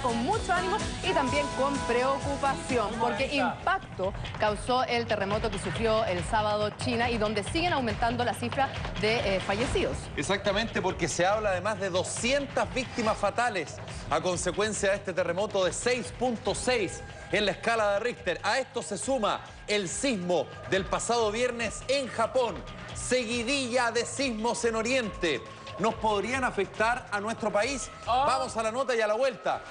con mucho ánimo y también con preocupación, porque impacto causó el terremoto que sufrió el sábado China y donde siguen aumentando la cifra de fallecidos. Exactamente, porque se habla de más de 200 víctimas fatales a consecuencia de este terremoto de 6.6 en la escala de Richter. A esto se suma el sismo del pasado viernes en Japón, seguidilla de sismos en Oriente. ¿Nos podrían afectar a nuestro país? Vamos a la nota y a la vuelta.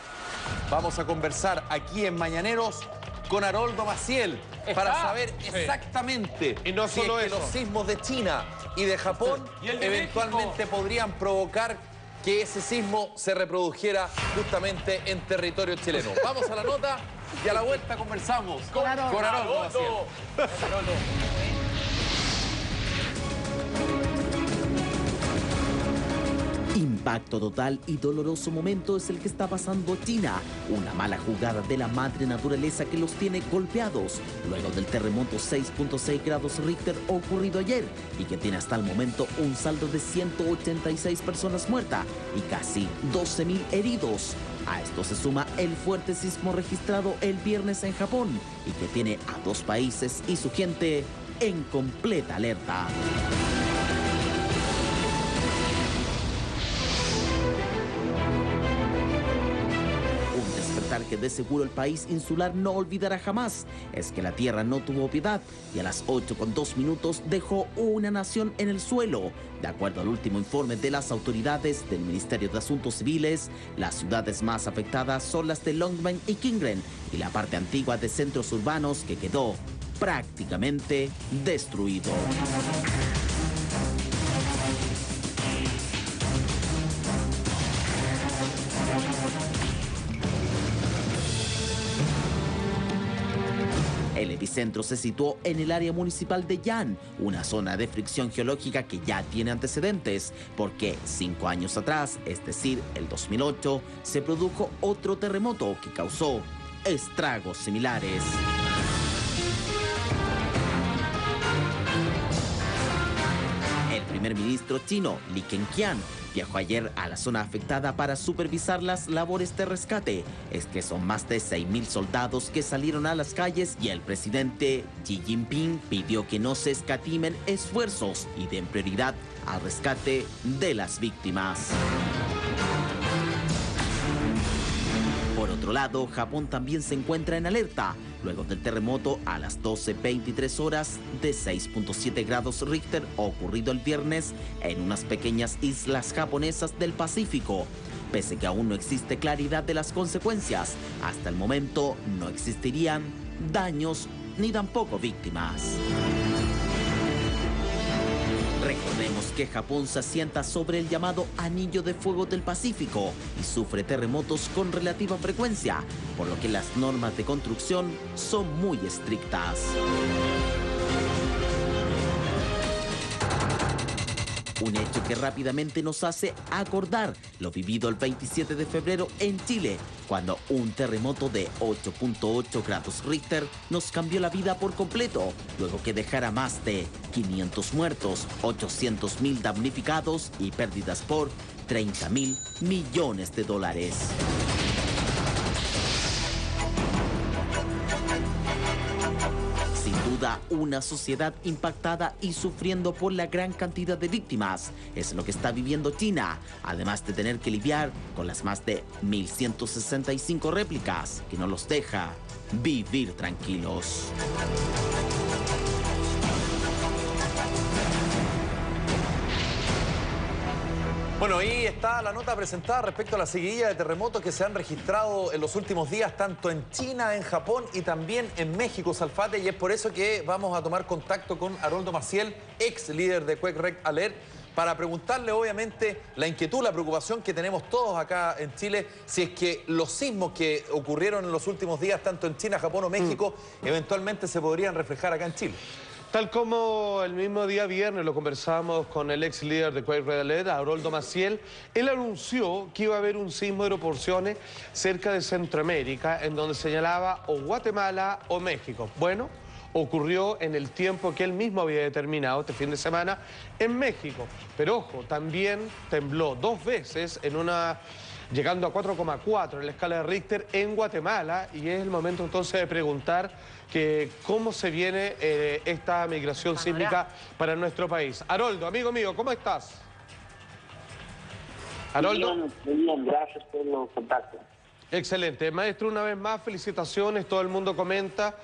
Vamos a conversar aquí en Mañaneros con Haroldo Maciel para saber exactamente Y no si solo es que eso. los sismos de China y de Japón Y el de eventualmente México podrían provocar que ese sismo se reprodujera justamente en territorio chileno. Vamos a la nota y a la vuelta conversamos con Haroldo Maciel. Impacto total y doloroso momento es el que está pasando China. Una mala jugada de la madre naturaleza que los tiene golpeados luego del terremoto 6.6 grados Richter ocurrido ayer y que tiene hasta el momento un saldo de 186 personas muertas y casi 12.000 heridos. A esto se suma el fuerte sismo registrado el viernes en Japón y que tiene a dos países y su gente en completa alerta. Que de seguro el país insular no olvidará jamás es que la tierra no tuvo piedad y a las 8:02 dejó una nación en el suelo. De acuerdo al último informe de las autoridades del Ministerio de Asuntos Civiles, las ciudades más afectadas son las de Longbang y Kingren y la parte antigua de centros urbanos que quedó prácticamente destruido. El epicentro se situó en el área municipal de Yan, una zona de fricción geológica que ya tiene antecedentes, porque 5 años atrás, es decir, el 2008, se produjo otro terremoto que causó estragos similares. El primer ministro chino, Li Keqiang, viajó ayer a la zona afectada para supervisar las labores de rescate. Es que son más de 6.000 soldados que salieron a las calles y el presidente Xi Jinping pidió que no se escatimen esfuerzos y den prioridad al rescate de las víctimas. Por otro lado, Japón también se encuentra en alerta, luego del terremoto a las 12:23 horas de 6.7 grados Richter ocurrido el viernes en unas pequeñas islas japonesas del Pacífico. Pese que aún no existe claridad de las consecuencias, hasta el momento no existirían daños ni tampoco víctimas. Recordemos que Japón se asienta sobre el llamado Anillo de Fuego del Pacífico y sufre terremotos con relativa frecuencia, por lo que las normas de construcción son muy estrictas. Un hecho que rápidamente nos hace acordar lo vivido el 27 de febrero en Chile, cuando un terremoto de 8.8 grados Richter nos cambió la vida por completo, luego que dejara más de 500 muertos, 800.000 damnificados y pérdidas por 30.000 millones de dólares. Una sociedad impactada y sufriendo por la gran cantidad de víctimas es lo que está viviendo China, además de tener que lidiar con las más de 1.165 réplicas que no los deja vivir tranquilos. Bueno, ahí está la nota presentada respecto a la seguidilla de terremotos que se han registrado en los últimos días, tanto en China, en Japón y también en México, Salfate, y es por eso que vamos a tomar contacto con Haroldo Maciel, ex líder de QuakeRec Alert, para preguntarle obviamente la inquietud, la preocupación que tenemos todos acá en Chile, si es que los sismos que ocurrieron en los últimos días, tanto en China, Japón o México, eventualmente se podrían reflejar acá en Chile. Tal como el mismo día viernes lo conversamos con el ex líder de QuakeRec Alert, Haroldo Maciel, él anunció que iba a haber un sismo de proporciones cerca de Centroamérica, en donde señalaba o Guatemala o México. Bueno, ocurrió en el tiempo que él mismo había determinado, este fin de semana, en México. Pero ojo, también tembló 2 veces en una llegando a 4,4 en la escala de Richter en Guatemala, y es el momento entonces de preguntar que cómo se viene esta migración sísmica para nuestro país. Haroldo, amigo mío, ¿cómo estás? Haroldo. Muy bien, gracias por el contacto. Excelente. Maestro, una vez más, felicitaciones. Todo el mundo comenta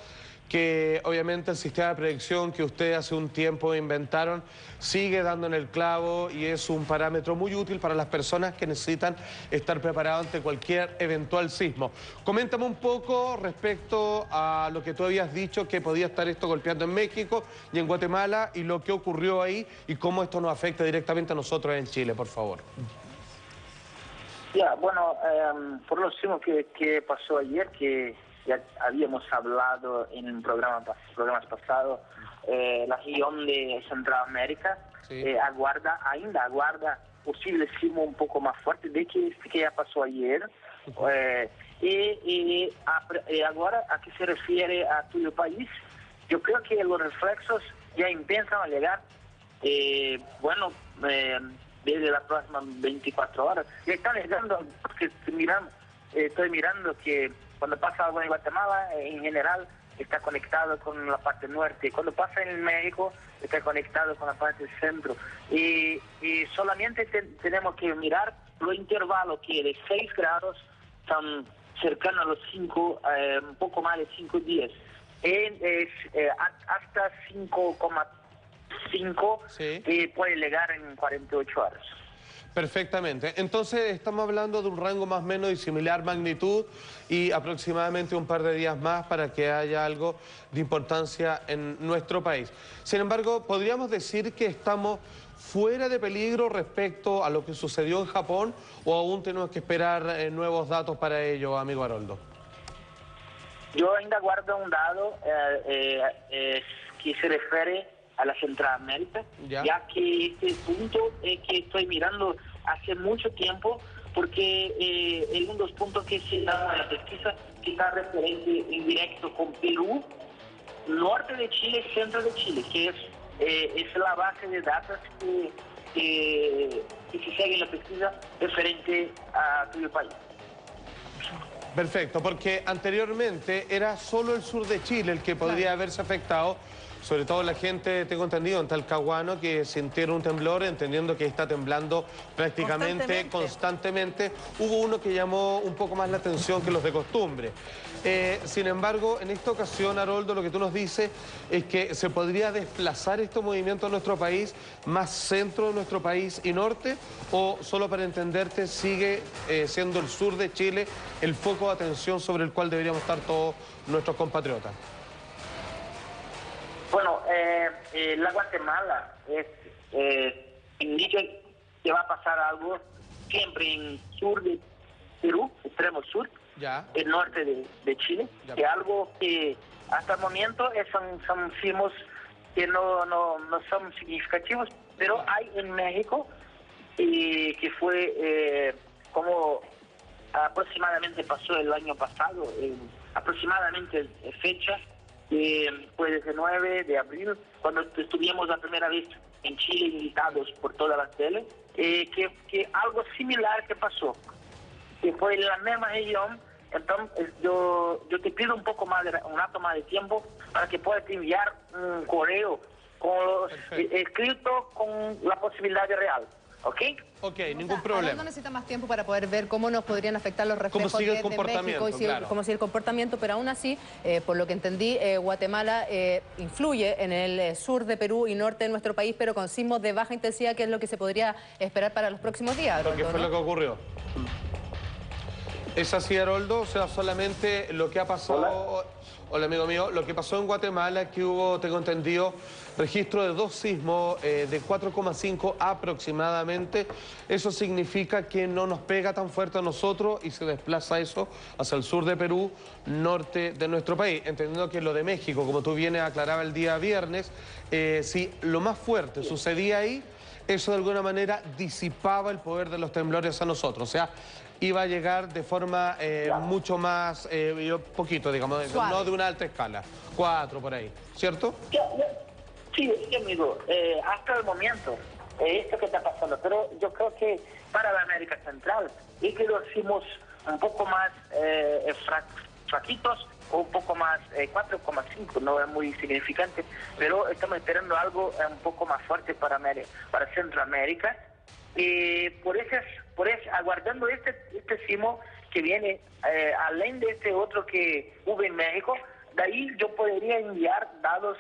que obviamente el sistema de predicción que ustedes hace un tiempo inventaron sigue dando en el clavo y es un parámetro muy útil para las personas que necesitan estar preparados ante cualquier eventual sismo. Coméntame un poco respecto a lo que tú habías dicho, que podía estar esto golpeando en México y en Guatemala, y lo que ocurrió ahí y cómo esto nos afecta directamente a nosotros en Chile, por favor. Ya, bueno, por lo último que pasó ayer, que ya habíamos hablado en programas pasados, la región de Centroamérica sí. ainda aguarda posible sismo un poco más fuerte de que este que ya pasó ayer. Ahora, ¿a qué se refiere a tu país? Yo creo que los reflexos ya empiezan a llegar, desde las próximas 24 horas. Ya están llegando, porque estoy mirando que cuando pasa algo en Guatemala, en general, está conectado con la parte norte. Cuando pasa en México, está conectado con la parte centro. Y solamente tenemos que mirar los intervalos que de 6 grados están cercanos a los 5, un poco más de 5 días. Hasta 5,5 sí. Puede llegar en 48 horas. Perfectamente. Entonces estamos hablando de un rango más o menos de similar magnitud y aproximadamente un par de días más para que haya algo de importancia en nuestro país. Sin embargo, ¿podríamos decir que estamos fuera de peligro respecto a lo que sucedió en Japón, o aún tenemos que esperar nuevos datos para ello, amigo Haroldo? Yo ainda guardo un dado que se refiere a la Centroamérica, ya que este punto que estoy mirando hace mucho tiempo, porque es uno de los puntos que se da en la pesquisa, que está referente en directo con Perú, norte de Chile, centro de Chile, que es la base de datos que se sigue en la pesquisa referente a tu país. Perfecto, porque anteriormente era solo el sur de Chile el que podría haberse afectado, sobre todo la gente, tengo entendido, en Talcahuano, que sintieron un temblor, entendiendo que está temblando prácticamente constantemente. Hubo uno que llamó un poco más la atención que los de costumbre. Sin embargo, en esta ocasión, Haroldo, lo que tú nos dices es que se podría desplazar este movimiento a nuestro país, más centro de nuestro país y norte, o solo para entenderte, sigue siendo el sur de Chile el foco de atención sobre el cual deberíamos estar todos nuestros compatriotas. Bueno, la Guatemala indica que va a pasar algo siempre en sur de Perú, extremo sur, el norte de Chile, que es algo que hasta el momento son sismos que no son significativos, pero hay en México que fue como aproximadamente pasó el año pasado, aproximadamente fecha, fue el 19 de abril, cuando estuvimos la primera vez en Chile invitados por todas las tele, que algo similar que pasó, que fue en la misma región. Entonces yo te pido un rato más de tiempo para que puedas enviar un correo escrito con la posibilidad real. ¿Ok? Ok, ningún problema. No necesita más tiempo para poder ver cómo nos podrían afectar los reflejos de México y cómo sigue el comportamiento, pero aún así, por lo que entendí, Guatemala influye en el sur de Perú y norte de nuestro país, pero con sismos de baja intensidad, que es lo que se podría esperar para los próximos días. Porque fue lo que ocurrió. ¿Es así, Haroldo? O sea, solamente lo que ha pasado... Hola, amigo mío. Lo que pasó en Guatemala, que hubo, tengo entendido, registro de 2 sismos de 4,5 aproximadamente. Eso significa que no nos pega tan fuerte a nosotros y se desplaza eso hacia el sur de Perú, norte de nuestro país. Entendiendo que lo de México, como tú vienes a aclarar el día viernes, si lo más fuerte sucedía ahí, eso de alguna manera disipaba el poder de los temblores a nosotros. O sea, iba a llegar de forma mucho más, poquito, digamos, suave. No de una alta escala, 4 por ahí, ¿cierto? Sí, amigo, hasta el momento esto que está pasando. Pero yo creo que para la América Central es que los sismos un poco más flaquitos, o un poco más, 4,5, no es muy significante, pero estamos esperando algo un poco más fuerte para Centroamérica. Por eso, aguardando este sismo que viene, além de este otro que hubo en México, de ahí yo podría enviar datos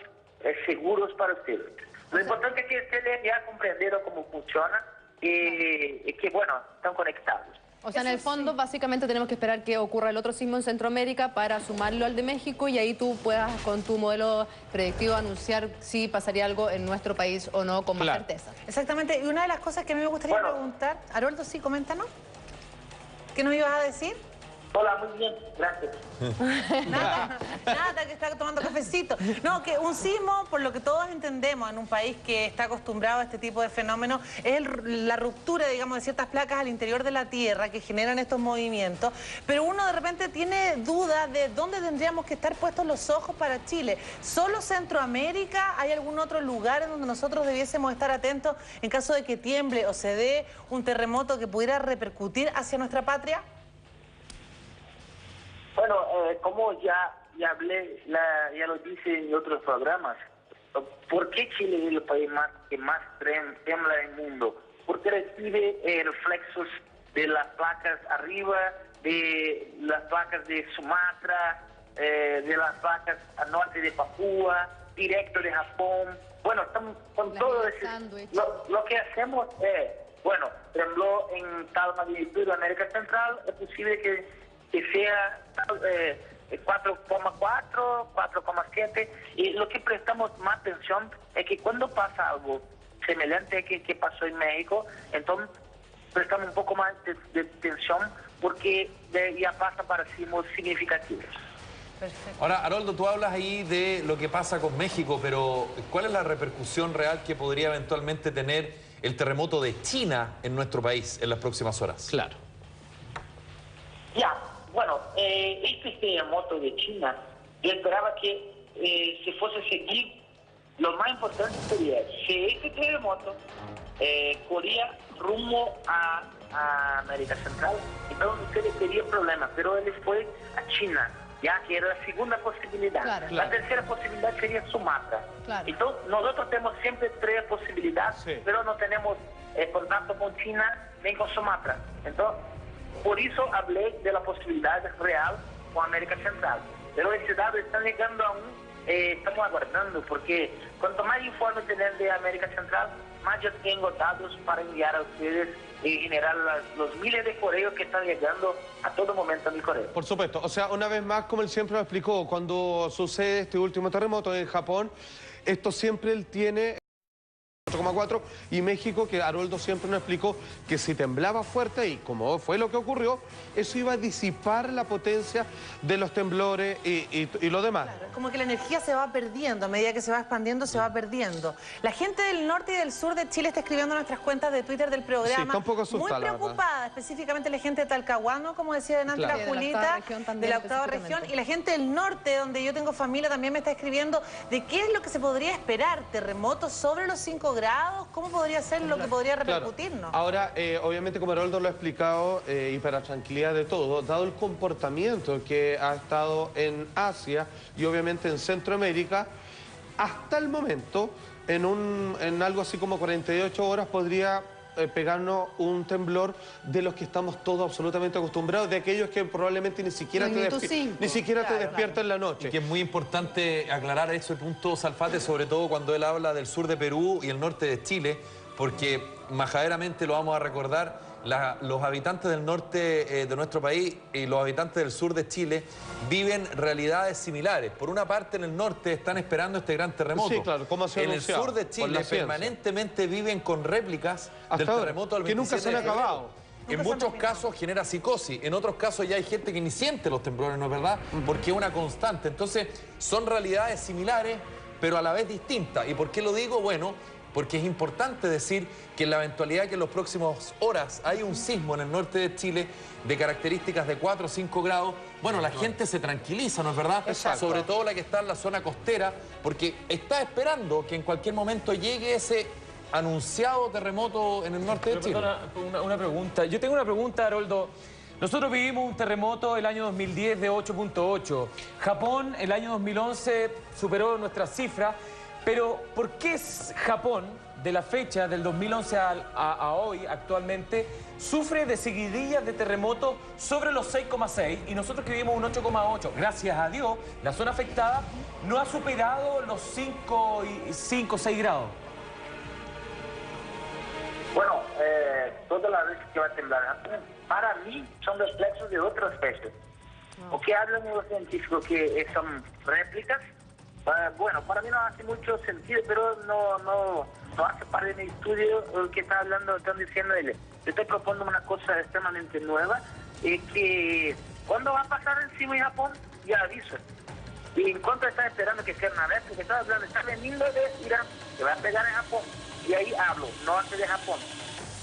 seguros para ustedes. Lo importante es que ustedes ya comprendieron cómo funciona y que, bueno, están conectados. O sea, en el fondo, básicamente tenemos que esperar que ocurra el otro sismo en Centroamérica para sumarlo al de México y ahí tú puedas, con tu modelo predictivo, anunciar si pasaría algo en nuestro país o no con más certeza. Exactamente. Y una de las cosas que a mí me gustaría preguntar... Haroldo, sí, coméntanos. ¿Qué nos ibas a decir? Hola, muy bien, gracias. Nada, que está tomando cafecito. No, que un sismo, por lo que todos entendemos en un país que está acostumbrado a este tipo de fenómenos, es la ruptura, digamos, de ciertas placas al interior de la Tierra que generan estos movimientos. Pero uno de repente tiene dudas de dónde tendríamos que estar puestos los ojos para Chile. ¿Solo Centroamérica? ¿Hay algún otro lugar en donde nosotros debiésemos estar atentos en caso de que tiemble o se dé un terremoto que pudiera repercutir hacia nuestra patria? Bueno, como ya hablé, ya lo dije en otros programas, ¿por qué Chile es el país que más tiembla en el mundo? Porque recibe reflexos de las placas arriba, de las placas de Sumatra, de las placas al norte de Papúa, directo de Japón. Bueno, estamos con todo eso. Lo que hacemos es, bueno, tembló en tal magnitud de América Central, es posible que sea 4,4, 4,7, y lo que prestamos más atención es que cuando pasa algo semejante a que pasó en México, entonces prestamos un poco más de atención porque ya pasa para sismos significativos. Perfecto. Ahora, Haroldo, tú hablas ahí de lo que pasa con México, pero ¿cuál es la repercusión real que podría eventualmente tener el terremoto de China en nuestro país en las próximas horas? Claro. Ya. Bueno, este terremoto de China, yo esperaba que se fuese a seguir. Lo más importante sería, si este terremoto corría rumbo a América Central, entonces ustedes tenían problemas, pero él fue a China, ya que era la segunda posibilidad. Claro. La tercera posibilidad sería Sumatra. Claro. Entonces, nosotros tenemos siempre 3 posibilidades, pero no tenemos contacto con China ni con Sumatra. Entonces, por eso hablé de la posibilidad real con América Central. Pero ese dato está llegando aún, estamos aguardando, porque cuanto más informe tener de América Central, más yo tengo datos para enviar a ustedes y generar los miles de correos que están llegando a todo momento a mi correo. Por supuesto, o sea, una vez más, como él siempre lo explicó, cuando sucede este último terremoto en Japón, esto siempre él tiene 4,4, y México, que Haroldo siempre nos explicó que si temblaba fuerte, y como fue lo que ocurrió, eso iba a disipar la potencia de los temblores y lo demás. Claro, es como que la energía se va perdiendo, a medida que se va expandiendo, se va perdiendo. La gente del norte y del sur de Chile está escribiendo en nuestras cuentas de Twitter del programa. Sí, está un poco asustada, muy preocupada, específicamente la gente de Talcahuano, como decía delante la Julita, de la octava región, y la gente del norte, donde yo tengo familia, también me está escribiendo de qué es lo que se podría esperar, terremotos sobre los 5 grados, ¿cómo podría ser lo que podría repercutirnos? Claro. Ahora, obviamente, como Haroldo lo ha explicado, y para tranquilidad de todos, dado el comportamiento que ha estado en Asia y obviamente en Centroamérica, hasta el momento, en algo así como 48 horas, podría pegarnos un temblor de los que estamos todos absolutamente acostumbrados, de aquellos que probablemente ni siquiera te despiertan en la noche. Y que es muy importante aclarar ese punto, Salfate, sobre todo cuando él habla del sur de Perú y el norte de Chile, porque majaderamente lo vamos a recordar, los habitantes del norte de nuestro país y los habitantes del sur de Chile viven realidades similares. Por una parte, en el norte están esperando este gran terremoto. Sí, claro, como se ha anunciado. En el sur de Chile permanentemente viven con réplicas del terremoto del 27 que nunca se han acabado. En muchos casos genera psicosis, en otros casos ya hay gente que ni siente los temblores, ¿no es verdad? Porque es una constante. Entonces, son realidades similares, pero a la vez distintas. ¿Y por qué lo digo? Bueno, porque es importante decir que en la eventualidad que en las próximas horas hay un sismo en el norte de Chile de características de 4 o 5 grados, bueno, la gente se tranquiliza, ¿no es verdad? Exacto. Sobre todo la que está en la zona costera, porque está esperando que en cualquier momento llegue ese anunciado terremoto en el norte de Chile. Una pregunta. Yo tengo una pregunta, Haroldo. Nosotros vivimos un terremoto el año 2010 de 8.8. Japón el año 2011 superó nuestra cifra, pero ¿por qué Japón, de la fecha del 2011 a hoy, actualmente, sufre de seguidillas de terremotos sobre los 6,6 y nosotros que vivimos un 8,8? Gracias a Dios, la zona afectada no ha superado los 5 o 6 grados. Bueno, todas las veces que va a temblar, para mí son reflexos de otras fechas. O que hablan los científicos que son réplicas, bueno, para mí no hace mucho sentido, pero no hace parte de mi estudio que están diciendo ellos. Yo estoy proponiendo una cosa extremadamente nueva, que cuando va a pasar encima de Japón, ya aviso. Y en cuanto están esperando que sea una réplica, está veniendo de Irán, que va a pegar en Japón. Y ahí hablo, norte de Japón.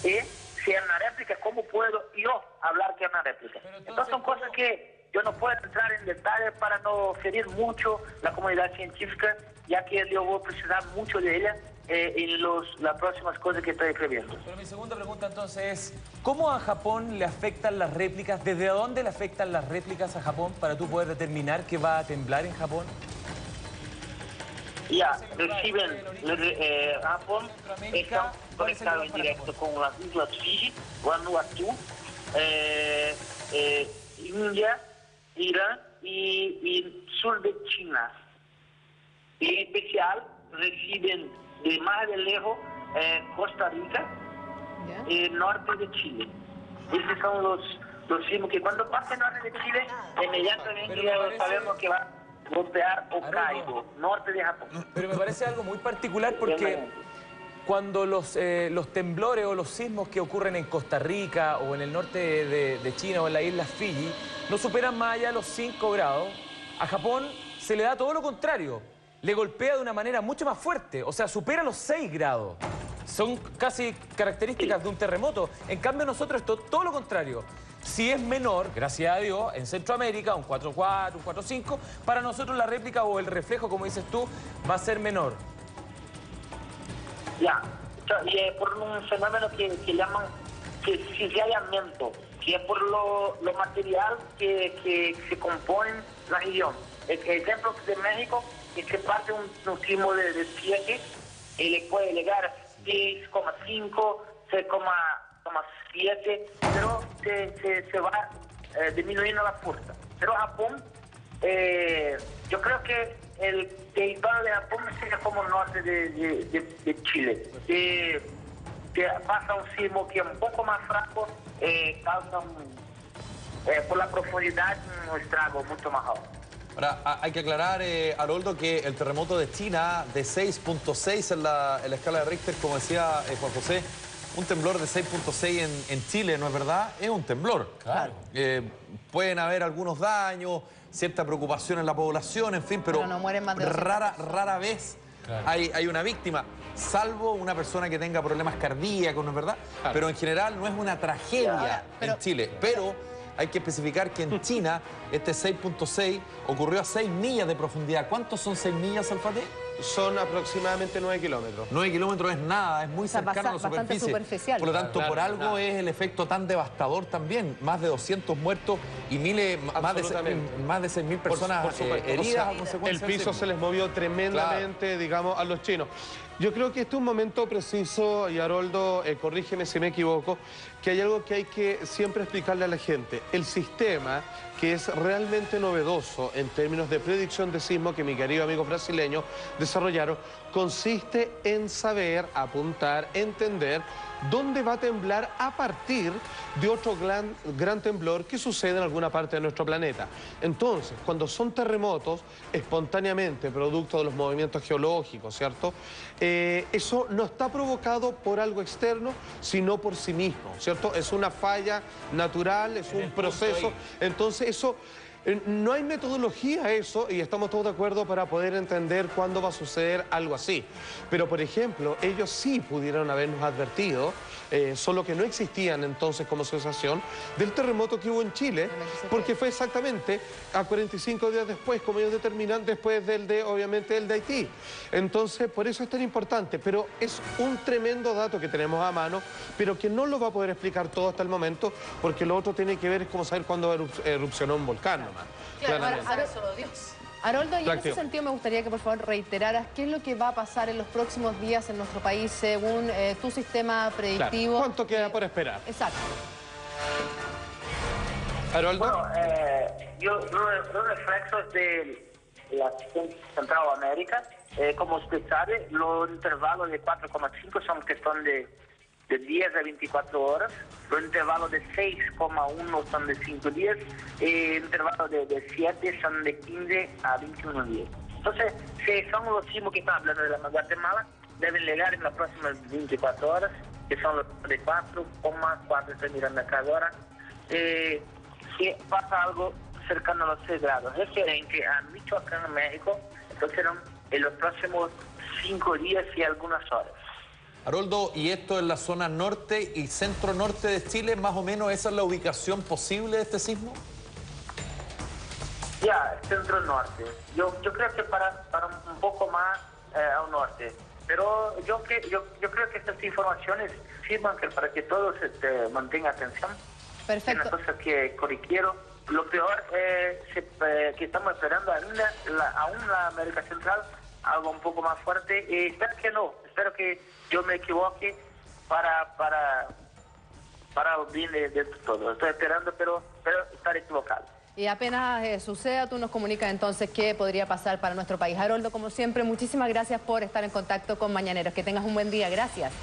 Y si es una réplica, ¿cómo puedo yo hablar que es una réplica? Entonces son cosas que yo no puedo entrar en detalle para no ferir mucho la comunidad científica, ya que yo voy a precisar mucho de ella en las próximas cosas que estoy escribiendo. Pero mi segunda pregunta entonces es, ¿cómo a Japón le afectan las réplicas? ¿Desde dónde le afectan las réplicas a Japón para tú poder determinar que va a temblar en Japón? Ya, reciben Japón, están conectados en directo con las islas Fiji, Vanuatu, India, Irán y sur de China. Y en especial reciben de más de lejos Costa Rica y norte de Chile. Esos son los sismos que cuando pasa el norte de Chile, inmediatamente ya sabemos que va a golpear Hokkaido, norte de Japón. Pero me parece algo muy particular porque cuando los temblores o los sismos que ocurren en Costa Rica o en el norte de China o en las islas Fiji no superan más allá de los 5 grados, a Japón se le da todo lo contrario. Le golpea de una manera mucho más fuerte, o sea, supera los 6 grados. Son casi características de un terremoto. En cambio, nosotros esto todo lo contrario. Si es menor, gracias a Dios, en Centroamérica, un 4.4, un 4.5, para nosotros la réplica o el reflejo, como dices tú, va a ser menor. Ya, y por un fenómeno que llaman cisalamiento, que es por lo material que se compone la región. El ejemplo de México es que parte un sismo de 7 y le puede llegar a 6,5, 6,7, pero se va disminuyendo la fuerza. Pero Japón, yo creo que el territorio de Japón sería como el norte de Chile. Que pasa un sismo que es un poco más fraco, causa por la profundidad un estrago mucho más alto. Ahora, hay que aclarar, Haroldo, que el terremoto de China de 6.6 en la escala de Richter, como decía Juan José, un temblor de 6.6 en Chile, ¿no es verdad? Es un temblor. Claro. Pueden haber algunos daños, cierta preocupación en la población, en fin, pero no mueren más de rara vez hay una víctima, salvo una persona que tenga problemas cardíacos, ¿no es verdad? Claro. Pero en general no es una tragedia en Chile, pero hay que especificar que en China este 6.6 ocurrió a 6 millas de profundidad. ¿Cuántos son 6 millas, Alfate? Son aproximadamente 9 kilómetros. 9 kilómetros es nada, es muy cercano a la superficie. Por lo tanto, por algo es el efecto tan devastador también. Más de 200 muertos y más de 6.000 personas heridas a consecuencia. El piso se les movió tremendamente, digamos, a los chinos. Yo creo que este es un momento preciso, y Haroldo, corrígeme si me equivoco, que hay algo que hay que siempre explicarle a la gente. El sistema, que es realmente novedoso en términos de predicción de sismo que mi querido amigo brasileño desarrollaron, consiste en saber, apuntar, entender dónde va a temblar a partir de otro gran temblor que sucede en alguna parte de nuestro planeta. Entonces, cuando son terremotos, espontáneamente, producto de los movimientos geológicos, ¿cierto? Eso no está provocado por algo externo, sino por sí mismo, ¿cierto? Es una falla natural, es un proceso. Entonces, eso No hay metodología a eso y estamos todos de acuerdo para poder entender cuándo va a suceder algo así. Pero, por ejemplo, ellos sí pudieron habernos advertido, solo que no existían entonces como asociación, del terremoto que hubo en Chile, porque fue exactamente a 45 días después, como ellos determinan, después obviamente, del de Haití. Entonces, por eso es tan importante, pero es un tremendo dato que tenemos a mano, pero que no lo va a poder explicar todo hasta el momento, porque lo otro tiene que ver es como saber cuándo erupcionó un volcán nomás. Claro, ahora solo Dios. Haroldo, y en ese sentido me gustaría que por favor reiteraras qué es lo que va a pasar en los próximos días en nuestro país según tu sistema predictivo. Claro. ¿Cuánto queda por esperar? Exacto. Haroldo. Bueno, los reflexos de la Central América, como usted sabe, los intervalos de 4,5 son cuestión de 10 a 24 horas, los intervalos de 6,1 son de 5 días, y el intervalo de 7 son de 15 a 21 días. Entonces, si son los sismos que están hablando de la Guatemala, deben llegar en las próximas 24 horas, que son los de 4,4, estoy mirando acá ahora, si pasa algo cercano a los 6 grados, referente a Michoacán, México, entonces serán en los próximos 5 días y algunas horas. Haroldo, ¿y esto en la zona norte y centro-norte de Chile, más o menos esa es la ubicación posible de este sismo? Ya, centro-norte. Yo creo que para un poco más al norte. Pero yo creo que estas informaciones sirvan para que todos mantengan atención. Perfecto. Una cosa que quiero. Lo peor es que estamos esperando aún la América Central algo un poco más fuerte. Y espero que no. Espero que yo me equivoque para el bien de todo. Estoy esperando, pero estar equivocado. Y apenas suceda, tú nos comunicas entonces qué podría pasar para nuestro país. Haroldo, como siempre, muchísimas gracias por estar en contacto con Mañaneros. Que tengas un buen día. Gracias.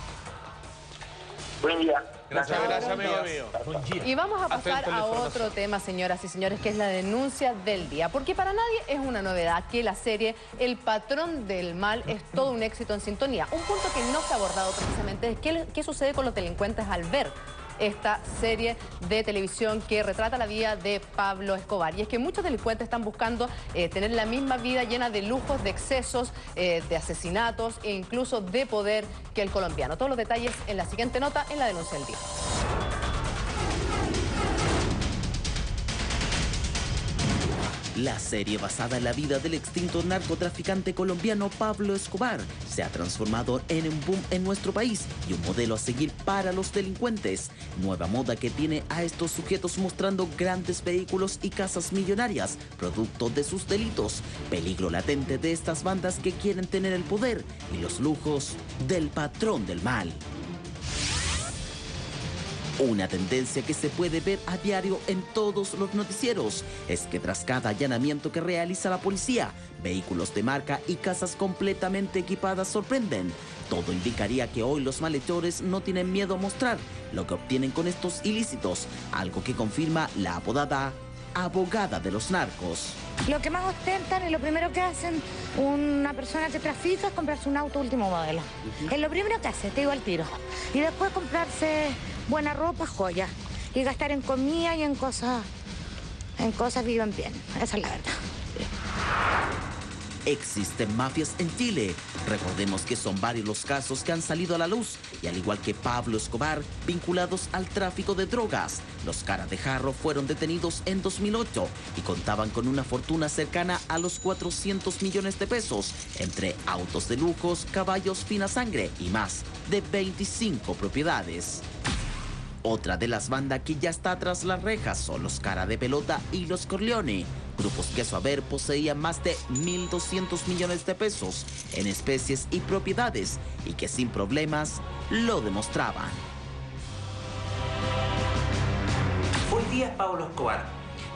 Buen día. Gracias, amigo mío. Y vamos a pasar a otro tema, señoras y señores, que es la denuncia del día. Porque para nadie es una novedad que la serie El Patrón del Mal es todo un éxito en sintonía. Un punto que no se ha abordado precisamente es qué sucede con los delincuentes al ver esta serie de televisión que retrata la vida de Pablo Escobar. Y es que muchos delincuentes están buscando tener la misma vida llena de lujos, de excesos, de asesinatos e incluso de poder que el colombiano. Todos los detalles en la siguiente nota en la denuncia del día. La serie basada en la vida del extinto narcotraficante colombiano Pablo Escobar se ha transformado en un boom en nuestro país y un modelo a seguir para los delincuentes. Nueva moda que tiene a estos sujetos mostrando grandes vehículos y casas millonarias, producto de sus delitos. Peligro latente de estas bandas que quieren tener el poder y los lujos del patrón del mal. Una tendencia que se puede ver a diario en todos los noticieros es que tras cada allanamiento que realiza la policía, vehículos de marca y casas completamente equipadas sorprenden. Todo indicaría que hoy los malhechores no tienen miedo a mostrar lo que obtienen con estos ilícitos, algo que confirma la apodada abogada de los narcos. Lo que más ostentan y lo primero que hacen una persona que trafica es comprarse un auto último modelo. Es lo primero que hace, te digo al tiro. Y después comprarse buena ropa, joyas. Y gastar en comida y en cosas viven bien. Esa es la verdad. Existen mafias en Chile. Recordemos que son varios los casos que han salido a la luz y al igual que Pablo Escobar, vinculados al tráfico de drogas. Los Caras de Jarro fueron detenidos en 2008 y contaban con una fortuna cercana a los 400 millones de pesos, entre autos de lujos, caballos fina sangre y más de 25 propiedades. Otra de las bandas que ya está tras las rejas son los Cara de Pelota y los Corleone, grupos que a su haber poseían más de 1.200 millones de pesos en especies y propiedades y que sin problemas lo demostraban. Hoy día es Pablo Escobar.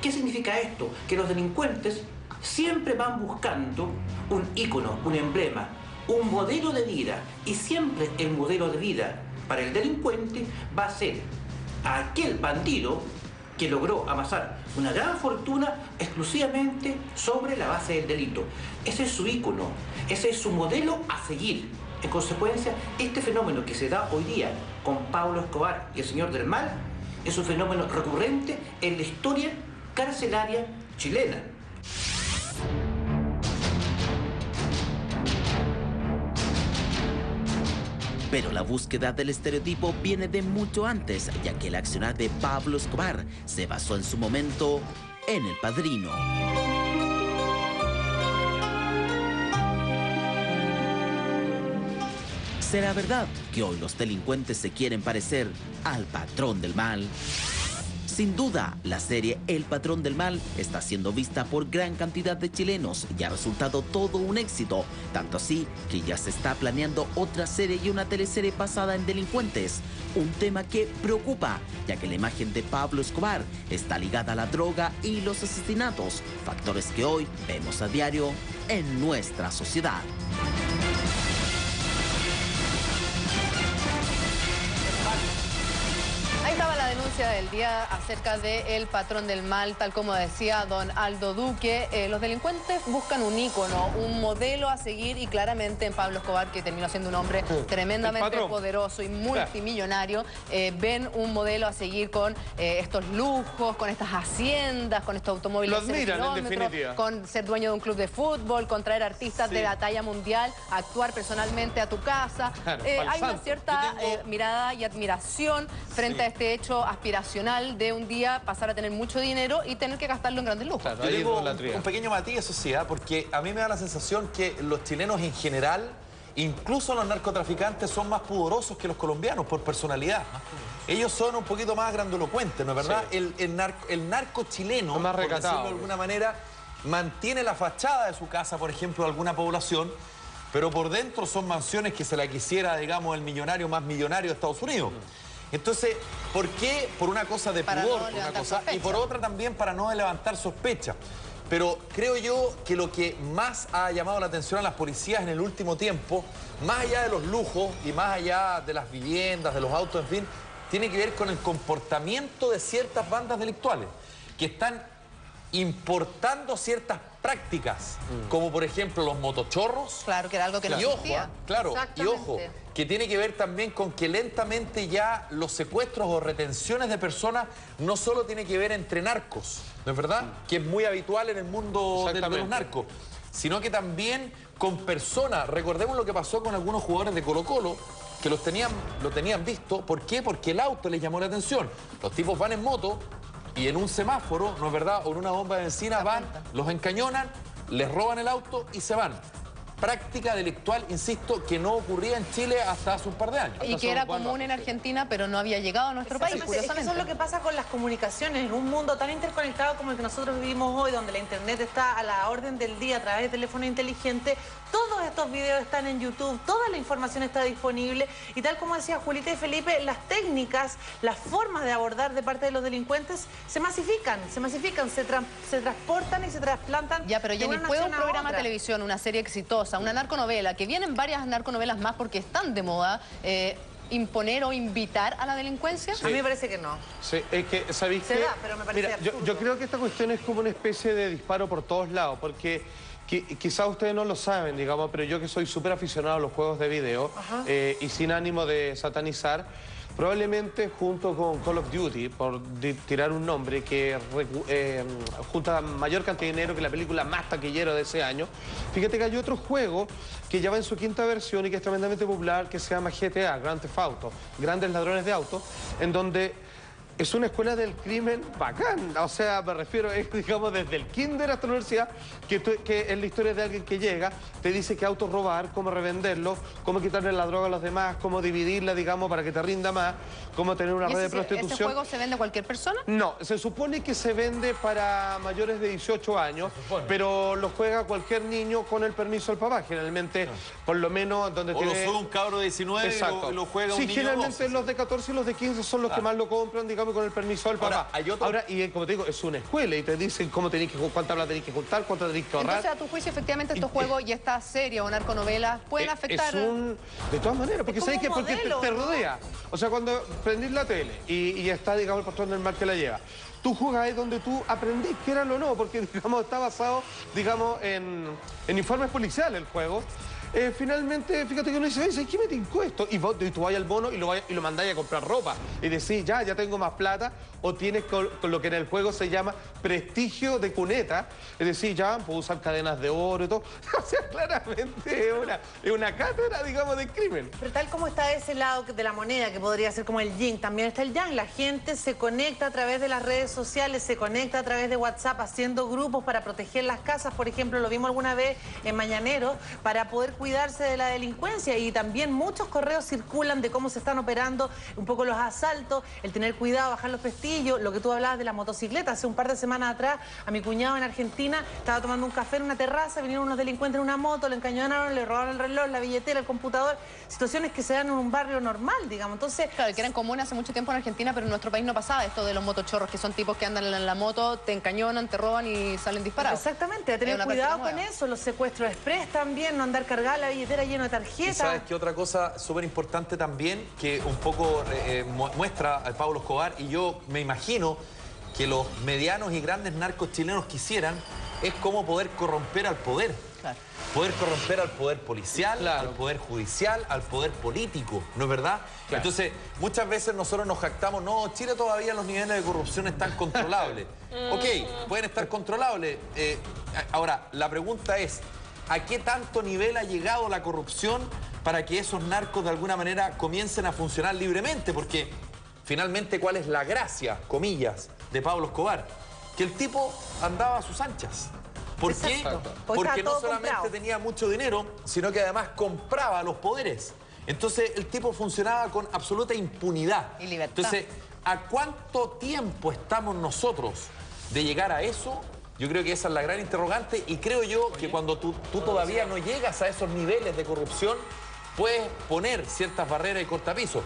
¿Qué significa esto? Que los delincuentes siempre van buscando un ícono, un emblema, un modelo de vida, y siempre el modelo de vida para el delincuente va a ser aquel bandido que logró amasar una gran fortuna exclusivamente sobre la base del delito. Ese es su ícono, ese es su modelo a seguir. En consecuencia, este fenómeno que se da hoy día con Pablo Escobar y el Señor del Mal es un fenómeno recurrente en la historia carcelaria chilena. Pero la búsqueda del estereotipo viene de mucho antes, ya que el accionar de Pablo Escobar se basó en su momento en El Padrino. ¿Será verdad que hoy los delincuentes se quieren parecer al patrón del mal? Sin duda, la serie El Patrón del Mal está siendo vista por gran cantidad de chilenos y ha resultado todo un éxito, tanto así que ya se está planeando otra serie y una teleserie basada en delincuentes, un tema que preocupa, ya que la imagen de Pablo Escobar está ligada a la droga y los asesinatos, factores que hoy vemos a diario en nuestra sociedad. Ahí estaba la denuncia del día acerca del patrón del mal, tal como decía don Aldo Duque. Los delincuentes buscan un ícono, un modelo a seguir y claramente en Pablo Escobar, que terminó siendo un hombre tremendamente poderoso y multimillonario, ven un modelo a seguir con estos lujos, con estas haciendas, con estos automóviles. Lo admiran, en definitiva. Con ser dueño de un club de fútbol, con traer artistas de la talla mundial, actuar personalmente a tu casa. Claro, hay una cierta mirada y admiración frente a este hecho aspiracional de un día pasar a tener mucho dinero y tener que gastarlo en grandes lujos. Claro, yo tengo un pequeño matiz, eso sí, porque a mí me da la sensación que los chilenos en general, incluso los narcotraficantes, son más pudorosos que los colombianos por personalidad. Ellos son un poquito más grandilocuentes, ¿no es verdad? Sí. El narco chileno, más por decirlo de alguna manera, mantiene la fachada de su casa, por ejemplo, de alguna población, pero por dentro son mansiones que se la quisiera, digamos, el millonario más millonario de Estados Unidos. Entonces, ¿por qué? Por una cosa de pudor, por una cosa, y por otra también para no levantar sospecha. Pero creo yo que lo que más ha llamado la atención a las policías en el último tiempo, más allá de los lujos y más allá de las viviendas, de los autos, en fin, tiene que ver con el comportamiento de ciertas bandas delictuales que están importando ciertas prácticas, como por ejemplo los motochorros. Claro, que era algo que no existía. Claro, y ojo, que tiene que ver también con que lentamente ya los secuestros o retenciones de personas no solo tiene que ver entre narcos, ¿no es verdad? Que es muy habitual en el mundo de los narcos, sino que también con personas. Recordemos lo que pasó con algunos jugadores de Colo-Colo, que lo tenían visto. ¿Por qué? Porque el auto les llamó la atención. Los tipos van en moto y en un semáforo, ¿no es verdad?, o en una bomba de benzina van, los encañonan, les roban el auto y se van. Práctica delictual, insisto, que no ocurría en Chile hasta hace un par de años. Y que era común en Argentina, pero no había llegado a nuestro país, curiosamente. Eso es lo que pasa con las comunicaciones. En un mundo tan interconectado como el que nosotros vivimos hoy, donde la internet está a la orden del día a través de teléfono inteligente, todos estos videos están en YouTube, toda la información está disponible y tal como decía Julita y Felipe, las técnicas, las formas de abordar de parte de los delincuentes se masifican, se transportan y se trasplantan. Ya, pero Jenny, ¿puede un programa de televisión, una serie exitosa, una narconovela, que vienen varias narconovelas más porque están de moda, imponer o invitar a la delincuencia? Sí. A mí me parece que no. Sí, es que, ¿sabéis qué? Pero me parece absurdo. Yo creo que esta cuestión es como una especie de disparo por todos lados, porque quizás ustedes no lo saben, digamos, pero yo que soy súper aficionado a los juegos de video y sin ánimo de satanizar, probablemente junto con Call of Duty, por tirar un nombre que junta mayor cantidad de dinero que la película más taquillera de ese año, fíjate que hay otro juego que ya va en su quinta versión y que es tremendamente popular, que se llama GTA, Grand Theft Auto, Grandes Ladrones de Autos, en donde es una escuela del crimen bacán. O sea, me refiero, digamos, desde el kinder hasta la universidad, que es la historia de alguien que llega, te dice qué auto robar, cómo revenderlo, cómo quitarle la droga a los demás, cómo dividirla, digamos, para que te rinda más, cómo tener una red de prostitución. ¿Ese juego se vende a cualquier persona? No, se supone que se vende para mayores de 18 años, pero lo juega cualquier niño con el permiso del papá, generalmente, por lo menos donde tiene... O lo sube un cabro de 19 y lo juega un niño. Sí, generalmente los de 14 y los de 15 son los que más lo compran, digamos, con el permiso del papá. Ahora, y como te digo, es una escuela y te dicen cuánta plata tenés que juntar, cuánto tenés que ahorrar. Entonces, a tu juicio, efectivamente, estos juegos y esta serie o narconovelas pueden afectar... De todas maneras, porque ¿sabes qué? Porque te rodea. O sea, cuando prendís la tele y está, digamos, el patrón del mal que la lleva, tú jugás ahí donde tú aprendís que era o no, porque, digamos, está basado, digamos, en informes policiales el juego. finalmente, fíjate que uno dice, ¿qué me tincó esto? Y tú vas al bono y lo mandáis a comprar ropa. Y decís, ya tengo más plata. O tienes con lo que en el juego se llama prestigio de cuneta. Es decir, ya puedo usar cadenas de oro y todo. O sea, claramente es una cátedra, digamos, de crimen. Pero tal como está ese lado de la moneda, que podría ser como el yin, también está el yang. La gente se conecta a través de las redes sociales, se conecta a través de WhatsApp, haciendo grupos para proteger las casas. Por ejemplo, lo vimos alguna vez en Mañanero, para poder cuidarse de la delincuencia. Y también muchos correos circulan de cómo se están operando un poco los asaltos, el tener cuidado, bajar los pestillos, lo que tú hablabas de la motocicleta. Hace un par de semanas atrás, a mi cuñado en Argentina, estaba tomando un café en una terraza, vinieron unos delincuentes en una moto, le encañonaron, le robaron el reloj, la billetera, el computador. Situaciones que se dan en un barrio normal, digamos. Entonces, claro, que eran comunes hace mucho tiempo en Argentina, pero en nuestro país no pasaba esto de los motochorros, que son tipos que andan en la moto, te encañonan, te roban y salen disparados. Exactamente, a tener cuidado con eso, los secuestros express también, no andar cargada la billetera llena de tarjetas. ¿Y sabes qué otra cosa súper importante también, que un poco muestra a Pablo Escobar, y yo me imagino que los medianos y grandes narcos chilenos quisieran, es cómo poder corromper al poder? Claro. Poder corromper al poder policial, claro, al poder judicial, al poder político, ¿no es verdad? Claro. Entonces, muchas veces nosotros nos jactamos, no, Chile todavía los niveles de corrupción están controlables. Ok, pueden estar controlables. Ahora, la pregunta es, ¿a qué tanto nivel ha llegado la corrupción para que esos narcos de alguna manera comiencen a funcionar libremente? Porque finalmente, ¿cuál es la gracia, comillas, de Pablo Escobar? Que el tipo andaba a sus anchas. ¿Por qué? Porque no solamente tenía mucho dinero, sino que además compraba los poderes. Entonces, el tipo funcionaba con absoluta impunidad. Y libertad. Entonces, ¿a cuánto tiempo estamos nosotros de llegar a eso? Yo creo que esa es la gran interrogante, y creo yo que cuando tú todavía no llegas a esos niveles de corrupción, puedes poner ciertas barreras y cortapisos.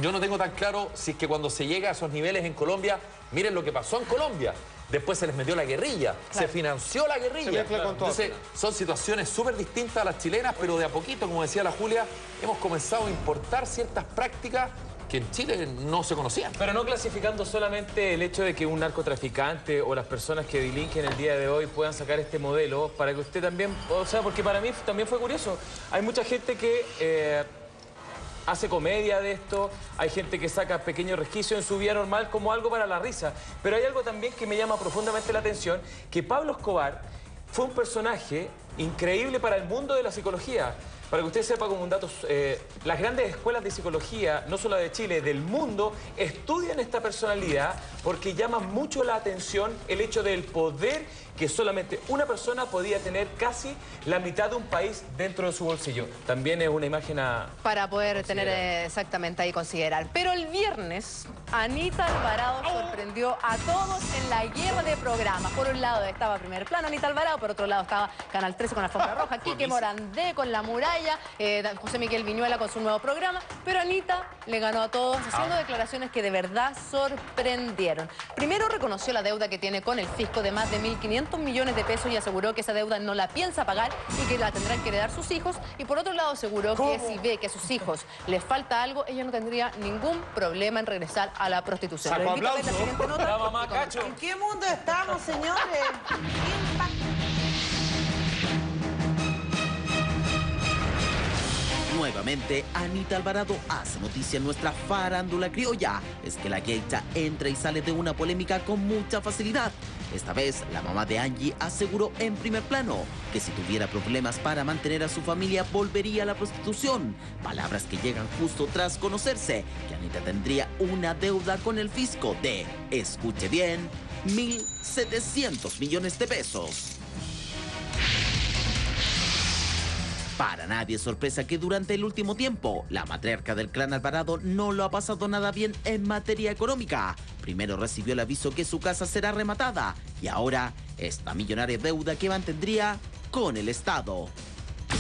Yo no tengo tan claro si es que cuando se llega a esos niveles en Colombia, miren lo que pasó en Colombia. Después se les metió la guerrilla, claro, se financió la guerrilla. Entonces, son situaciones súper distintas a las chilenas, pero de a poquito, como decía la Julia, hemos comenzado a importar ciertas prácticas que en Chile no se conocían. Pero no clasificando solamente el hecho de que un narcotraficante o las personas que delinquen el día de hoy puedan sacar este modelo, para que usted también, o sea, porque para mí también fue curioso. Hay mucha gente que hace comedia de esto, hay gente que saca pequeños resquicios en su vida normal como algo para la risa. Pero hay algo también que me llama profundamente la atención, que Pablo Escobar fue un personaje increíble para el mundo de la psicología. Para que usted sepa como un dato, las grandes escuelas de psicología, no solo de Chile, del mundo, estudian esta personalidad porque llama mucho la atención el hecho del poder que solamente una persona podía tener casi la mitad de un país dentro de su bolsillo. También es una imagen para poder tener exactamente ahí considerar. Pero el viernes, Anita Alvarado sorprendió a todos en la guerra de programas. Por un lado estaba Primer Plano Anita Alvarado, por otro lado estaba Canal 13 con la Alfombra Roja, Quique Morandé con La Muralla, José Miguel Viñuela con su nuevo programa, pero Anita le ganó a todos haciendo declaraciones que de verdad sorprendieron. Primero reconoció la deuda que tiene con el fisco de más de 1.500 millones de pesos y aseguró que esa deuda no la piensa pagar y que la tendrán que heredar sus hijos. Y por otro lado aseguró que si ve que a sus hijos les falta algo, ella no tendría ningún problema en regresar a la prostitución. Saco aplauso. La mamá Cacho. ¿En qué mundo estamos, señores? Nuevamente, Anita Alvarado hace noticia en nuestra farándula criolla. Es que la geisha entra y sale de una polémica con mucha facilidad. Esta vez, la mamá de Angie aseguró en Primer Plano que si tuviera problemas para mantener a su familia, volvería a la prostitución. Palabras que llegan justo tras conocerse que Anita tendría una deuda con el fisco de, escuche bien, 1.700 millones de pesos. Para nadie es sorpresa que durante el último tiempo, la matriarca del clan Alvarado no lo ha pasado nada bien en materia económica. Primero recibió el aviso que su casa será rematada y ahora esta millonaria deuda que mantendría con el Estado.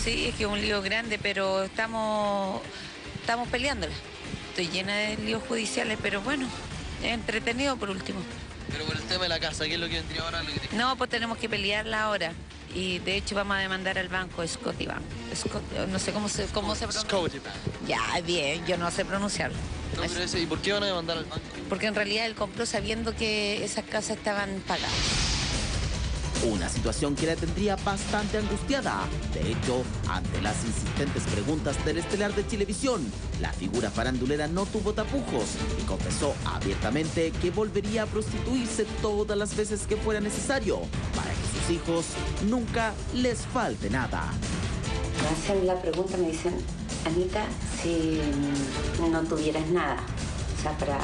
Sí, es que es un lío grande, pero estamos peleándola. Estoy llena de líos judiciales, pero bueno, es entretenido por último. Pero por el tema de la casa, ¿qué es lo que vendría ahora? No, pues tenemos que pelearla ahora. Y de hecho vamos a demandar al banco Scotiabank. No sé cómo se pronuncia. Scotiabank. Ya, bien, yo no sé pronunciarlo. No, pero ¿y por qué van a demandar al banco? Porque en realidad él compró sabiendo que esas casas estaban pagadas. Una situación que la tendría bastante angustiada. De hecho, ante las insistentes preguntas del estelar de Chilevisión, la figura farandulera no tuvo tapujos y confesó abiertamente que volvería a prostituirse todas las veces que fuera necesario para que sus hijos nunca les falte nada. Me hacen la pregunta, me dicen, Anita, si no tuvieras nada, o sea, para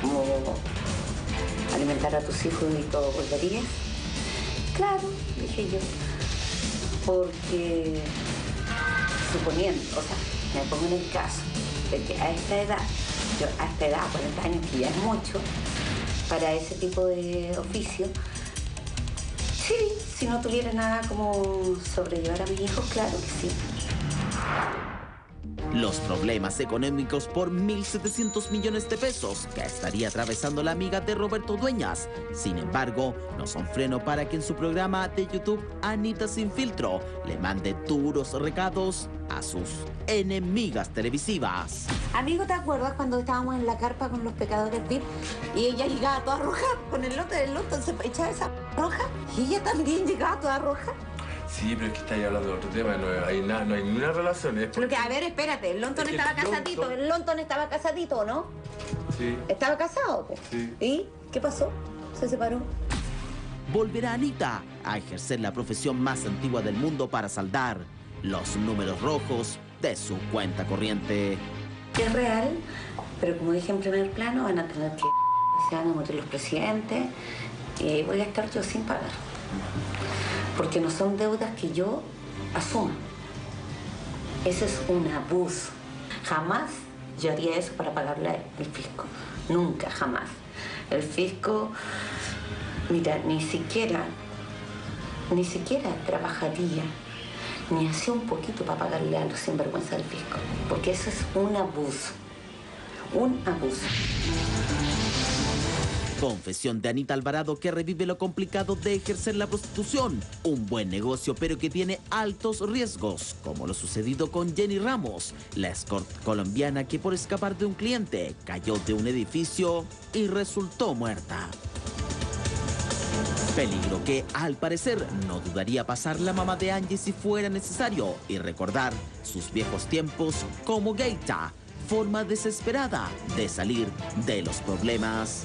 como alimentar a tus hijos y todo, ¿volverías? Claro, dije yo, porque suponiendo, o sea, me pongo en el caso de que a esta edad, 40 años, que ya es mucho, para ese tipo de oficio, sí, si no tuviera nada como sobrellevar a mis hijos, claro que sí. Los problemas económicos por 1.700 millones de pesos que estaría atravesando la amiga de Roberto Dueñas, sin embargo, no son freno para que en su programa de YouTube Anita Sin Filtro le mande duros recados a sus enemigas televisivas. Amigo, ¿te acuerdas cuando estábamos en la carpa con los pecadores VIP y ella llegaba toda roja con el lote del loto, se echaba esa roja y ella también llegaba toda roja? Sí, pero es que estáis hablando de otro tema, no hay ninguna relación. Pero que, a ver, espérate, el Lonton estaba casadito, el Lonton estaba casadito, ¿no? Sí. ¿Estaba casado? Sí. ¿Y qué pasó? ¿Se separó? Volverá Anita a ejercer la profesión más antigua del mundo para saldar los números rojos de su cuenta corriente. Es real, pero como dije en primer plano, van a tener que... se van a morir los presidentes y voy a estar yo sin pagar. Porque no son deudas que yo asuma. Ese es un abuso. Jamás yo haría eso para pagarle al fisco. Nunca, jamás. El fisco, mira, ni siquiera trabajaría, ni hacía un poquito para pagarle a los sinvergüenza del fisco. Porque eso es un abuso. Un abuso. Confesión de Anita Alvarado que revive lo complicado de ejercer la prostitución. Un buen negocio, pero que tiene altos riesgos, como lo sucedido con Jenny Ramos, la escort colombiana que por escapar de un cliente cayó de un edificio y resultó muerta. Peligro que, al parecer, no dudaría pasar la mamá de Angie si fuera necesario y recordar sus viejos tiempos como Geita, forma desesperada de salir de los problemas.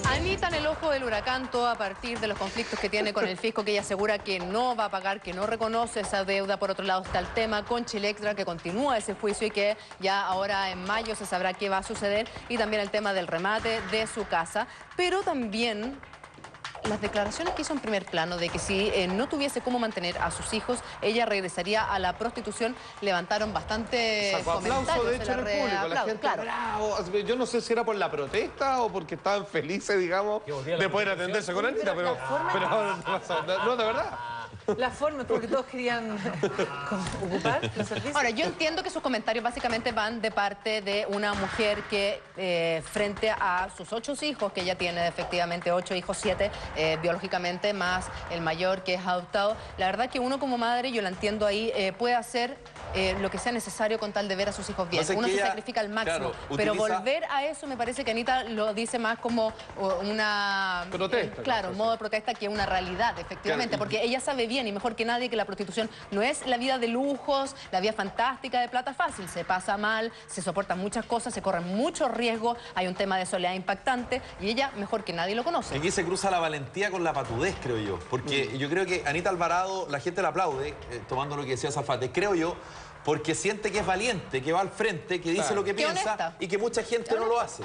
Anita en el ojo del huracán, todo a partir de los conflictos que tiene con el fisco, que ella asegura que no va a pagar, que no reconoce esa deuda. Por otro lado está el tema con Chile Extra, que continúa ese juicio y que ya ahora en mayo se sabrá qué va a suceder. Y también el tema del remate de su casa. Pero también las declaraciones que hizo en primer plano de que si no tuviese cómo mantener a sus hijos, ella regresaría a la prostitución, levantaron bastante aplauso, de hecho, en el público. La gente, claro. Bravo. Yo no sé si era por la protesta o porque estaban felices, digamos, de poder atenderse con Anita, pero no, de verdad. La forma, porque todos querían ocupar los servicios. Ahora, yo entiendo que sus comentarios básicamente van de parte de una mujer que frente a sus 8 hijos, que ella tiene efectivamente 8 hijos, 7 biológicamente, más el mayor que es adoptado, la verdad que uno como madre, yo la entiendo ahí, puede hacer lo que sea necesario con tal de ver a sus hijos bien. Uno se sacrifica al máximo, claro, pero volver a eso me parece que Anita lo dice más como una... protesta. Claro, un modo de protesta que una realidad, efectivamente, claro, porque ella sabe bien y mejor que nadie que la prostitución no es la vida de lujos, la vida fantástica de plata fácil. Se pasa mal, se soportan muchas cosas, se corren muchos riesgos, hay un tema de soledad impactante y ella mejor que nadie lo conoce. Aquí se cruza la valentía con la patudez, creo yo, porque yo creo que Anita Alvarado, la gente la aplaude, tomando lo que decía Zafate, creo yo, porque siente que es valiente, que va al frente, que dice lo que piensa y que mucha gente no lo hace.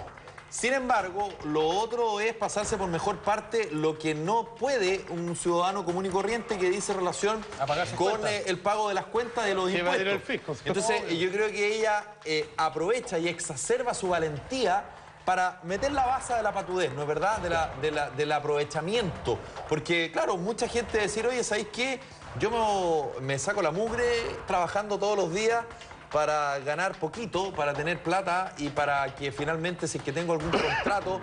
Sin embargo, lo otro es pasarse por mejor parte lo que no puede un ciudadano común y corriente que dice relación con el pago de las cuentas de los impuestos. El fisco, entonces, yo creo que ella aprovecha y exacerba su valentía para meter la baza de la patudez, ¿no es verdad? Del aprovechamiento. Porque, claro, mucha gente decir, oye, ¿sabéis qué? Yo me saco la mugre trabajando todos los días para ganar poquito, para tener plata y para que finalmente, si es que tengo algún contrato,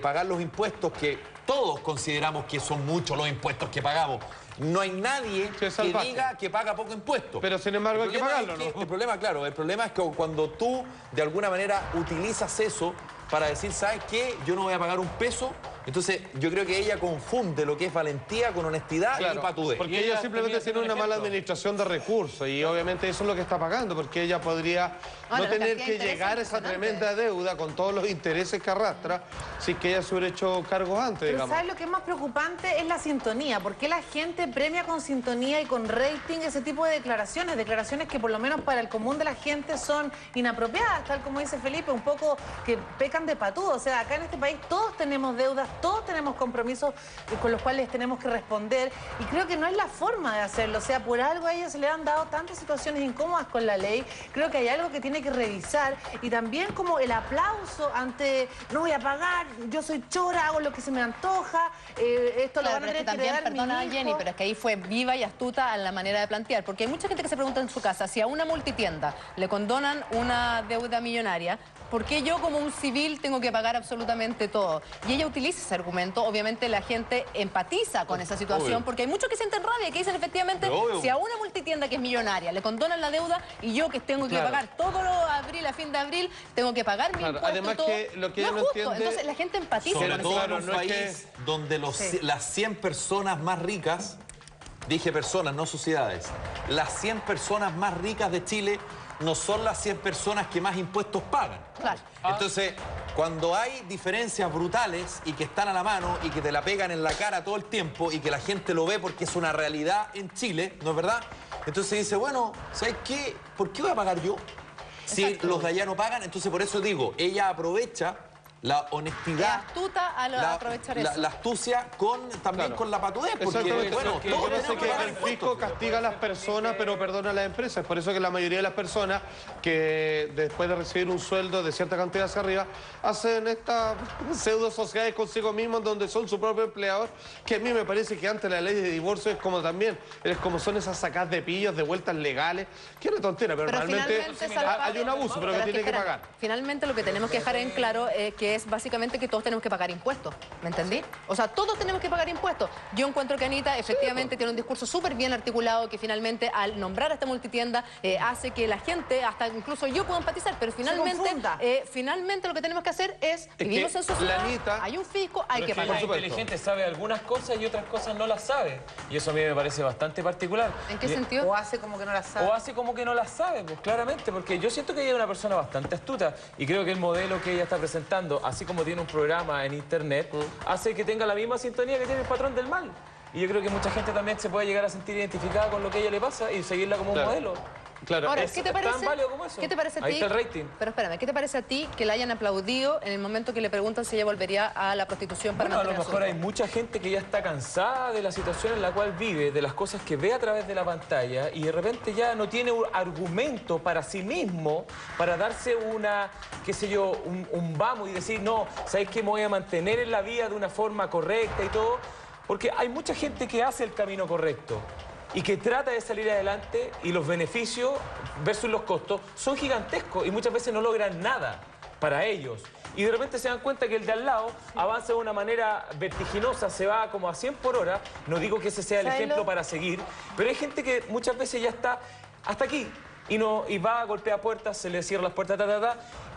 pagar los impuestos, que todos consideramos que son muchos los impuestos que pagamos. No hay nadie que diga que paga poco impuesto. Pero sin embargo hay que pagarlo, ¿no? El problema, claro, el problema es que cuando tú de alguna manera utilizas eso para decir, ¿sabes qué? Yo no voy a pagar un peso Entonces, yo creo que ella confunde lo que es valentía con honestidad y patudez. Porque ella simplemente tiene una mala administración de recursos y obviamente eso es lo que está pagando, porque ella podría no tener que llegar a esa tremenda deuda con todos los intereses que arrastra si que ella se hubiera hecho cargos antes, Pero digamos. ¿sabes lo que es más preocupante? Es la sintonía. ¿Por qué la gente premia con sintonía y con rating ese tipo de declaraciones? Declaraciones que por lo menos para el común de la gente son inapropiadas, tal como dice Felipe, un poco que pecan de patudo. O sea, acá en este país todos tenemos deudas, todos tenemos compromisos con los cuales tenemos que responder y creo que no es la forma de hacerlo. O sea, por algo a ellos se le han dado tantas situaciones incómodas con la ley. Creo que hay algo que tiene que revisar y también como el aplauso ante no voy a pagar, yo soy chora, hago lo que se me antoja, esto lo van a tener que heredar mi hijo. Perdona, Jenny, pero es que ahí fue viva y astuta en la manera de plantear, porque hay mucha gente que se pregunta en su casa, si a una multitienda le condonan una deuda millonaria, ¿por qué yo como un civil tengo que pagar absolutamente todo? Y ella utiliza ese argumento, obviamente la gente empatiza con esa situación, porque hay muchos que sienten rabia, que dicen efectivamente, si a una multitienda que es millonaria le condonan la deuda y yo que tengo que pagar todo abril a fin de abril, tengo que pagar mi impuesto. Además todo, que lo que no ella es no justo. entiende... Entonces la gente empatiza Sobre con todo eso. en un país donde las 100 personas más ricas, dije personas, no sociedades, las 100 personas más ricas de Chile no son las 100 personas que más impuestos pagan. Claro. Entonces, cuando hay diferencias brutales y que están a la mano y que te la pegan en la cara todo el tiempo y que la gente lo ve porque es una realidad en Chile, ¿no es verdad? Entonces dice, bueno, ¿sabes qué? ¿Por qué voy a pagar yo? Si los de allá no pagan, entonces por eso digo, ella aprovecha la honestidad, astuta a aprovechar eso. La astucia también con la patudez, porque bueno, yo no sé que el fisco castiga a las personas, pero perdona a las empresas. Por eso que la mayoría de las personas que después de recibir un sueldo de cierta cantidad hacia arriba, hacen estas pseudo sociedades consigo mismos donde son su propio empleador, que a mí me parece que antes la ley de divorcio es como también, es como son esas sacadas de pillos, de vueltas legales, que es una tontera, pero realmente hay un abuso, pero que tiene que pagar. Finalmente lo que tenemos que dejar en claro es que es básicamente que todos tenemos que pagar impuestos, ¿me entendí? O sea, todos tenemos que pagar impuestos. Yo encuentro que Anita efectivamente tiene un discurso súper bien articulado que finalmente al nombrar a esta multitienda hace que la gente, hasta incluso yo pueda empatizar, pero finalmente lo que tenemos que hacer es, vivimos en sociedad, hay un fisco, hay que pagar. La inteligente sabe algunas cosas y otras cosas no las sabe. Y eso a mí me parece bastante particular. ¿En qué sentido? O hace como que no las sabe. O hace como que no las sabe, pues claramente, porque yo siento que ella es una persona bastante astuta y creo que el modelo que ella está presentando, así como tiene un programa en internet, hace que tenga la misma sintonía que tiene el patrón del mal. Y yo creo que mucha gente también se puede llegar a sentir identificada con lo que a ella le pasa y seguirla como un modelo. Claro. Ahora, ¿qué te parece? ¿Tan válido como eso? ¿Qué te parece a ti? Ahí está el rating. Pero espérame, ¿qué te parece a ti que la hayan aplaudido en el momento que le preguntan si ella volvería a la prostitución para mantener a lo mejor hay mucha gente que ya está cansada de la situación en la cual vive, de las cosas que ve a través de la pantalla y de repente ya no tiene un argumento para sí mismo para darse una, qué sé yo, un vamos y decir, no, ¿sabes qué? Me voy a mantener en la vía de una forma correcta y todo, porque hay mucha gente que hace el camino correcto y que trata de salir adelante y los beneficios versus los costos son gigantescos y muchas veces no logran nada para ellos. Y de repente se dan cuenta que el de al lado avanza de una manera vertiginosa, se va como a 100 por hora. No digo que ese sea el ejemplo para seguir, pero hay gente que muchas veces ya está hasta aquí. Y va a golpear puertas, se le cierran las puertas,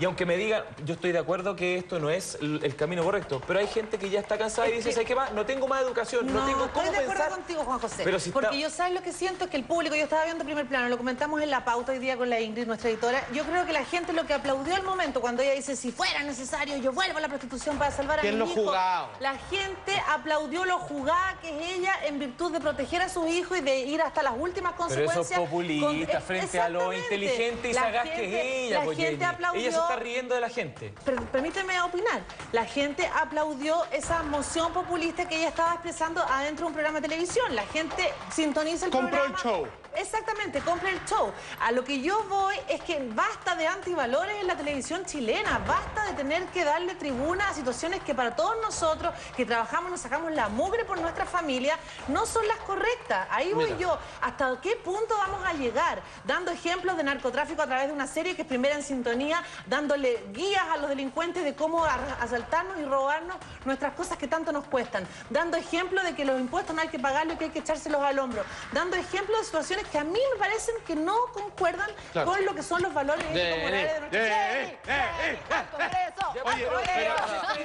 y aunque me digan, yo estoy de acuerdo que esto no es el camino correcto, pero hay gente que ya está cansada y dice, ¿sabes qué más? No tengo más educación, no tengo cómo pensar. Estoy de acuerdo contigo, Juan José, pero si porque yo sabes lo que siento es que el público, yo estaba viendo Primer Plano, lo comentamos en la pauta hoy día con la Ingrid, nuestra editora, yo creo que la gente lo que aplaudió al momento cuando ella dice, si fuera necesario, yo vuelvo a la prostitución para salvar a mi hijo. La gente aplaudió lo jugada que es ella en virtud de proteger a su hijo y de ir hasta las últimas consecuencias. Pero eso es populista frente a lo inteligente y sagaz que es ella, la gente aplaudió, ella se está riendo de la gente. Permíteme opinar. La gente aplaudió esa moción populista que ella estaba expresando adentro de un programa de televisión. La gente sintoniza el programa. Compró el show. Exactamente, compra el show. A lo que yo voy es que basta de antivalores en la televisión chilena, basta de tener que darle tribuna a situaciones que para todos nosotros que trabajamos, nos sacamos la mugre por nuestra familia, no son las correctas. Ahí voy yo. ¿Hasta qué punto vamos a llegar? Dando ejemplos ejemplos de narcotráfico a través de una serie que es Primera en Sintonía, dándole guías a los delincuentes de cómo asaltarnos y robarnos nuestras cosas que tanto nos cuestan, dando ejemplos de que los impuestos no hay que pagarlos y que hay que echárselos al hombro, dando ejemplos de situaciones que a mí me parecen que no concuerdan con lo que son los valores morales de nuestro país.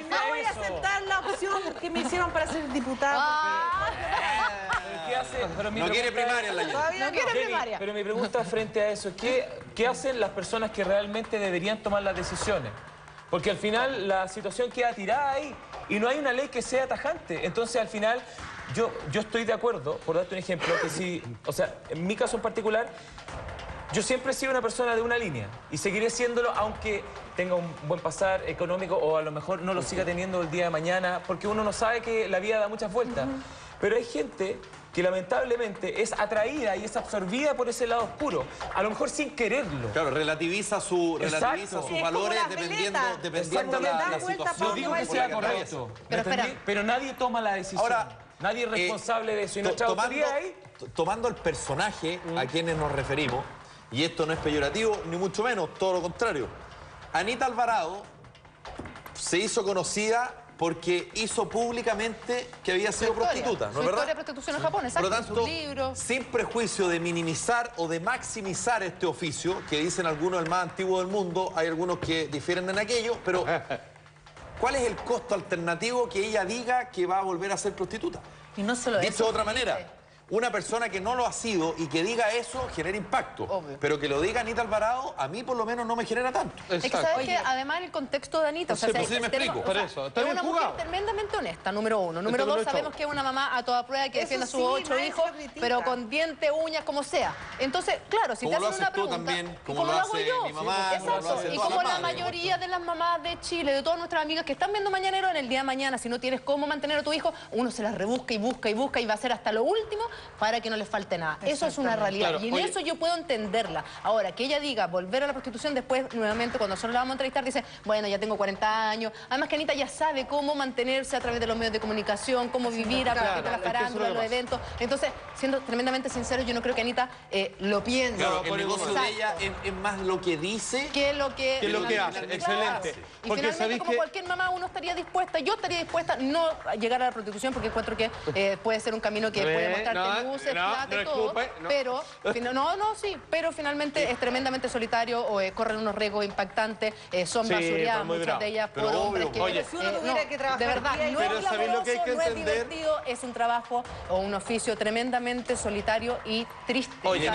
No voy a aceptar la opción que me hicieron para ser diputada. ¿Qué hace? No quiere primaria la No quiere primaria. Pero mi pregunta frente a eso es ¿qué hacen las personas que realmente deberían tomar las decisiones? Porque al final la situación queda tirada ahí y no hay una ley que sea tajante. Entonces al final yo estoy de acuerdo, por darte un ejemplo, que si, o sea, en mi caso en particular, yo siempre he sido una persona de una línea y seguiré siéndolo aunque tenga un buen pasar económico o a lo mejor no lo siga teniendo el día de mañana, porque uno no sabe que la vida da muchas vueltas. Pero hay gente que lamentablemente es atraída y es absorbida por ese lado oscuro, a lo mejor sin quererlo. Claro, relativiza sus valores dependiendo de la situación. No digo que sea correcto, pero nadie toma la decisión. Ahora, nadie es responsable de eso. Y nuestra autoridad ahí... Tomando el personaje a quienes nos referimos, y esto no es peyorativo, ni mucho menos, todo lo contrario. Anita Alvarado se hizo conocida porque hizo públicamente que había sido prostituta, ¿no es verdad? Historia de prostitución en Japón, exacto. Por lo tanto, sin prejuicio de minimizar o de maximizar este oficio, que dicen algunos el más antiguo del mundo, hay algunos que difieren en aquello, pero ¿cuál es el costo alternativo que ella diga que va a volver a ser prostituta? Y no solo eso. Dicho de otra manera, una persona que no lo ha sido y que diga eso genera impacto. Obvio. Pero que lo diga Anita Alvarado, a mí por lo menos no me genera tanto. Es que sabes que además el contexto de Anita, o sea, sí me explico. Es una mujer tremendamente honesta, número uno. Número dos, sabemos que es una mamá a toda prueba que defiende a sus 8 hijos, pero con dientes, uñas, como sea. Entonces, claro, si te hacen una pregunta, también, como lo hago yo, mi mamá, exacto, y como la mayoría de las mamás de Chile, de todas nuestras amigas que están viendo Mañanero, en el día de mañana, si no tienes cómo mantener a tu hijo, uno se las rebusca y busca y busca y va a hacer hasta lo último para que no les falte nada. Eso es una realidad. Claro, y en eso yo puedo entenderla. Ahora, que ella diga volver a la prostitución, después, nuevamente, cuando nosotros la vamos a entrevistar, dice, bueno, ya tengo 40 años. Además que Anita ya sabe cómo mantenerse a través de los medios de comunicación, cómo vivir a partir de la farándula, los eventos. Entonces, siendo tremendamente sincero, yo no creo que Anita lo piense. Claro, el negocio de ella es más lo que dice que lo que hace. Excelente. Y porque finalmente, como cualquier mamá, uno estaría dispuesta, yo estaría dispuesta no a llegar a la prostitución, porque encuentro que puede ser un camino que puede mostrarte luces, todo, pero pero finalmente es tremendamente solitario, corren unos riesgos impactantes, son basuriadas muchas de ellas por hombres que si uno tuviera que trabajar, de verdad, no es glamoroso, no es divertido, es un trabajo o un oficio tremendamente solitario y triste. Oye,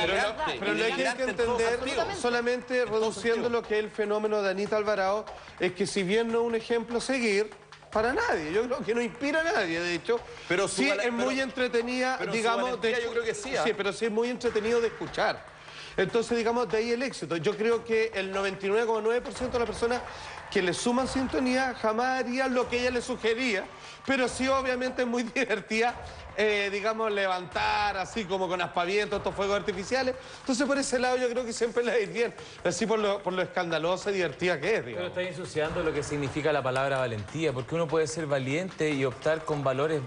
pero lo que hay que entender, solamente reduciendo lo que es el fenómeno de Anita Alvarado, es que si bien no es un ejemplo a seguir, para nadie, yo creo que no inspira a nadie, de hecho. Pero sí es muy entretenida, digamos, yo creo que sí. Sí, pero sí es muy entretenido de escuchar. Entonces, digamos, de ahí el éxito. Yo creo que el 99,9% de las personas que le suman sintonía jamás harían lo que ella le sugería, pero sí obviamente es muy divertida, digamos, levantar así como con aspavientos, estos fuegos artificiales. Entonces por ese lado yo creo que siempre le va a ir bien, así por lo escandalosa y divertida que es, digamos. Pero está ensuciando lo que significa la palabra valentía, porque uno puede ser valiente y optar con valores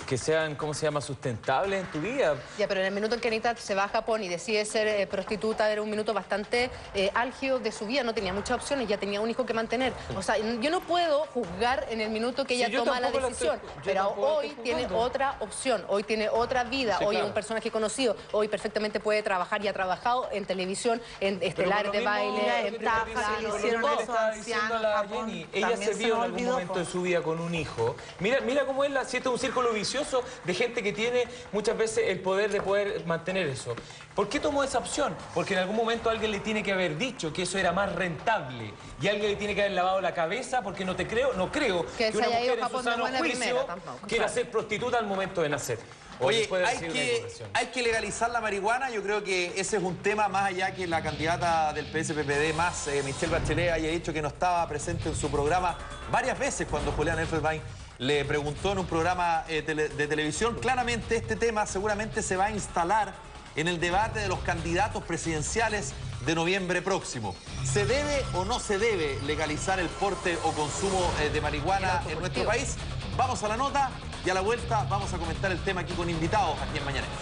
que sean, ¿cómo se llama?, sustentables en tu vida. Ya, pero en el minuto en que Anita se va a Japón y decide ser prostituta, era un minuto bastante álgido de su vida, no tenía muchas opciones, ya tenía un hijo que mantener. O sea, yo no puedo juzgar en el minuto que ella toma la decisión, pero hoy tiene otra opción, hoy tiene otra vida, hoy es un personaje conocido, hoy perfectamente puede trabajar y ha trabajado en televisión, en estelares de baile, en tafas, ella se vio en algún momento de su vida con un hijo. Mira cómo es siente un círculo vicioso de gente que tiene muchas veces el poder de poder mantener eso. ¿Por qué tomó esa opción? Porque en algún momento alguien le tiene que haber dicho que eso era más rentable y alguien le tiene que haber lavado la cabeza, porque no creo que una mujer en su sano juicio quiera ser prostituta al momento de nacer. Oye, hay que legalizar la marihuana. Yo creo que ese es un tema más allá que la candidata del PSPPD más, Michelle Bachelet, haya dicho que no estaba presente en su programa varias veces cuando Julián Effelbein le preguntó en un programa de televisión. Claramente este tema seguramente se va a instalar en el debate de los candidatos presidenciales de noviembre próximo. ¿Se debe o no se debe legalizar el porte o consumo de marihuana en nuestro país? Vamos a la nota y a la vuelta vamos a comentar el tema aquí con invitados aquí en Mañaneros.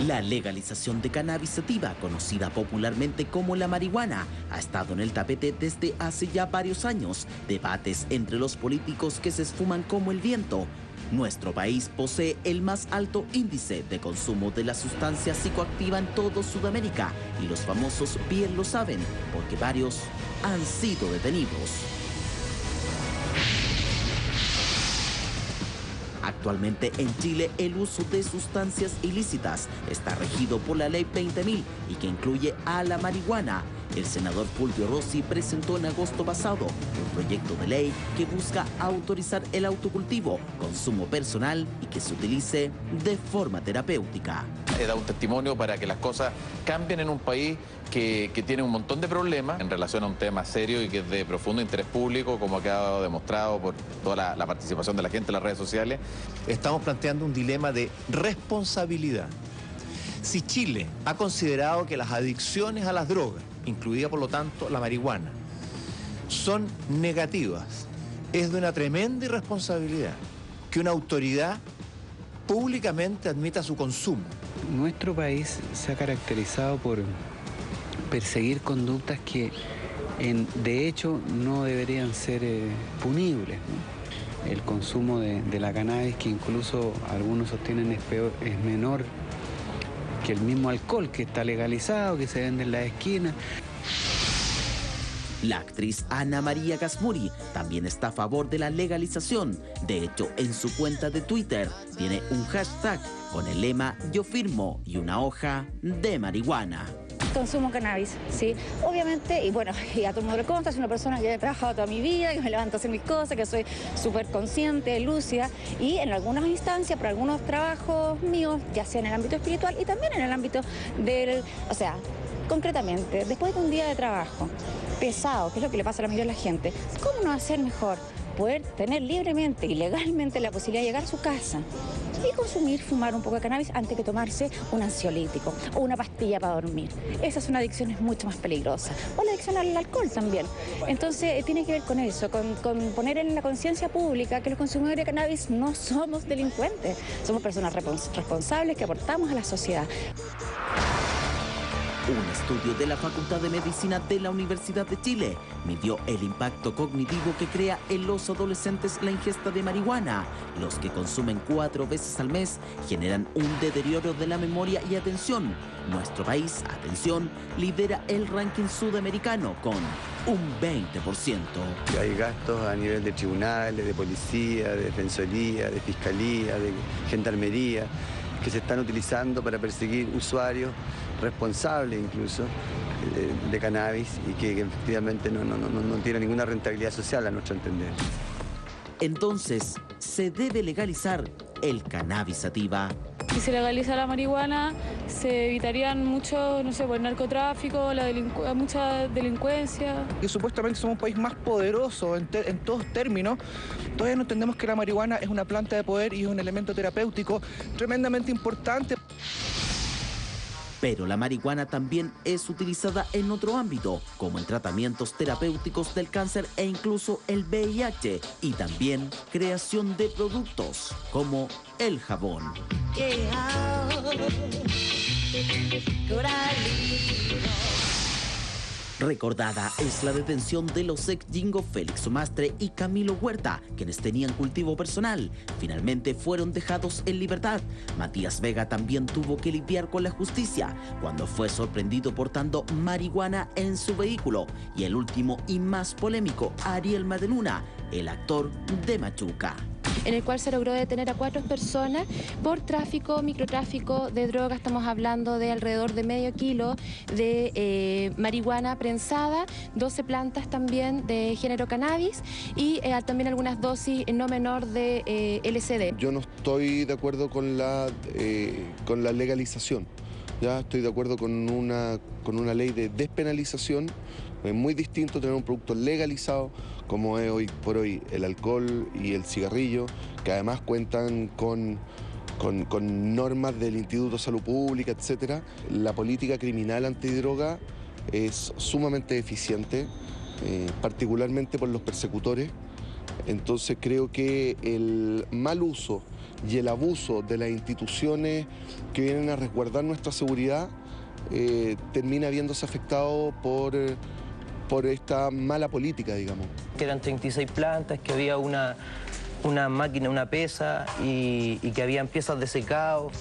La legalización de cannabis sativa, conocida popularmente como la marihuana, ha estado en el tapete desde hace ya varios años. Debates entre los políticos que se esfuman como el viento. Nuestro país posee el más alto índice de consumo de la sustancia psicoactiva en todo Sudamérica y los famosos bien lo saben, porque varios han sido detenidos. Actualmente en Chile el uso de sustancias ilícitas está regido por la Ley 20.000 y que incluye a la marihuana. El senador Fulvio Rossi presentó en agosto pasado un proyecto de ley que busca autorizar el autocultivo, consumo personal y que se utilice de forma terapéutica. He dado un testimonio para que las cosas cambien en un país que tiene un montón de problemas en relación a un tema serio y que es de profundo interés público, como ha quedado demostrado por toda la participación de la gente en las redes sociales. Estamos planteando un dilema de responsabilidad. Si Chile ha considerado que las adicciones a las drogas, incluida por lo tanto la marihuana, son negativas, es de una tremenda irresponsabilidad que una autoridad públicamente admita su consumo. Nuestro país se ha caracterizado por perseguir conductas que de hecho no deberían ser punibles, ¿no? El consumo de la cannabis, que incluso algunos sostienen es menor que el mismo alcohol que está legalizado, que se vende en las esquinas. La actriz Ana María Gasmuri también está a favor de la legalización. De hecho, en su cuenta de Twitter tiene un hashtag con el lema "Yo firmo" y una hoja de marihuana. Consumo cannabis, sí. Obviamente, y bueno, y a todo el mundo le consta, soy una persona que he trabajado toda mi vida, que me levanto a hacer mis cosas, que soy súper consciente, lúcida, y en algunas instancias, por algunos trabajos míos, ya sea en el ámbito espiritual y también en el ámbito del, o sea, concretamente, después de un día de trabajo pesado, que es lo que le pasa a la mayoría de la gente, ¿cómo no hacer mejor? Poder tener libremente y legalmente la posibilidad de llegar a su casa y consumir, fumar un poco de cannabis antes que tomarse un ansiolítico o una pastilla para dormir. Esas son adicciones mucho más peligrosas. O la adicción al alcohol también. Entonces tiene que ver con eso, con poner en la conciencia pública que los consumidores de cannabis no somos delincuentes, somos personas responsables que aportamos a la sociedad. Un estudio de la Facultad de Medicina de la Universidad de Chile midió el impacto cognitivo que crea en los adolescentes la ingesta de marihuana. Los que consumen 4 veces al mes generan un deterioro de la memoria y atención. Nuestro país, atención, lidera el ranking sudamericano con un 20%. Hay gastos a nivel de tribunales, de policía, de defensoría, de fiscalía, de gendarmería, que se están utilizando para perseguir usuarios responsables incluso de cannabis y que efectivamente no tiene ninguna rentabilidad social a nuestro entender. Entonces, ¿se debe legalizar el cannabis sativa? Si se legaliza la marihuana, se evitarían mucho, no sé, el narcotráfico, mucha delincuencia. Que supuestamente somos un país más poderoso en todos términos, todavía no entendemos que la marihuana es una planta de poder y es un elemento terapéutico tremendamente importante. Pero la marihuana también es utilizada en otro ámbito, como en tratamientos terapéuticos del cáncer e incluso el VIH, y también creación de productos, como el jabón. Recordada es la detención de los ex Jingo Félix Omastre y Camilo Huerta, quienes tenían cultivo personal. Finalmente fueron dejados en libertad. Matías Vega también tuvo que lidiar con la justicia cuando fue sorprendido portando marihuana en su vehículo. Y el último y más polémico, Ariel Madeluna, el actor de Machuca, en el cual se logró detener a 4 personas por microtráfico de droga. Estamos hablando de alrededor de medio kilo de marihuana prensada, 12 plantas también de género cannabis y también algunas dosis no menor de LSD. Yo no estoy de acuerdo con la legalización. Ya estoy de acuerdo con una ley de despenalización. Es muy distinto tener un producto legalizado como es hoy por hoy el alcohol y el cigarrillo, que además cuentan con normas del Instituto de Salud Pública, etc. La política criminal antidroga es sumamente eficiente, particularmente por los persecutores. Entonces creo que el mal uso y el abuso de las instituciones que vienen a resguardar nuestra seguridad termina viéndose afectado por esta mala política, digamos. Que eran 36 plantas, que había una máquina, una pesa y que habían piezas de secado.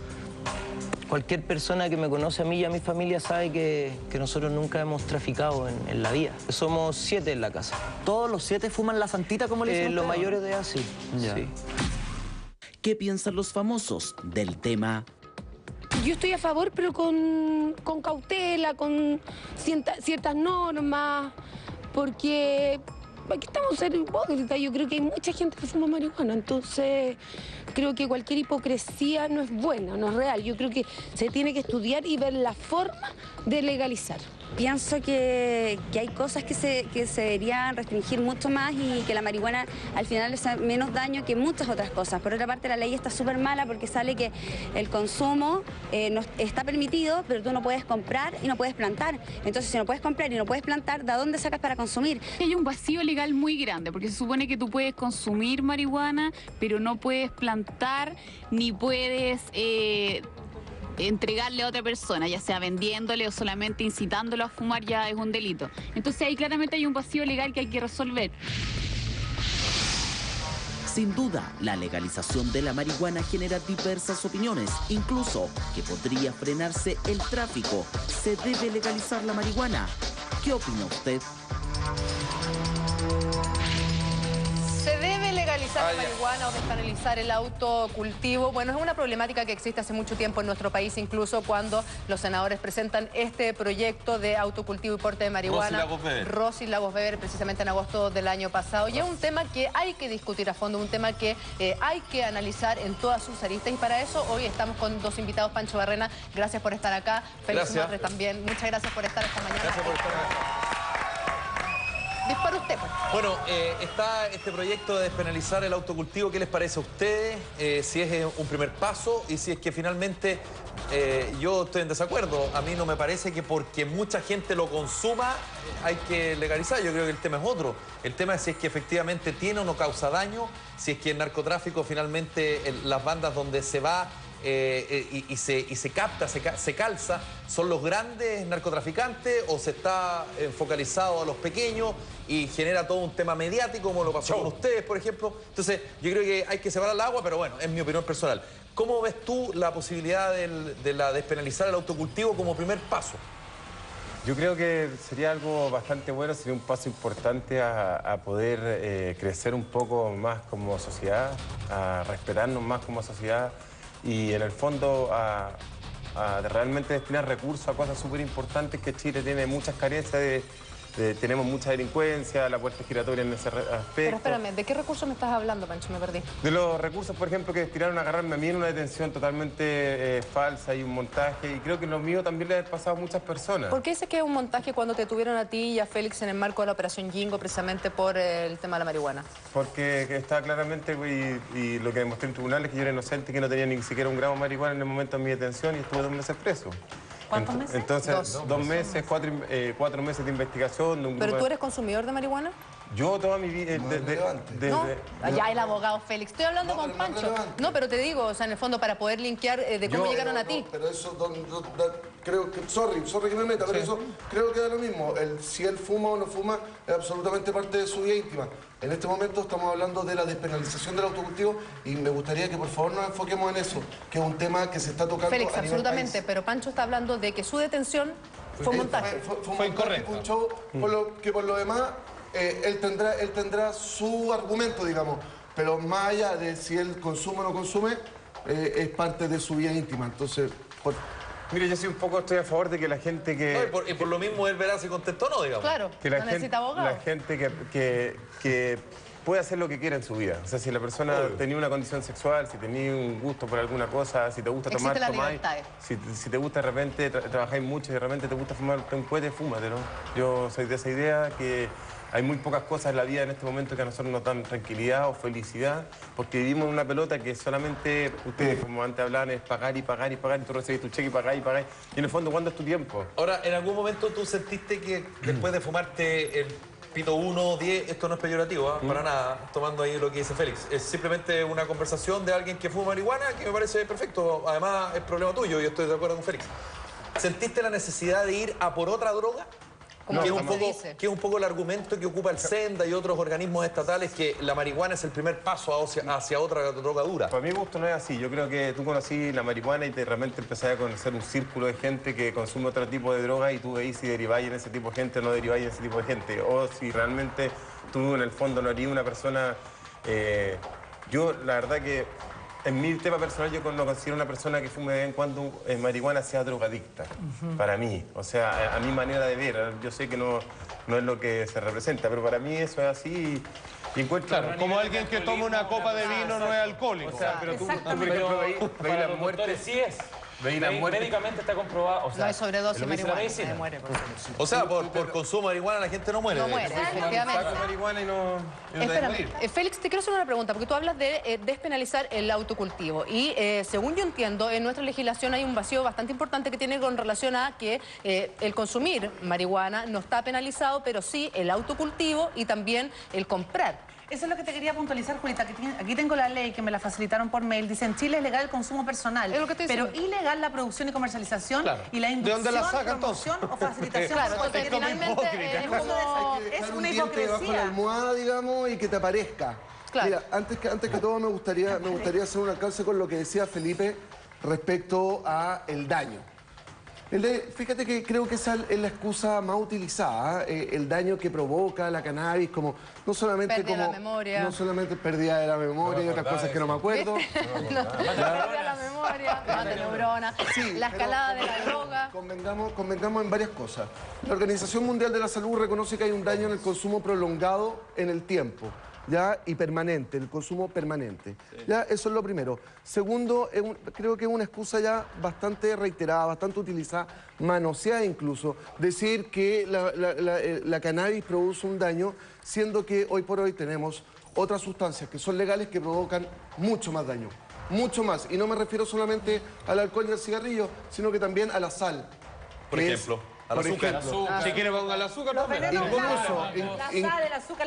Cualquier persona que me conoce a mí y a mi familia sabe que nosotros nunca hemos traficado en la vida. Somos 7 en la casa. ¿Todos los 7 fuman la santita como le dicen? Los mayores de edad, sí. Sí. ¿Qué piensan los famosos del tema? Yo estoy a favor, pero con cautela, con ciertas normas, porque aquí estamos ser hipócritas. Yo creo que hay mucha gente que fuma marihuana, entonces creo que cualquier hipocresía no es buena, no es real. Yo creo que se tiene que estudiar y ver la forma de legalizar. Pienso que hay cosas que se deberían restringir mucho más y que la marihuana al final hace menos daño que muchas otras cosas. Por otra parte, la ley está súper mala porque sale que el consumo no está permitido, pero tú no puedes comprar y no puedes plantar. Entonces, si no puedes comprar y no puedes plantar, ¿de dónde sacas para consumir? Hay un vacío legal muy grande porque se supone que tú puedes consumir marihuana, pero no puedes plantar ni puedes entregarle a otra persona, ya sea vendiéndole o solamente incitándolo a fumar, ya es un delito. Entonces ahí claramente hay un vacío legal que hay que resolver. Sin duda, la legalización de la marihuana genera diversas opiniones, incluso que podría frenarse el tráfico. ¿Se debe legalizar la marihuana? ¿Qué opina usted? ¿Se debe legalizar la marihuana o despenalizar el autocultivo? Bueno, es una problemática que existe hace mucho tiempo en nuestro país, incluso cuando los senadores presentan este proyecto de autocultivo y porte de marihuana. Rosy Lagos Weber, precisamente en agosto del año pasado. Y es un tema que hay que discutir a fondo, un tema que hay que analizar en todas sus aristas. Y para eso hoy estamos con 2 invitados. Pancho Barrena, gracias por estar acá. Félix Marre también, muchas gracias por estar esta mañana. Gracias por estar acá. Dispara usted, pues. Bueno, está este proyecto de despenalizar el autocultivo. ¿Qué les parece a ustedes? Si es un primer paso y si es que finalmente yo estoy en desacuerdo. A mí no me parece que porque mucha gente lo consuma hay que legalizar. Yo creo que el tema es otro. El tema es si es que efectivamente tiene o no causa daño, si es que el narcotráfico finalmente, las bandas donde se va y se capta, se calza, ¿son los grandes narcotraficantes o se está focalizado a los pequeños y genera todo un tema mediático como lo pasó con ustedes, por ejemplo? Entonces, yo creo que hay que separar el agua, pero bueno, es mi opinión personal. ¿Cómo ves tú la posibilidad de despenalizar el autocultivo como primer paso? Yo creo que sería algo bastante bueno, sería un paso importante a poder crecer un poco más como sociedad, a respetarnos más como sociedad y en el fondo a realmente destinar recursos a cosas súper importantes que Chile tiene muchas carencias tenemos mucha delincuencia, la puerta giratoria en ese aspecto. Pero espérame, ¿de qué recursos me estás hablando, Pancho? Me perdí. De los recursos, por ejemplo, que destinaron a agarrarme a mí en una detención totalmente falsa y un montaje, y creo que lo mío también le ha pasado a muchas personas. ¿Por qué dices que es un montaje cuando te tuvieron a ti y a Félix en el marco de la Operación Jingo, precisamente por el tema de la marihuana? Porque está claramente, y lo que demostré en tribunales, que yo era inocente, que no tenía ni siquiera un gramo de marihuana en el momento de mi detención y estuve 2 meses preso. ¿Cuántos meses? Entonces, 2 meses, 4 meses de investigación. ¿Pero tú eres consumidor de marihuana? Yo toda mi vida... No, allá el abogado Félix. Estoy hablando con Pancho. No, pero te digo, o sea, en el fondo, para poder linkear de cómo llegaron a ti. Pero eso, creo que... Sorry que me meta, pero eso creo que da lo mismo. Si él fuma o no fuma es absolutamente parte de su vida íntima. En este momento estamos hablando de la despenalización del autocultivo y me gustaría que por favor nos enfoquemos en eso, que es un tema que se está tocando Félix, absolutamente, pero Pancho está hablando de que su detención fue un montaje. Fue incorrecto. Fue un show, por lo demás, él tendrá su argumento, digamos, pero más allá de si él consume o no consume, es parte de su vida íntima. Entonces, mire, yo sí un poco estoy a favor de que la gente que... No, y por lo mismo él verá si contestó o no, digamos. Claro, que no necesita abogado. La gente que puede hacer lo que quiera en su vida. O sea, si la persona tenía una condición sexual, si tenía un gusto por alguna cosa, si te gusta tomar, tomáis. Si te gusta de repente, trabajáis mucho y de repente te gusta fumarte un cohete, fúmatelo. Yo soy de esa idea que hay muy pocas cosas en la vida en este momento que a nosotros nos dan tranquilidad o felicidad, porque vivimos en una pelota que solamente, ustedes como antes hablaban, es pagar y pagar y pagar, y tú recibes tu cheque y pagar y pagar. Y en el fondo, ¿cuándo es tu tiempo? Ahora, ¿en algún momento tú sentiste que después de fumarte Pito 1, 10, esto no es peyorativo, para nada, tomando ahí lo que dice Félix. Es simplemente una conversación de alguien que fuma marihuana que me parece perfecto. Además, es problema tuyo, yo estoy de acuerdo con Félix. ¿Sentiste la necesidad de ir a por otra droga? Que es un poco el argumento que ocupa el Senda y otros organismos estatales, que la marihuana es el primer paso hacia otra droga dura. Para mi gusto no es así. Yo creo que tú conocí la marihuana y realmente empezás a conocer un círculo de gente que consume otro tipo de droga y tú veis si deriváis en ese tipo de gente o no deriváis en ese tipo de gente. O si realmente tú en el fondo no harías una persona... yo la verdad que en mi tema personal yo no considero una persona que fume de vez en cuando marihuana sea drogadicta, para mí. O sea, a mi manera de ver, yo sé que no es lo que se representa, pero para mí eso es así y encuentro... Claro, como alguien que toma una copa de vino no es alcohólico. O sea, pero tú por ejemplo, veis la muerte... Sí es. Médicamente está comprobado. O sea, no hay sobredosis de marihuana, se muere. O sea, por consumo de marihuana la gente no muere. No muere, efectivamente. Marihuana y no Espérame, Félix, te quiero hacer una pregunta, porque tú hablas de despenalizar el autocultivo. Y según yo entiendo, en nuestra legislación hay un vacío bastante importante que tiene con relación a que el consumir marihuana no está penalizado, pero sí el autocultivo y también el comprar. Eso es lo que te quería puntualizar, Julita, que aquí tengo la ley que me la facilitaron por mail. Dice, en Chile es legal el consumo personal, pero ilegal la producción y comercialización y la inducción, promoción o facilitación. Claro, entonces finalmente es una hipocresía. Debajo la almohada, digamos, y que te aparezca. Claro. Mira, antes que todo me gustaría hacer un alcance con lo que decía Felipe respecto a el daño. Fíjate que creo que esa es la excusa más utilizada, el daño que provoca la cannabis, como no solamente pérdida de la memoria. No solamente pérdida de la memoria y otras cosas que no me acuerdo. Pérdida de la memoria, de neuronas, la escalada de la droga. Convengamos en varias cosas. La Organización Mundial de la Salud reconoce que hay un daño en el consumo prolongado en el tiempo. ¿Ya? Y permanente, el consumo permanente. Sí. ¿Ya? Eso es lo primero. Segundo, creo que es una excusa ya bastante reiterada, bastante utilizada, manoseada incluso, decir que la cannabis produce un daño, siendo que hoy por hoy tenemos otras sustancias que son legales que provocan mucho más daño, mucho más. Y no me refiero solamente al alcohol y al cigarrillo, sino que también a la sal. Por ejemplo. Si quiere ponga el azúcar,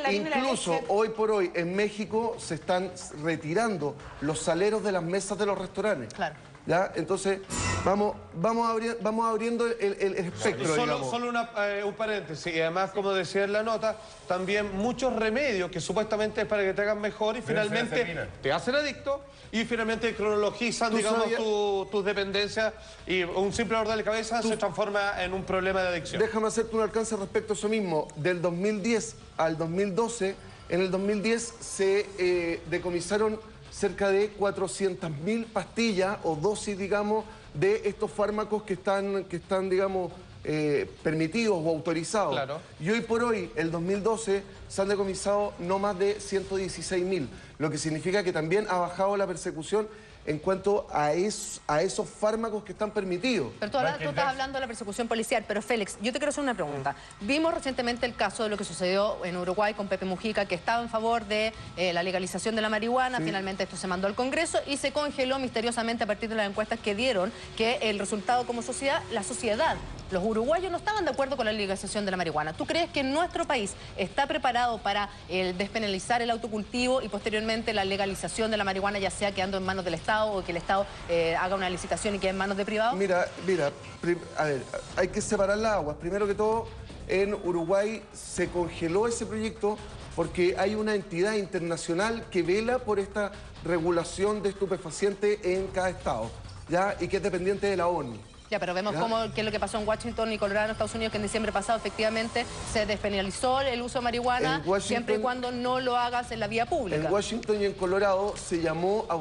incluso hoy por hoy en México se están retirando los saleros de las mesas de los restaurantes. Claro. ¿Ya? Entonces, vamos abriendo el espectro, Solo un paréntesis, y además, como decía en la nota, también muchos remedios que supuestamente es para que te hagan mejor y finalmente te hacen adicto y finalmente cronologizan, digamos, tus dependencias y un simple dolor de cabeza se transforma en un problema de adicción. Déjame hacerte un alcance respecto a eso mismo. Del 2010 al 2012, en el 2010 se decomisaron cerca de 400.000 pastillas o dosis, digamos, de estos fármacos que están digamos, permitidos o autorizados. Claro. Y hoy por hoy, el 2012, se han decomisado no más de 116.000, lo que significa que también ha bajado la persecución en cuanto a esos fármacos que están permitidos. Pero tú estás hablando de la persecución policial, pero Félix, yo te quiero hacer una pregunta. Vimos recientemente el caso de lo que sucedió en Uruguay con Pepe Mujica, que estaba en favor de la legalización de la marihuana. Finalmente esto se mandó al Congreso y se congeló misteriosamente a partir de las encuestas que dieron que el resultado como sociedad, los uruguayos no estaban de acuerdo con la legalización de la marihuana. ¿Tú crees que nuestro país está preparado para despenalizar el autocultivo y posteriormente la legalización de la marihuana, ya sea quedando en manos del Estado o que el Estado haga una licitación y quede en manos de privados? Mira, a ver, hay que separar las aguas. Primero que todo, en Uruguay se congeló ese proyecto porque hay una entidad internacional que vela por esta regulación de estupefacientes en cada estado, ¿ya? Y que es dependiente de la ONU. Ya, pero vemos qué es lo que pasó en Washington y Colorado, en Estados Unidos, que en diciembre pasado efectivamente se despenalizó el uso de marihuana siempre y cuando no lo hagas en la vía pública. En Washington y en Colorado se llamó a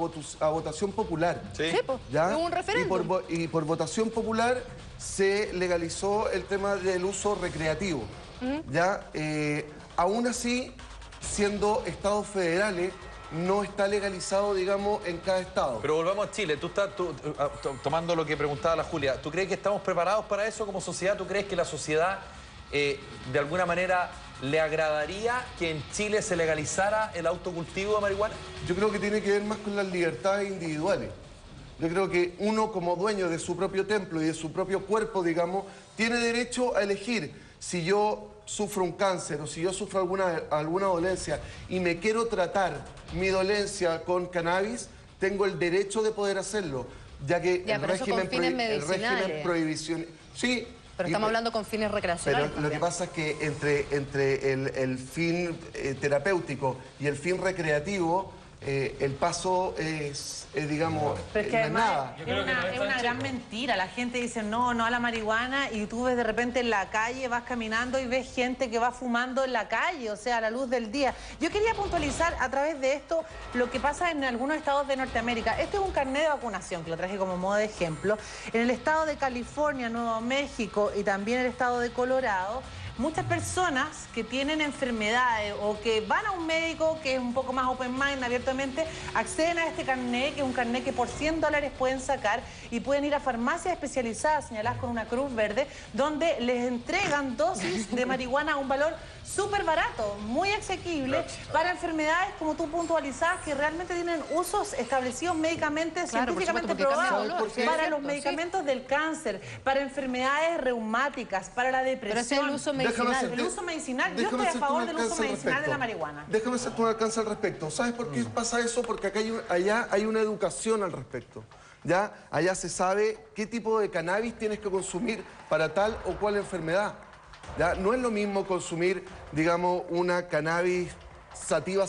votación popular. Sí, pues, hubo un referéndum. Y por votación popular se legalizó el tema del uso recreativo. ¿Ya? Aún así, siendo estados federales, no está legalizado, digamos, en cada estado. Pero volvamos a Chile. Tú estás tomando lo que preguntaba la Julia. ¿Tú crees que estamos preparados para eso como sociedad? ¿Tú crees que la sociedad, de alguna manera, le agradaría que en Chile se legalizara el autocultivo de marihuana? Yo creo que tiene que ver más con las libertades individuales. Yo creo que uno, como dueño de su propio templo y de su propio cuerpo, digamos, tiene derecho a elegir si yo sufro un cáncer o si yo sufro alguna dolencia y me quiero tratar mi dolencia con cannabis, tengo el derecho de poder hacerlo, ya que el régimen prohibición... Sí, pero estamos hablando con fines recreacionales. Pero lo que pasa es que entre el fin terapéutico y el fin recreativo, el paso es digamos, pero es que además es una gran mentira. La gente dice no a la marihuana y tú ves de repente en la calle, vas caminando y ves gente que va fumando en la calle, o sea, a la luz del día. Yo quería puntualizar a través de esto lo que pasa en algunos estados de Norteamérica. Este es un carnet de vacunación que lo traje como modo de ejemplo. En el estado de California, Nuevo México y también el estado de Colorado, muchas personas que tienen enfermedades o que van a un médico que es un poco más open mind, abiertamente, acceden a este carnet, que es un carnet que por $100 pueden sacar y pueden ir a farmacias especializadas, señaladas con una cruz verde, donde les entregan dosis de marihuana a un valor súper barato, muy asequible, para enfermedades, como tú puntualizabas, que realmente tienen usos establecidos médicamente, científicamente probados, para los medicamentos del cáncer, para enfermedades reumáticas, para la depresión. Pero es el uso medicinal. El uso medicinal, yo estoy a favor del uso medicinal de la marihuana. Déjame hacerte un alcance al respecto. ¿Sabes por qué pasa eso? Porque allá hay una educación al respecto. ¿Ya? Allá se sabe qué tipo de cannabis tienes que consumir para tal o cual enfermedad. ¿Ya? No es lo mismo consumir, digamos, una cannabis sativa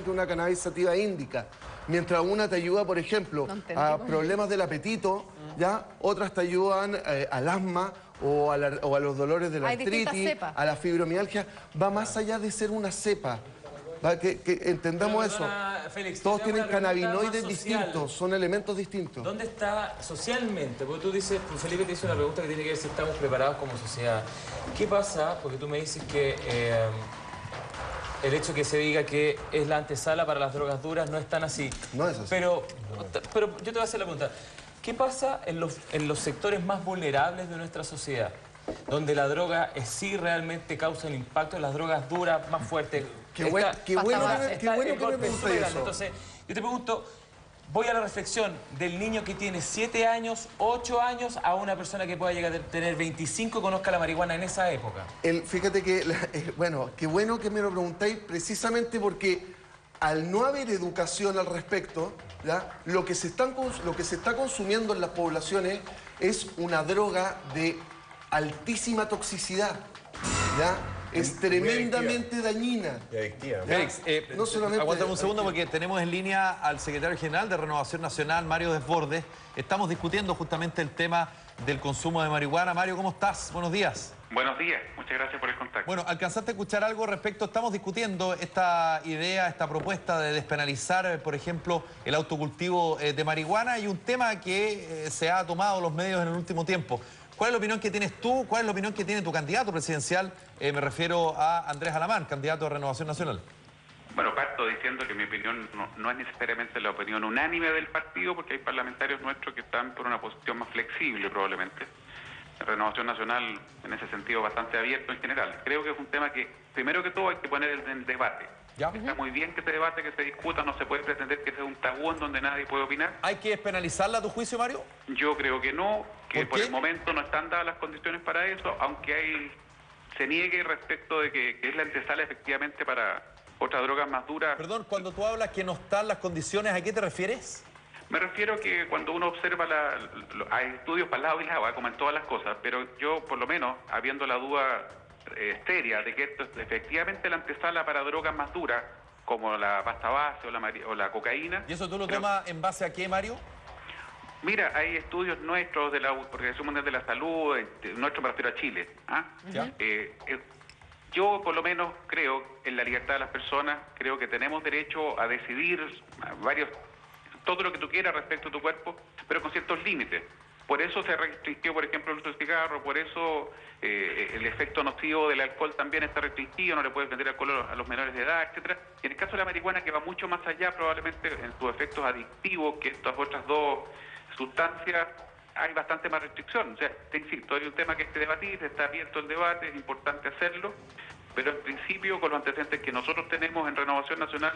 que una cannabis sativa índica. Mientras una te ayuda, por ejemplo, a problemas del apetito, ¿ya? Otras te ayudan al asma o a los dolores de la artritis, a la fibromialgia. Va más allá de ser una cepa. Que entendamos eso. Félix, todos tienen cannabinoides distintos, son elementos distintos. ¿Dónde está socialmente? Porque tú dices, Felipe te hizo una pregunta que tiene que ver si estamos preparados como sociedad. ¿Qué pasa? Porque tú me dices que el hecho que se diga que es la antesala para las drogas duras no es tan así. No es así. Pero yo te voy a hacer la pregunta. ¿Qué pasa en los sectores más vulnerables de nuestra sociedad? Donde la droga sí realmente causa un impacto, las drogas duras más fuertes. Qué bueno que me preguntes eso. Entonces, yo te pregunto, voy a la reflexión del niño que tiene 7 años, 8 años, a una persona que pueda llegar a tener 25 y conozca la marihuana en esa época. Fíjate que, bueno, qué bueno que me lo preguntáis precisamente porque al no haber educación al respecto, ¿ya? Lo que se está consumiendo en las poblaciones es una droga de altísima toxicidad, ¿ya? Es tremendamente dañina. Y adictiva. Félix, no solamente... Aguántame un segundo porque tenemos en línea al secretario general de Renovación Nacional, Mario Desbordes. Estamos discutiendo justamente el tema del consumo de marihuana. Mario, ¿cómo estás? Buenos días. Buenos días, muchas gracias por el contacto. Bueno, ¿alcanzaste a escuchar algo respecto? Estamos discutiendo esta idea, esta propuesta de despenalizar, por ejemplo, el autocultivo de marihuana y un tema que se ha tomado los medios en el último tiempo. ¿Cuál es la opinión que tienes tú? ¿Cuál es la opinión que tiene tu candidato presidencial? Me refiero a Andrés Alamán, candidato de Renovación Nacional. Bueno, parto diciendo que mi opinión no es necesariamente la opinión unánime del partido, porque hay parlamentarios nuestros que están por una posición más flexible probablemente. La Renovación Nacional, en ese sentido, bastante abierto en general. Creo que es un tema que, primero que todo, hay que poner en el debate. ¿Ya? Está muy bien que se debate, que se discuta, no se puede pretender que sea un tabú en donde nadie puede opinar. ¿Hay que despenalizarla a tu juicio, Mario? Yo creo que no, que por el momento no están dadas las condiciones para eso, aunque se niegue respecto de que es la antesala efectivamente para otras drogas más duras. Perdón, cuando tú hablas que no están las condiciones, ¿a qué te refieres? Me refiero que cuando uno observa, hay estudios para el lado y lado, como en todas las cosas, pero yo, por lo menos, habiendo la duda seria de que esto es efectivamente la antesala para drogas más duras, como la pasta base o la cocaína. ¿Y eso tú lo tomas en base a qué, Mario? Mira, hay estudios nuestros de la Organización Mundial de la Salud, nuestro me refiero a Chile. Yo por lo menos creo en la libertad de las personas, creo que tenemos derecho a decidir todo lo que tú quieras respecto a tu cuerpo, pero con ciertos límites. Por eso se restringió, por ejemplo, el uso del cigarro, por eso el efecto nocivo del alcohol también está restringido, no le puedes vender alcohol a los menores de edad, etcétera. Y en el caso de la marihuana, que va mucho más allá probablemente en sus efectos adictivos que estas otras dos sustancias, hay bastante más restricción. O sea, te insisto, hay un tema que hay que debatir, está abierto el debate, es importante hacerlo, pero en principio, con los antecedentes que nosotros tenemos en Renovación Nacional,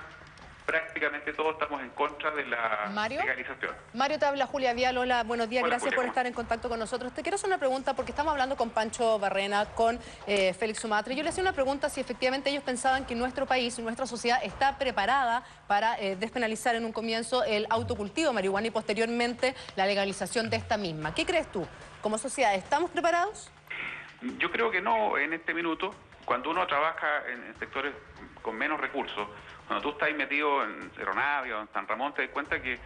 prácticamente todos estamos en contra de la legalización. Mario, te habla Julia Vial. Hola, buenos días. Hola, gracias Julia, por estar en contacto con nosotros. Te quiero hacer una pregunta porque estamos hablando con Pancho Barrena, con Félix Sumatre. Yo le hacía una pregunta si efectivamente ellos pensaban que nuestro país, nuestra sociedad está preparada para despenalizar en un comienzo el autocultivo de marihuana y posteriormente la legalización de esta misma. ¿Qué crees tú? Como sociedad, ¿estamos preparados? Yo creo que no en este minuto. Cuando uno trabaja en sectores con menos recursos, cuando tú estás metido en Cerro Navia o en San Ramón, te das cuenta que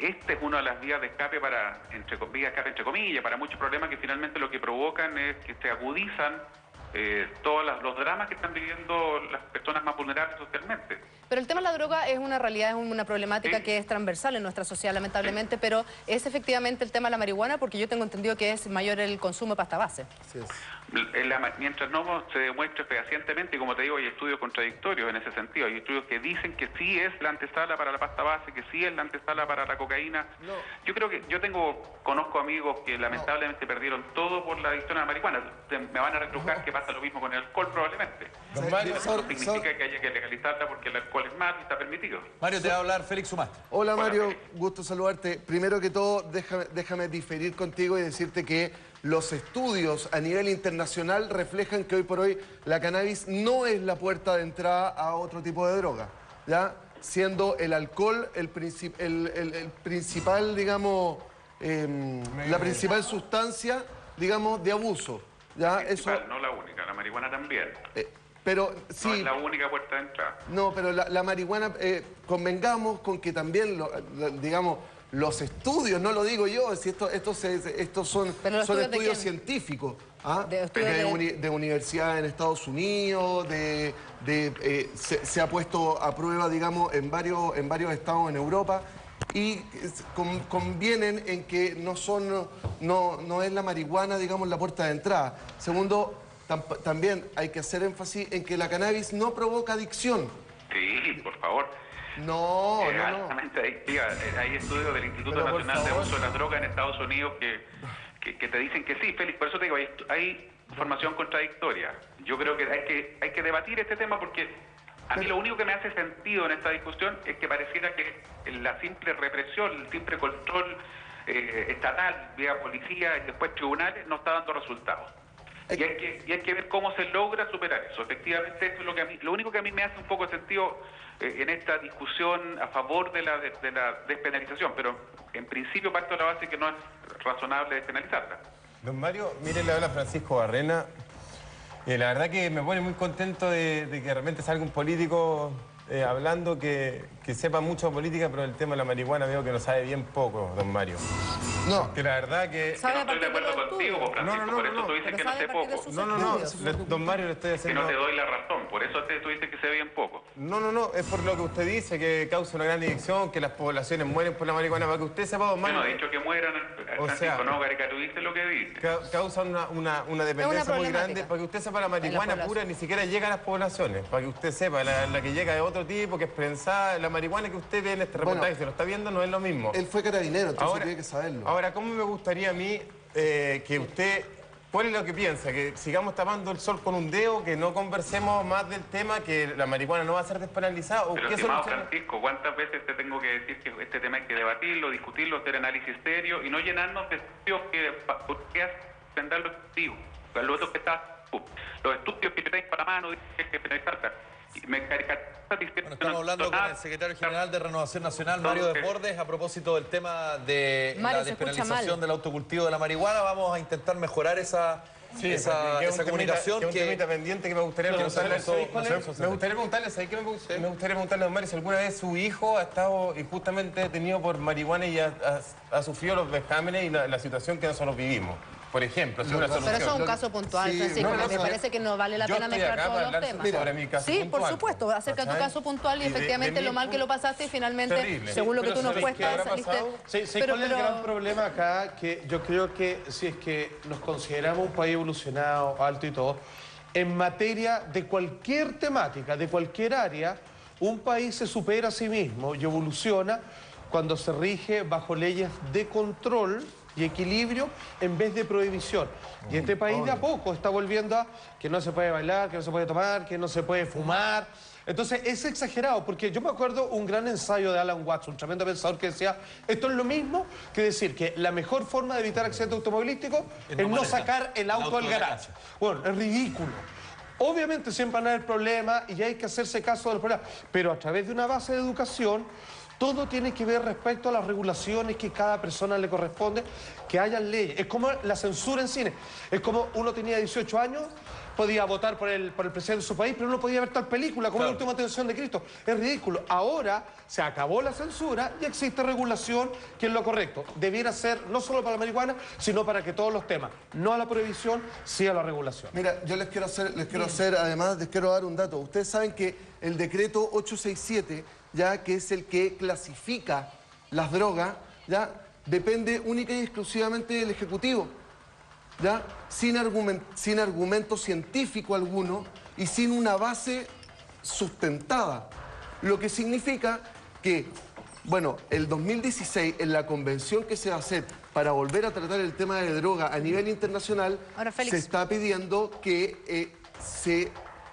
esta es una de las vías de escape para, entre comillas, para muchos problemas que finalmente lo que provocan es que se agudizan todos los dramas que están viviendo las personas más vulnerables socialmente. Pero el tema de la droga es una realidad, es una problemática que es transversal en nuestra sociedad, lamentablemente, pero es efectivamente el tema de la marihuana, porque yo tengo entendido que es mayor el consumo de pasta base. Sí es. Mientras no se demuestre fehacientemente, y como te digo, hay estudios contradictorios en ese sentido. Hay estudios que dicen que sí es la antesala para la pasta base, que sí es la antesala para la cocaína. No. Yo creo que conozco amigos que lamentablemente perdieron todo por la adicción a la marihuana. Me van a retrucar que pasa lo mismo con el alcohol probablemente. Eso no significa que haya que legalizarla porque el alcohol es malo y está permitido. Mario, te va a hablar Félix Sumatre. Hola Mario, gusto saludarte. Primero que todo, déjame diferir contigo y decirte que los estudios a nivel internacional reflejan que hoy por hoy la cannabis no es la puerta de entrada a otro tipo de droga, ¿ya? Siendo el alcohol el principal, digamos, la principal sustancia, digamos, de abuso. ¿Ya? No la única, la marihuana también. Pero sí, no es la única puerta de entrada. No, pero la marihuana, convengamos con que también, digamos, los estudios, no lo digo yo, si estos son estudios científicos, de universidades en Estados Unidos, se ha puesto a prueba, digamos, en varios estados en Europa. Y convienen en que no es la marihuana, digamos, la puerta de entrada. Segundo, también hay que hacer énfasis en que la cannabis no provoca adicción. Sí, por favor. No. Hay estudios del Instituto Nacional de Uso de las Drogas en Estados Unidos que te dicen que sí, Félix. Por eso te digo, hay información contradictoria. Yo creo que hay que debatir este tema porque a mí lo único que me hace sentido en esta discusión es que pareciera que la simple represión, el simple control estatal, vía policía y después tribunales, no está dando resultados. Y hay que ver cómo se logra superar eso. Efectivamente, eso es lo único que a mí me hace un poco de sentido en esta discusión a favor de la despenalización, pero en principio parto de la base que no es razonable despenalizarla. Don Mario, mire, le habla Francisco Barrena. La verdad que me pone muy contento de que realmente salga un político hablando que sepa mucho de política, pero el tema de la marihuana veo que no sabe bien poco, don Mario. No. Que la verdad que... No estoy de acuerdo contigo, Francisco, por eso tú dices que no sé poco. No, don Mario, le estoy haciendo... Que no te doy la razón, por eso tú dices que sé bien poco. No, es por lo que usted dice, que causa una gran adicción, que las poblaciones mueren por la marihuana, para que usted sepa, don Mario... Yo no he dicho que mueran, Francisco, no caricaturice lo que dice. Causan una dependencia muy grande, para que usted sepa, la marihuana pura ni siquiera llega a las poblaciones, para que usted sepa, la que llega de otro tipo, que es prensada, la marihuana que usted ve en este reportaje, se lo está viendo, no es lo mismo. Él fue carabinero, entonces tiene que saberlo. Ahora, ¿cómo me gustaría a mí que usted... ¿Cuál es lo que piensa? ¿Que sigamos tapando el sol con un dedo? ¿Que no conversemos más del tema? ¿Que la marihuana no va a ser despenalizada? Pero, estimado Francisco, ¿cuántas veces te tengo que decir que este tema hay que debatirlo, discutirlo, hacer análisis serio y no llenarnos de estudios que hacen dar los estudios? Lo otro que está... Los estudios que tenéis para la mano dicen que penalizarla. Estamos hablando con el secretario general de Renovación Nacional, Mario Desbordes, a propósito del tema de la despenalización del autocultivo de la marihuana. Vamos a intentar mejorar esa comunicación. Que es un temita pendiente que me gustaría preguntarle. Me gustaría preguntarle, don Mario, si alguna vez su hijo ha estado injustamente detenido por marihuana y ha sufrido los vejámenes y la situación que nosotros vivimos. Por ejemplo, pero eso es un caso puntual, Francisco, me parece que no vale la pena mezclar todos los temas. Sí, por supuesto, acerca de tu caso puntual y efectivamente lo mal que lo pasaste y finalmente, según lo que tú nos cuestas, saliste... ¿Cuál es el gran problema acá? Que yo creo que si es que nos consideramos un país evolucionado, alto y todo, en materia de cualquier temática, de cualquier área, un país se supera a sí mismo y evoluciona cuando se rige bajo leyes de control y equilibrio en vez de prohibición. Y este país de a poco está volviendo a que no se puede bailar, que no se puede tomar, que no se puede fumar, Entonces es exagerado, porque yo me acuerdo un gran ensayo de Alan Watts, un tremendo pensador, que decía, esto es lo mismo que decir que la mejor forma de evitar accidentes automovilísticos es no sacar el auto del garaje. Bueno, es ridículo. Obviamente siempre van a haber problemas y hay que hacerse caso de los problemas, pero a través de una base de educación, todo tiene que ver respecto a las regulaciones que cada persona le corresponde, que haya leyes. Es como la censura en cine. Es como uno tenía 18 años, podía votar por el presidente de su país, pero no podía ver tal película como La Última Tentación de Cristo. Es ridículo. Ahora se acabó la censura y existe regulación, que es lo correcto. Debiera ser no solo para la marihuana, sino para que todos los temas, no a la prohibición, sí a la regulación. Mira, yo les quiero dar un dato. Ustedes saben que el decreto 867, ya que es el que clasifica las drogas, ya depende única y exclusivamente del Ejecutivo, ya sin argumento científico alguno y sin una base sustentada. Lo que significa que, bueno, el 2016, en la convención que se va a hacer para volver a tratar el tema de droga a nivel internacional, ahora, Félix, se está pidiendo que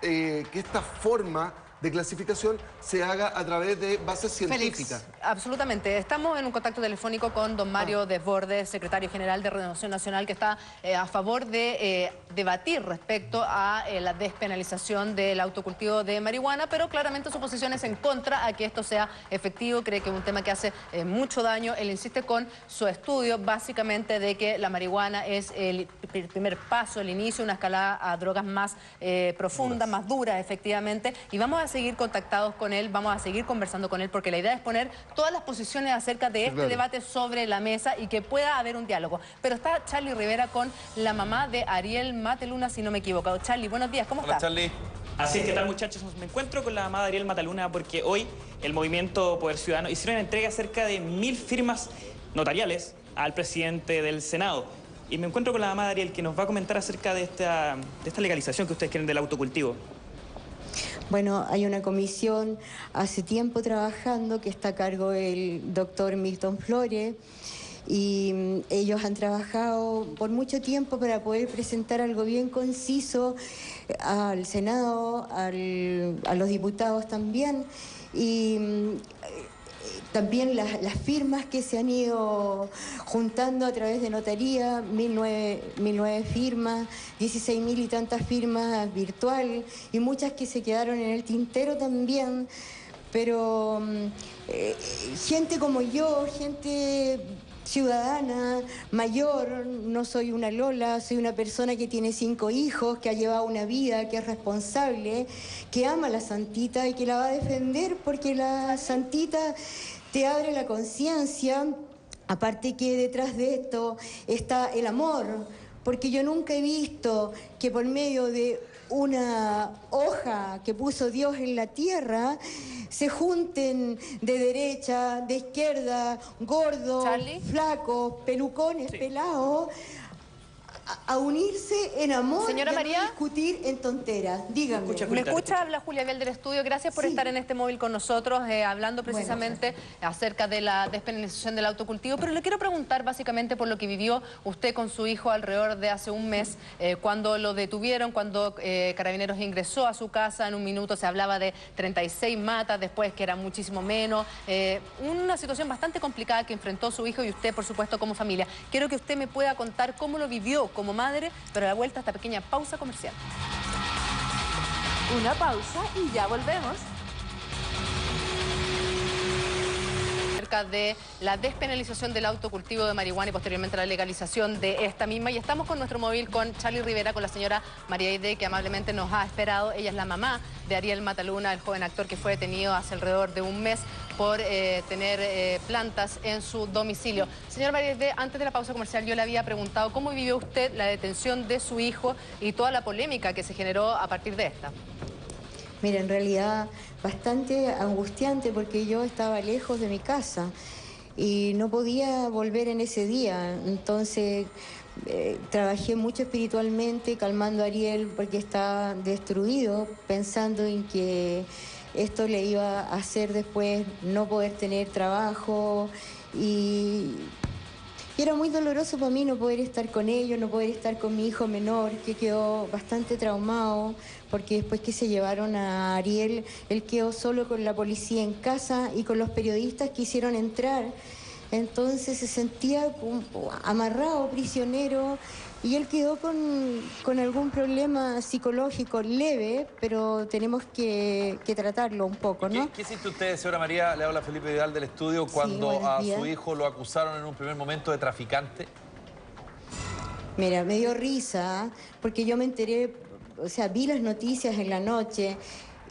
esta forma de clasificación se haga a través de bases científicas. Félix, absolutamente. Estamos en un contacto telefónico con don Mario Desbordes, secretario general de Renovación Nacional, que está a favor de debatir respecto a la despenalización del autocultivo de marihuana, pero claramente su posición es en contra a que esto sea efectivo. Cree que es un tema que hace mucho daño. Él insiste con su estudio, básicamente, de que la marihuana es el primer paso, el inicio de una escalada a drogas más profundas, más duras, efectivamente. Y vamos a seguir contactados con él, vamos a seguir conversando con él, porque la idea es poner todas las posiciones acerca de este debate sobre la mesa y que pueda haber un diálogo. Pero está Charlie Rivera con la mamá de Ariel Mataluna, si no me he equivocado. Charlie, buenos días, ¿cómo estás? Hola, Charlie. Así es, ¿qué tal, muchachos? Me encuentro con la mamá de Ariel Mataluna porque hoy el Movimiento Poder Ciudadano hicieron entrega de cerca de 1000 firmas notariales al presidente del Senado. Y me encuentro con la mamá de Ariel, que nos va a comentar acerca de esta legalización que ustedes quieren del autocultivo. Bueno, hay una comisión hace tiempo trabajando que está a cargo del doctor Milton Flores y ellos han trabajado por mucho tiempo para poder presentar algo bien conciso al Senado, a los diputados también y también las firmas que se han ido juntando a través de notaría, 1009 firmas, 16.000 y tantas firmas virtual y muchas que se quedaron en el tintero también, pero gente como yo, gente ciudadana, mayor, no soy una Lola, soy una persona que tiene 5 hijos, que ha llevado una vida, que es responsable, que ama a la santita y que la va a defender porque la santita te abre la conciencia, aparte que detrás de esto está el amor, porque yo nunca he visto que por medio de una hoja que puso Dios en la tierra se junten de derecha, de izquierda, gordos, flacos, pelucones, pelados, a unirse en amor. Señora María, no discutir en tonteras. Dígame. ¿Me escucha? Habla Julia Vial del estudio. Gracias por estar en este móvil con nosotros, hablando precisamente acerca de la despenalización del autocultivo. Pero le quiero preguntar básicamente por lo que vivió usted con su hijo alrededor de hace un mes, cuando lo detuvieron, cuando Carabineros ingresó a su casa. En un minuto se hablaba de 36 matas, después que era muchísimo menos. Una situación bastante complicada que enfrentó su hijo y usted, por supuesto, como familia. Quiero que usted me pueda contar cómo lo vivió como madre, pero a la vuelta a esta pequeña pausa comercial. Una pausa y ya volvemos. Acerca de la despenalización del autocultivo de marihuana y posteriormente la legalización de esta misma. Y estamos con nuestro móvil con Charlie Rivera, con la señora María Aide, que amablemente nos ha esperado. Ella es la mamá de Ariel Mataluna, el joven actor que fue detenido hace alrededor de un mes por tener plantas en su domicilio. Señora María Aide, antes de la pausa comercial yo le había preguntado cómo vivió usted la detención de su hijo y toda la polémica que se generó a partir de esta. Mira, en realidad bastante angustiante porque yo estaba lejos de mi casa y no podía volver en ese día. Entonces trabajé mucho espiritualmente calmando a Ariel porque estaba destruido, pensando en que esto le iba a hacer después no poder tener trabajo y Y era muy doloroso para mí no poder estar con ellos, no poder estar con mi hijo menor, que quedó bastante traumado, porque después que se llevaron a Ariel, él quedó solo con la policía en casa y con los periodistas que hicieron entrar. Entonces se sentía amarrado, prisionero, y él quedó con algún problema psicológico leve, pero tenemos que tratarlo un poco, ¿no? ¿Qué siente usted, señora María? Le habla Felipe Vidal del estudio, cuando a su hijo lo acusaron en un primer momento de traficante. Mira, me dio risa, porque yo me enteré, o sea, vi las noticias en la noche,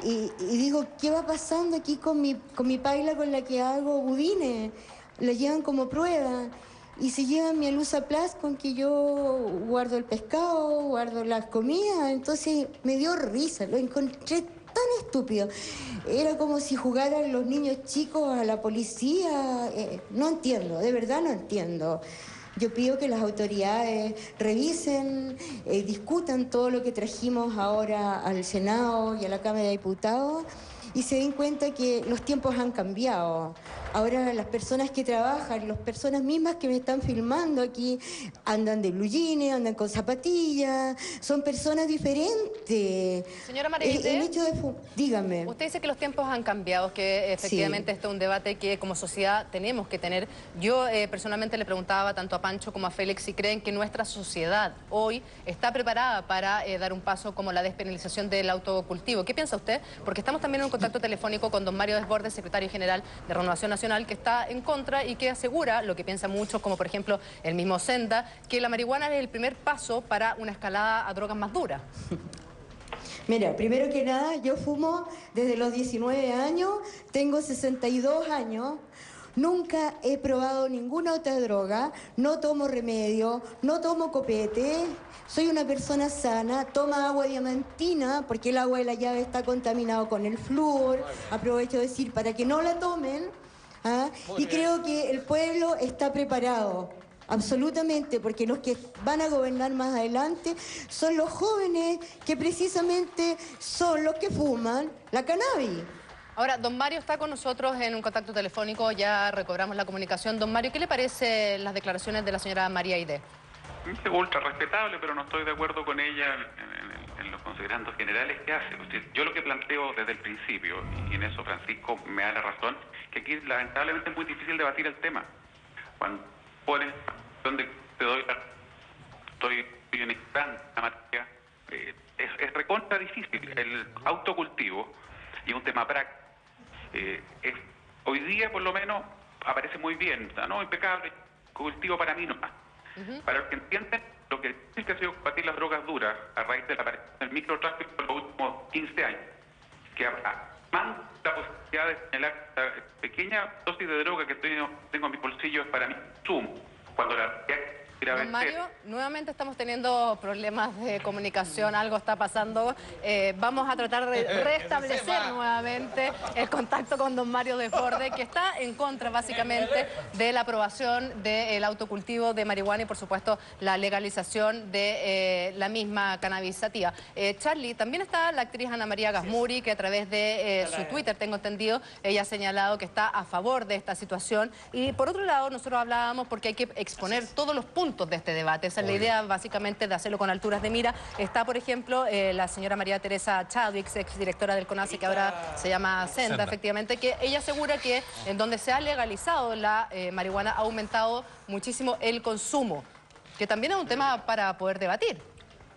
y digo, ¿qué va pasando aquí con mi paila con la que hago budines? La llevan como prueba. Y se llevan mi Alusa Plus con que yo guardo el pescado, guardo las comidas. Entonces me dio risa, lo encontré tan estúpido. Era como si jugaran los niños chicos a la policía. No entiendo, de verdad no entiendo. Yo pido que las autoridades revisen, discutan todo lo que trajimos ahora al Senado y a la Cámara de Diputados y se den cuenta que los tiempos han cambiado. Ahora las personas que trabajan, las personas mismas que me están filmando aquí, andan de blue jeans, andan con zapatillas, son personas diferentes. Señora María, dígame. Usted dice que los tiempos han cambiado, que efectivamente este es un debate que como sociedad tenemos que tener. Yo personalmente le preguntaba tanto a Pancho como a Félix si creen que nuestra sociedad hoy está preparada para dar un paso como la despenalización del autocultivo. ¿Qué piensa usted? Porque estamos también en un contacto telefónico con don Mario Desbordes, secretario general de Renovación Nacional, que está en contra y que asegura, lo que piensan muchos, como por ejemplo el mismo Senda, que la marihuana es el primer paso para una escalada a drogas más duras. Mira, primero que nada, yo fumo desde los 19 años, tengo 62 años, nunca he probado ninguna otra droga, no tomo remedio, no tomo copete, soy una persona sana, toma agua diamantina, porque el agua de la llave está contaminado con el flúor, aprovecho de decir, para que no la tomen, y creo que el pueblo está preparado. Absolutamente, porque los que van a gobernar más adelante son los jóvenes que precisamente son los que fuman la cannabis. Ahora, don Mario está con nosotros en un contacto telefónico, ya recobramos la comunicación. Don Mario, ¿qué le parecen las declaraciones de la señora María Aide? Es ultra respetable, pero no estoy de acuerdo con ella en los considerandos generales que hace. Yo lo que planteo desde el principio, y en eso Francisco me da la razón, que aquí lamentablemente es muy difícil debatir el tema. Cuando pones donde te doy estoy en esta materia, es recontra difícil. El autocultivo y un tema práctico. Hoy día por lo menos aparece muy bien, ¿no? Impecable, cultivo para mí nomás. Para los que entienden lo que dice que ha sido combatir las drogas duras a raíz de la aparición del microtráfico en los últimos 15 años, que manda la posibilidad de señalar la pequeña dosis de droga que tengo en mi bolsillo es para mi consumo. Cuando la Don Mario, nuevamente estamos teniendo problemas de comunicación, algo está pasando. Vamos a tratar de restablecer nuevamente el contacto con don Mario Desbordes, que está en contra básicamente de la aprobación del autocultivo de marihuana y por supuesto la legalización de la misma cannabis sativa. Charlie, también está la actriz Ana María Gasmuri, que a través de su Twitter, tengo entendido, ella ha señalado que está a favor de esta situación. Y por otro lado, nosotros hablábamos porque hay que exponer todos los puntos de este debate. Esa es la idea básicamente de hacerlo con alturas de mira. Está, por ejemplo, la señora María Teresa Chadwick, exdirectora del CONACYT, que ahora se llama Senda, efectivamente, que ella asegura que en donde se ha legalizado la marihuana ha aumentado muchísimo el consumo, que también es un tema para poder debatir.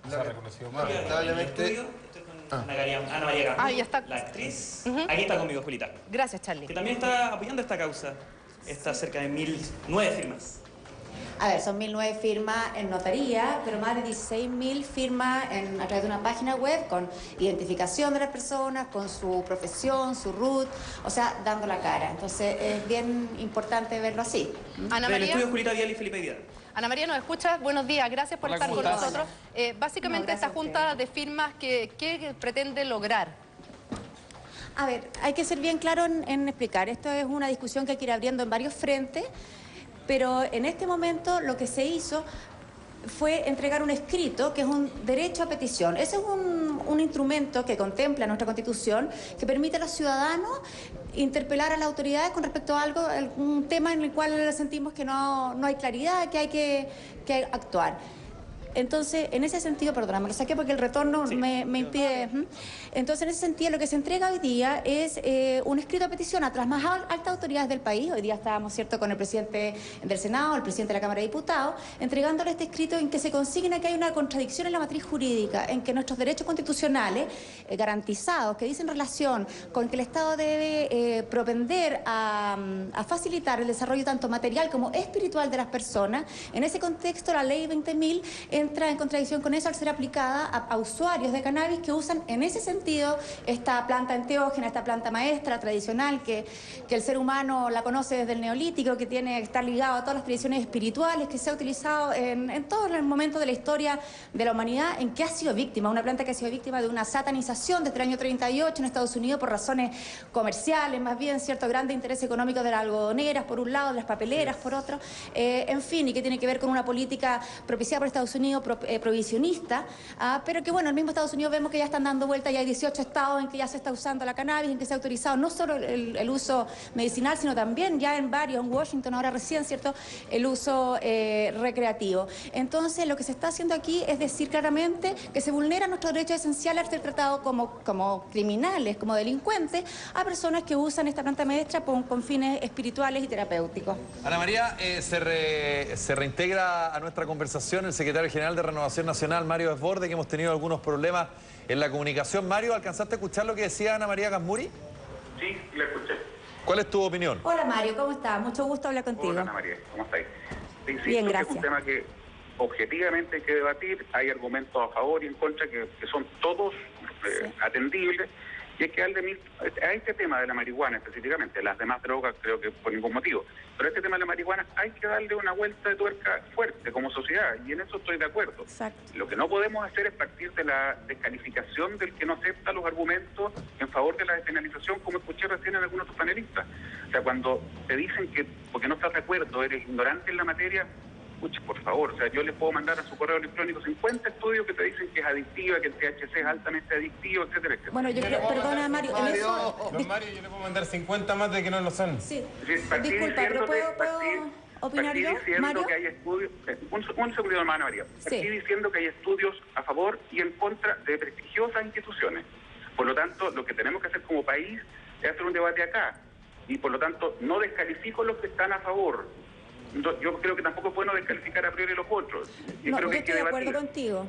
Se ha reconocido más. Lamentablemente. Ana María Gasmuri, ya está. La actriz. Aquí está conmigo, Julita. Gracias, Charlie. Que también está apoyando esta causa. Está cerca de 1.009 firmas. A ver, son 1.009 firmas en notaría, pero más de 16.000 firmas a través de una página web con identificación de las personas, con su profesión, su RUT, o sea, dando la cara. Entonces, es bien importante verlo así. Ana María. Del estudio Julita Vial y Felipe Vidal. Ana María, ¿nos escuchas? Buenos días, gracias por estar con nosotros. Básicamente, esta junta de firmas, ¿qué pretende lograr? A ver, hay que ser bien claro en explicar. Esto es una discusión que hay que ir abriendo en varios frentes. Pero en este momento lo que se hizo fue entregar un escrito que es un derecho a petición. Ese es un instrumento que contempla nuestra Constitución que permite a los ciudadanos interpelar a las autoridades con respecto a algún tema en el cual sentimos que no hay claridad, que hay que actuar. Entonces, en ese sentido, perdóname, lo saqué porque el retorno me impide. Entonces, en ese sentido, lo que se entrega hoy día es un escrito de petición a las más altas autoridades del país. Hoy día estábamos, ¿cierto?, con el presidente del Senado, el presidente de la Cámara de Diputados, entregándole este escrito en que se consigna que hay una contradicción en la matriz jurídica, en que nuestros derechos constitucionales garantizados, que dicen relación con que el Estado debe propender a facilitar el desarrollo tanto material como espiritual de las personas, en ese contexto la ley 20.000 entra en contradicción con eso al ser aplicada a usuarios de cannabis que usan en ese sentido esta planta enteógena, esta planta maestra tradicional que el ser humano la conoce desde el neolítico, que tiene que estar ligado a todas las tradiciones espirituales, que se ha utilizado en todos los momentos de la historia de la humanidad en que ha sido víctima, una planta que ha sido víctima de una satanización desde el año 38 en Estados Unidos por razones comerciales, más bien, cierto, grande interés económico de las algodoneras por un lado, de las papeleras por otro, en fin, y que tiene que ver con una política propiciada por Estados Unidos prohibicionista, pero que bueno, el mismo Estados Unidos vemos que ya están dando vuelta, ya hay 18 estados en que ya se está usando la cannabis, en que se ha autorizado no solo el uso medicinal, sino también ya en varios, en Washington ahora recién, ¿cierto?, el uso recreativo. Entonces, lo que se está haciendo aquí es decir claramente que se vulneran nuestros derechos esenciales al ser tratados como criminales, como delincuentes, a personas que usan esta planta maestra con fines espirituales y terapéuticos. Ana María, se reintegra a nuestra conversación el secretario general de Renovación Nacional, Mario Desbordes, que hemos tenido algunos problemas en la comunicación. Mario, ¿alcanzaste a escuchar lo que decía Ana María Gasmuri? Sí, la escuché. ¿Cuál es tu opinión? Hola Mario, ¿cómo estás? Mucho gusto hablar contigo. Hola Ana María, ¿cómo estás? Bien, gracias. Es un tema que objetivamente hay que debatir, hay argumentos a favor y en contra que son todos atendibles, y hay que darle a este tema de la marihuana específicamente, las demás drogas creo que por ningún motivo, pero este tema de la marihuana hay que darle una vuelta de tuerca fuerte como sociedad, y en eso estoy de acuerdo. Exacto. Lo que no podemos hacer es partir de la descalificación del que no acepta los argumentos en favor de la despenalización, como escuché recién en algunos de tus panelistas. O sea, cuando te dicen que porque no estás de acuerdo, eres ignorante en la materia, escuche, por favor, o sea, yo les puedo mandar a su correo electrónico 50 estudios que te dicen que es adictiva, que el THC es altamente adictivo, etcétera, etcétera. Bueno, yo creo, perdona Mario, Mario, yo le puedo mandar 50 más de que no lo son. Sí, disculpa, pero ¿puedo opinar yo, Mario? Que hay estudios, un segundo, Ana María. Aquí diciendo que hay estudios a favor y en contra de prestigiosas instituciones. Por lo tanto, lo que tenemos que hacer como país es hacer un debate acá. Y por lo tanto, no descalifico los que están a favor. Yo creo que tampoco es bueno descalificar a priori los otros. No, yo estoy de acuerdo contigo.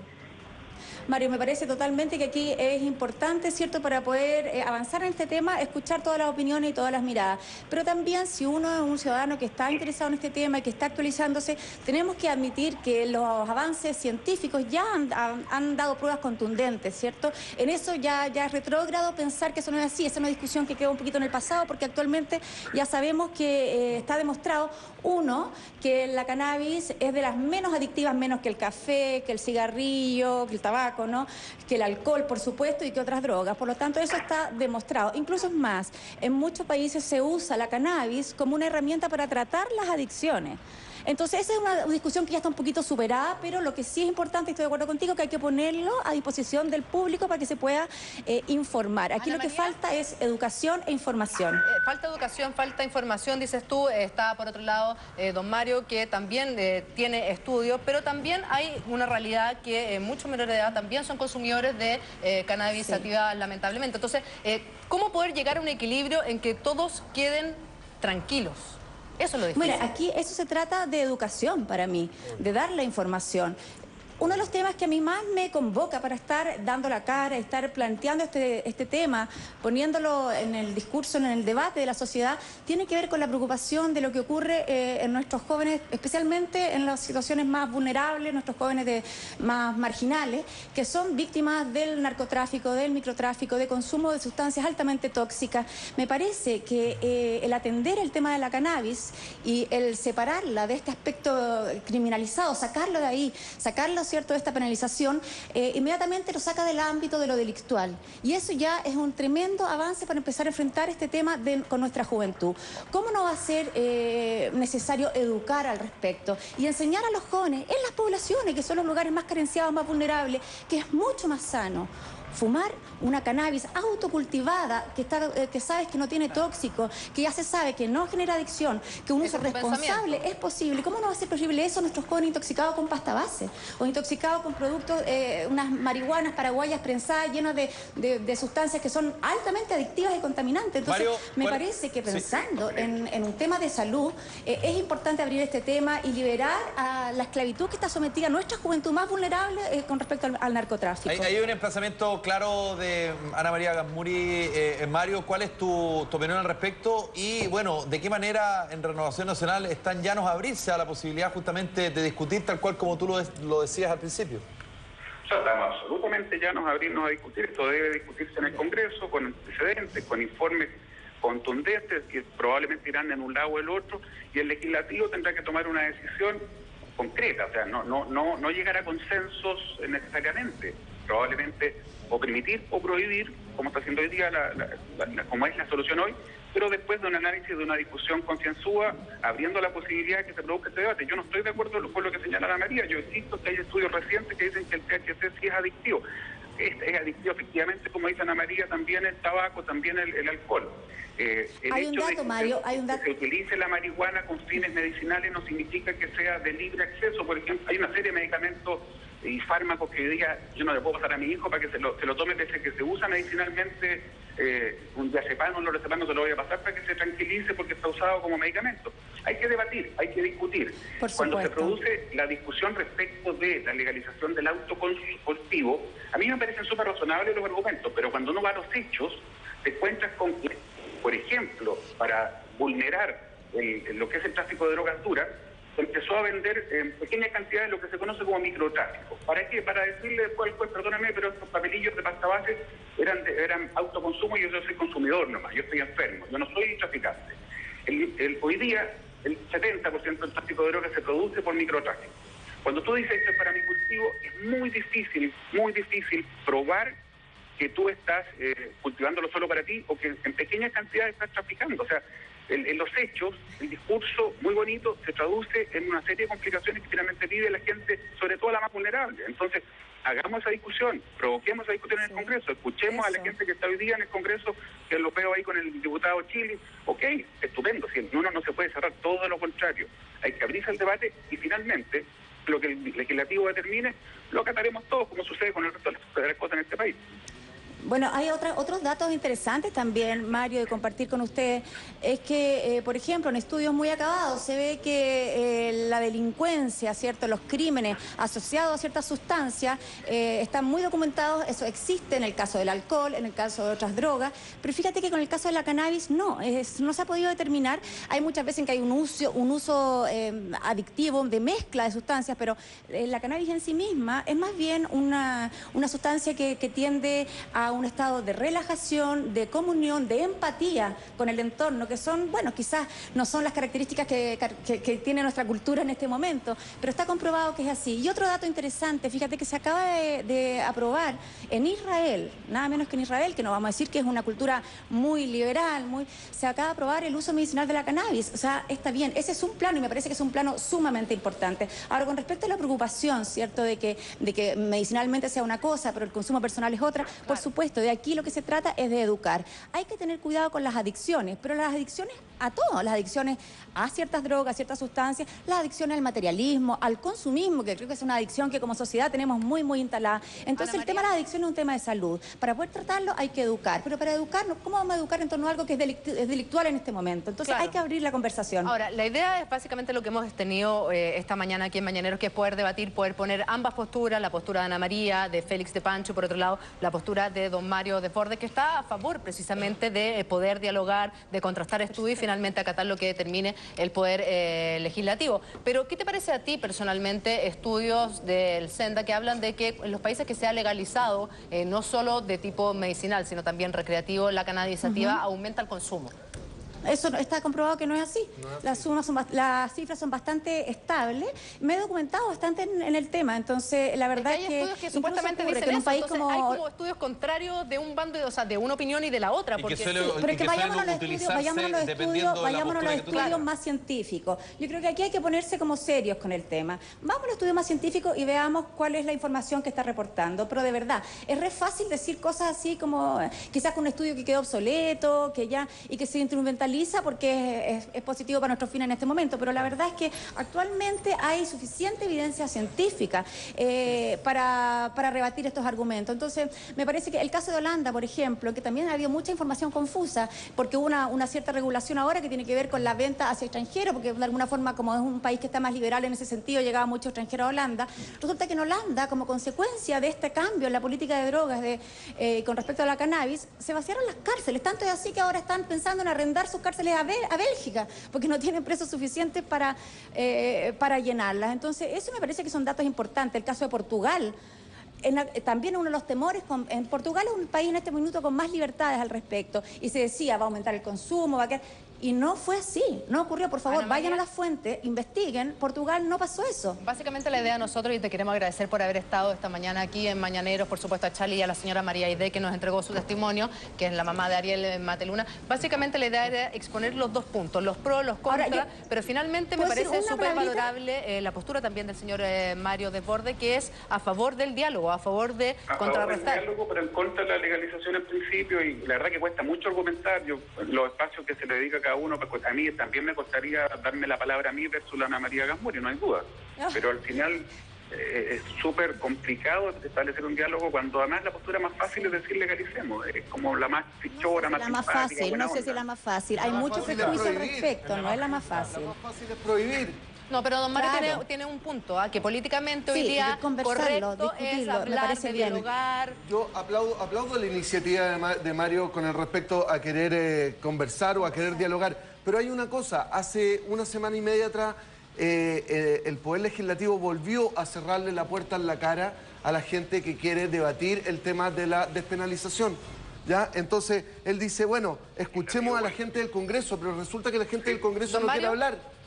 Mario, me parece totalmente que aquí es importante, ¿cierto?, para poder avanzar en este tema, escuchar todas las opiniones y todas las miradas. Pero también, si uno es un ciudadano que está interesado en este tema y que está actualizándose, tenemos que admitir que los avances científicos ya han dado pruebas contundentes, ¿cierto? En eso ya es retrógrado pensar que eso no es así. Esa es una discusión que quedó un poquito en el pasado, porque actualmente ya sabemos que está demostrado, uno, que la cannabis es de las menos adictivas, menos que el café, que el cigarrillo, que el tabaco, ¿no?, que el alcohol, por supuesto, y que otras drogas. Por lo tanto, eso está demostrado. Incluso es más, en muchos países se usa la cannabis como una herramienta para tratar las adicciones. Entonces, esa es una discusión que ya está un poquito superada, pero lo que sí es importante, y estoy de acuerdo contigo, que hay que ponerlo a disposición del público para que se pueda informar. Aquí lo que falta es educación e información. Falta educación, falta información, dices tú. Está por otro lado don Mario, que también tiene estudios, pero también hay una realidad que muchos menores de edad también son consumidores de cannabis sativa, lamentablemente. Entonces, ¿cómo poder llegar a un equilibrio en que todos queden tranquilos? Eso es lo difícil. Bueno, aquí eso se trata de educación para mí, de dar la información. Uno de los temas que a mí más me convoca para estar dando la cara, estar planteando este tema, poniéndolo en el discurso, en el debate de la sociedad, tiene que ver con la preocupación de lo que ocurre en nuestros jóvenes, especialmente en las situaciones más vulnerables, nuestros jóvenes más marginales, que son víctimas del narcotráfico, del microtráfico, de consumo de sustancias altamente tóxicas. Me parece que el atender el tema de la cannabis y el separarla de este aspecto criminalizado, sacarlo de ahí, sacarlo, ¿cierto?, de esta penalización, inmediatamente lo saca del ámbito de lo delictual. Y eso ya es un tremendo avance para empezar a enfrentar este tema con nuestra juventud. ¿Cómo no va a ser necesario educar al respecto y enseñar a los jóvenes en las poblaciones, que son los lugares más carenciados, más vulnerables, que es mucho más sano fumar una cannabis autocultivada, que sabes que no tiene tóxico, que ya se sabe que no genera adicción, que un uso responsable es posible. ¿Cómo no va a ser posible eso nuestros jóvenes intoxicados con pasta base o intoxicados con productos, unas marihuanas paraguayas prensadas llenas de sustancias que son altamente adictivas y contaminantes? Entonces, Mario, me parece que pensando en un tema de salud, es importante abrir este tema y liberar a la esclavitud que está sometida a nuestra juventud más vulnerable con respecto al narcotráfico. Hay un emplazamiento claro de Ana María Ganmuri. Mario, ¿cuál es tu opinión al respecto? Y bueno, ¿de qué manera en Renovación Nacional están llanos a abrirse a la posibilidad justamente de discutir tal cual como tú lo decías al principio? O sea, estamos absolutamente llanos a abrirnos a discutir. Esto debe discutirse en el Congreso con antecedentes, con informes contundentes que probablemente irán en un lado o el otro, y el legislativo tendrá que tomar una decisión concreta, o sea, no llegar a consensos necesariamente, probablemente o permitir o prohibir, como está haciendo hoy día, como es la solución hoy, pero después de un análisis, de una discusión concienzuda, abriendo la posibilidad de que se produzca este debate. Yo no estoy de acuerdo con lo que señala Ana María. Yo insisto que hay estudios recientes que dicen que el THC sí es adictivo. Es adictivo efectivamente, como dice Ana María, también el tabaco, también el alcohol. Hay un dato, Mario, hay un dato. Que se utilice la marihuana con fines medicinales no significa que sea de libre acceso. Por ejemplo, hay una serie de medicamentos y fármacos que diga, yo no le puedo pasar a mi hijo para que se lo tome, pese que se usa medicinalmente, un diazepam o un lorazepam no se lo voy a pasar para que se tranquilice porque está usado como medicamento. Hay que debatir, hay que discutir. Cuando se produce la discusión respecto de la legalización del autocultivo, a mí me parecen súper razonables los argumentos, pero cuando uno va a los hechos, te encuentras con que, por ejemplo, para vulnerar lo que es el tráfico de drogas duras, se empezó a vender en pequeñas cantidades lo que se conoce como microtráfico. ¿Para qué? Para decirle después al juez, perdóname, pero estos papelillos de pasta base eran autoconsumo y yo soy consumidor nomás, yo estoy enfermo, yo no soy traficante. Hoy día, el 70% del tráfico de drogas se produce por microtráfico. Cuando tú dices esto es para mi cultivo, es muy difícil probar que tú estás cultivándolo solo para ti o que en pequeñas cantidades estás traficando. O sea, en los hechos, el discurso muy bonito se traduce en una serie de complicaciones que finalmente vive la gente, sobre todo la más vulnerable. Entonces, hagamos esa discusión, provoquemos esa discusión en el Congreso, escuchemos a la gente que está hoy día en el Congreso, que lo veo ahí con el diputado Chile. Ok, estupendo, si uno no se puede cerrar, todo lo contrario. Hay que abrirse el debate y finalmente, lo que el legislativo determine, lo acataremos todos, como sucede con el resto de las cosas en este país. Bueno, hay otros datos interesantes también, Mario, de compartir con ustedes. Es que, por ejemplo, en estudios muy acabados se ve que la delincuencia, ¿cierto?, los crímenes asociados a ciertas sustancias están muy documentados. Eso existe en el caso del alcohol, en el caso de otras drogas. Pero fíjate que con el caso de la cannabis no se ha podido determinar. Hay muchas veces en que hay un uso adictivo de mezcla de sustancias, pero la cannabis en sí misma es más bien una sustancia que tiende a un estado de relajación, de comunión, de empatía con el entorno, que son, bueno, quizás no son las características que tiene nuestra cultura en este momento, pero está comprobado que es así. Y otro dato interesante, fíjate que se acaba de aprobar en Israel, nada menos que en Israel, que no vamos a decir que es una cultura muy liberal, se acaba de aprobar el uso medicinal de la cannabis. O sea, está bien, ese es un plano y me parece que es un plano sumamente importante. Ahora, con respecto a la preocupación, ¿cierto?, de que medicinalmente sea una cosa, pero el consumo personal es otra, por supuesto, de aquí lo que se trata es de educar. Hay que tener cuidado con las adicciones, pero las adicciones a todo, las adicciones a ciertas drogas, a ciertas sustancias, las adicciones al materialismo, al consumismo, que creo que es una adicción que como sociedad tenemos muy instalada. Entonces el tema de la adicción es un tema de salud. Para poder tratarlo hay que educar, pero para educarnos, ¿cómo vamos a educar en torno a algo que es delictual en este momento? Entonces hay que abrir la conversación. Ahora, la idea es básicamente lo que hemos tenido esta mañana aquí en Mañaneros, que es poder debatir, poder poner ambas posturas, la postura de Ana María, de Félix de Pancho, por otro lado, la postura de don Mario Desbordes, que está a favor precisamente de poder dialogar, de contrastar estudios y finalmente acatar lo que determine el poder legislativo. Pero, ¿qué te parece a ti personalmente estudios del SENDA que hablan de que en los países que se ha legalizado, no solo de tipo medicinal, sino también recreativo, la cannabis sativa, aumenta el consumo? Eso está comprobado que no es así. Las cifras son bastante estables. Me he documentado bastante en el tema, entonces la verdad es que hay estudios que supuestamente dicen que en un país como... hay como estudios contrarios de un bando, o sea, de una opinión y de la otra. Porque pero es que vayámonos a los estudios más científicos. Yo creo que aquí hay que ponerse como serios con el tema. Vamos a los estudios más científicos y veamos cuál es la información que está reportando. Pero de verdad, es re fácil decir cosas así como quizás con un estudio que quedó obsoleto, que ya y que se instrumentaliza porque es positivo para nuestros fines en este momento, pero la verdad es que actualmente hay suficiente evidencia científica para rebatir estos argumentos. Entonces, me parece que el caso de Holanda, por ejemplo, que también ha habido mucha información confusa, porque hubo una cierta regulación ahora que tiene que ver con la venta hacia extranjeros, porque de alguna forma, como es un país que está más liberal en ese sentido, llegaba mucho extranjero a Holanda. Resulta que en Holanda, como consecuencia de este cambio en la política de drogas con respecto a la cannabis, se vaciaron las cárceles. Tanto es así que ahora están pensando en arrendar sus cárceles a Bélgica, porque no tienen presos suficientes para llenarlas. Entonces, eso me parece que son datos importantes. El caso de Portugal, también uno de los temores, en Portugal es un país en este minuto con más libertades al respecto, y se decía, va a aumentar el consumo, va a quedar... Y no fue así, no ocurrió. Por favor, vayan a la fuente, investiguen. Portugal no pasó eso. Básicamente la idea de nosotros, y te queremos agradecer por haber estado esta mañana aquí en Mañaneros, por supuesto a Charlie y a la señora María Aide, que nos entregó su testimonio, que es la mamá de Ariel Mateluna. Básicamente la idea era exponer los dos puntos, los pros, los contras, pero finalmente me parece súper valorable la postura también del señor Mario Desbordes, que es a favor del diálogo, a favor de contrarrestar. Del diálogo, pero en contra de la legalización en principio, y la verdad que cuesta mucho argumentar. Los espacios que se le dedica a cada uno, a mí también me costaría darme la palabra a mí versus la Ana María Gasmurio, no hay duda. Pero al final es súper complicado establecer un diálogo cuando además la postura más fácil es decir legalicemos. Es como la más fichora, la más fácil, no sé si es la más fácil. Hay mucho prejuicio al respecto, no es la más fácil. La más fácil es prohibir. No, pero don Mario tiene un punto, que políticamente hoy día correcto es hablar, de dialogar. Yo aplaudo la iniciativa de Mario con el respecto a querer conversar o a querer dialogar, pero hay una cosa, hace una semana y media atrás el Poder Legislativo volvió a cerrarle la puerta en la cara a la gente que quiere debatir el tema de la despenalización. ¿Ya? Entonces, él dice, bueno, escuchemos a la gente del Congreso, pero resulta que la gente del Congreso no quiere hablar.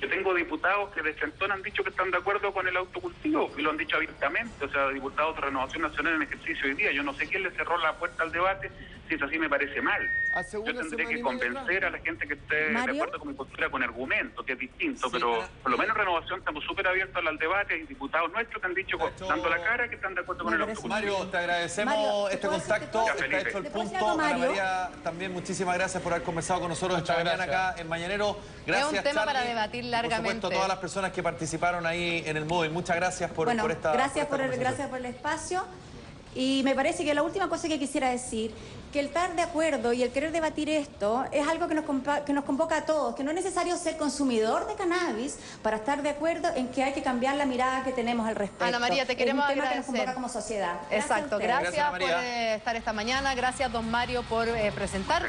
Yo tengo diputados que de Centón han dicho que están de acuerdo con el autocultivo y lo han dicho abiertamente, o sea, diputados de Renovación Nacional en ejercicio hoy día. Yo no sé quién le cerró la puerta al debate, si es así me parece mal. Yo tendré que convencer a la gente que esté de acuerdo con mi postura con argumentos, que es distinto, pero por lo menos en Renovación estamos súper abiertos al debate. Hay diputados nuestros que han dicho, dando la cara, que están de acuerdo con el autocultivo. Mario, te agradecemos este contacto, está hecho el punto. Ana María, también muchísimas gracias por haber conversado con nosotros esta mañana acá en Mañanero. Gracias, es un tema para debatir largamente. Por supuesto, todas las personas que participaron ahí en el móvil. Muchas gracias por esta... Gracias por el espacio. Y me parece que la última cosa que quisiera decir, que el estar de acuerdo y el querer debatir esto es algo que nos convoca a todos, que no es necesario ser consumidor de cannabis para estar de acuerdo en que hay que cambiar la mirada que tenemos al respecto. Ana María, te queremos agradecer. Es un tema que nos convoca como sociedad. Exacto, gracias por estar esta mañana, gracias don Mario por presentar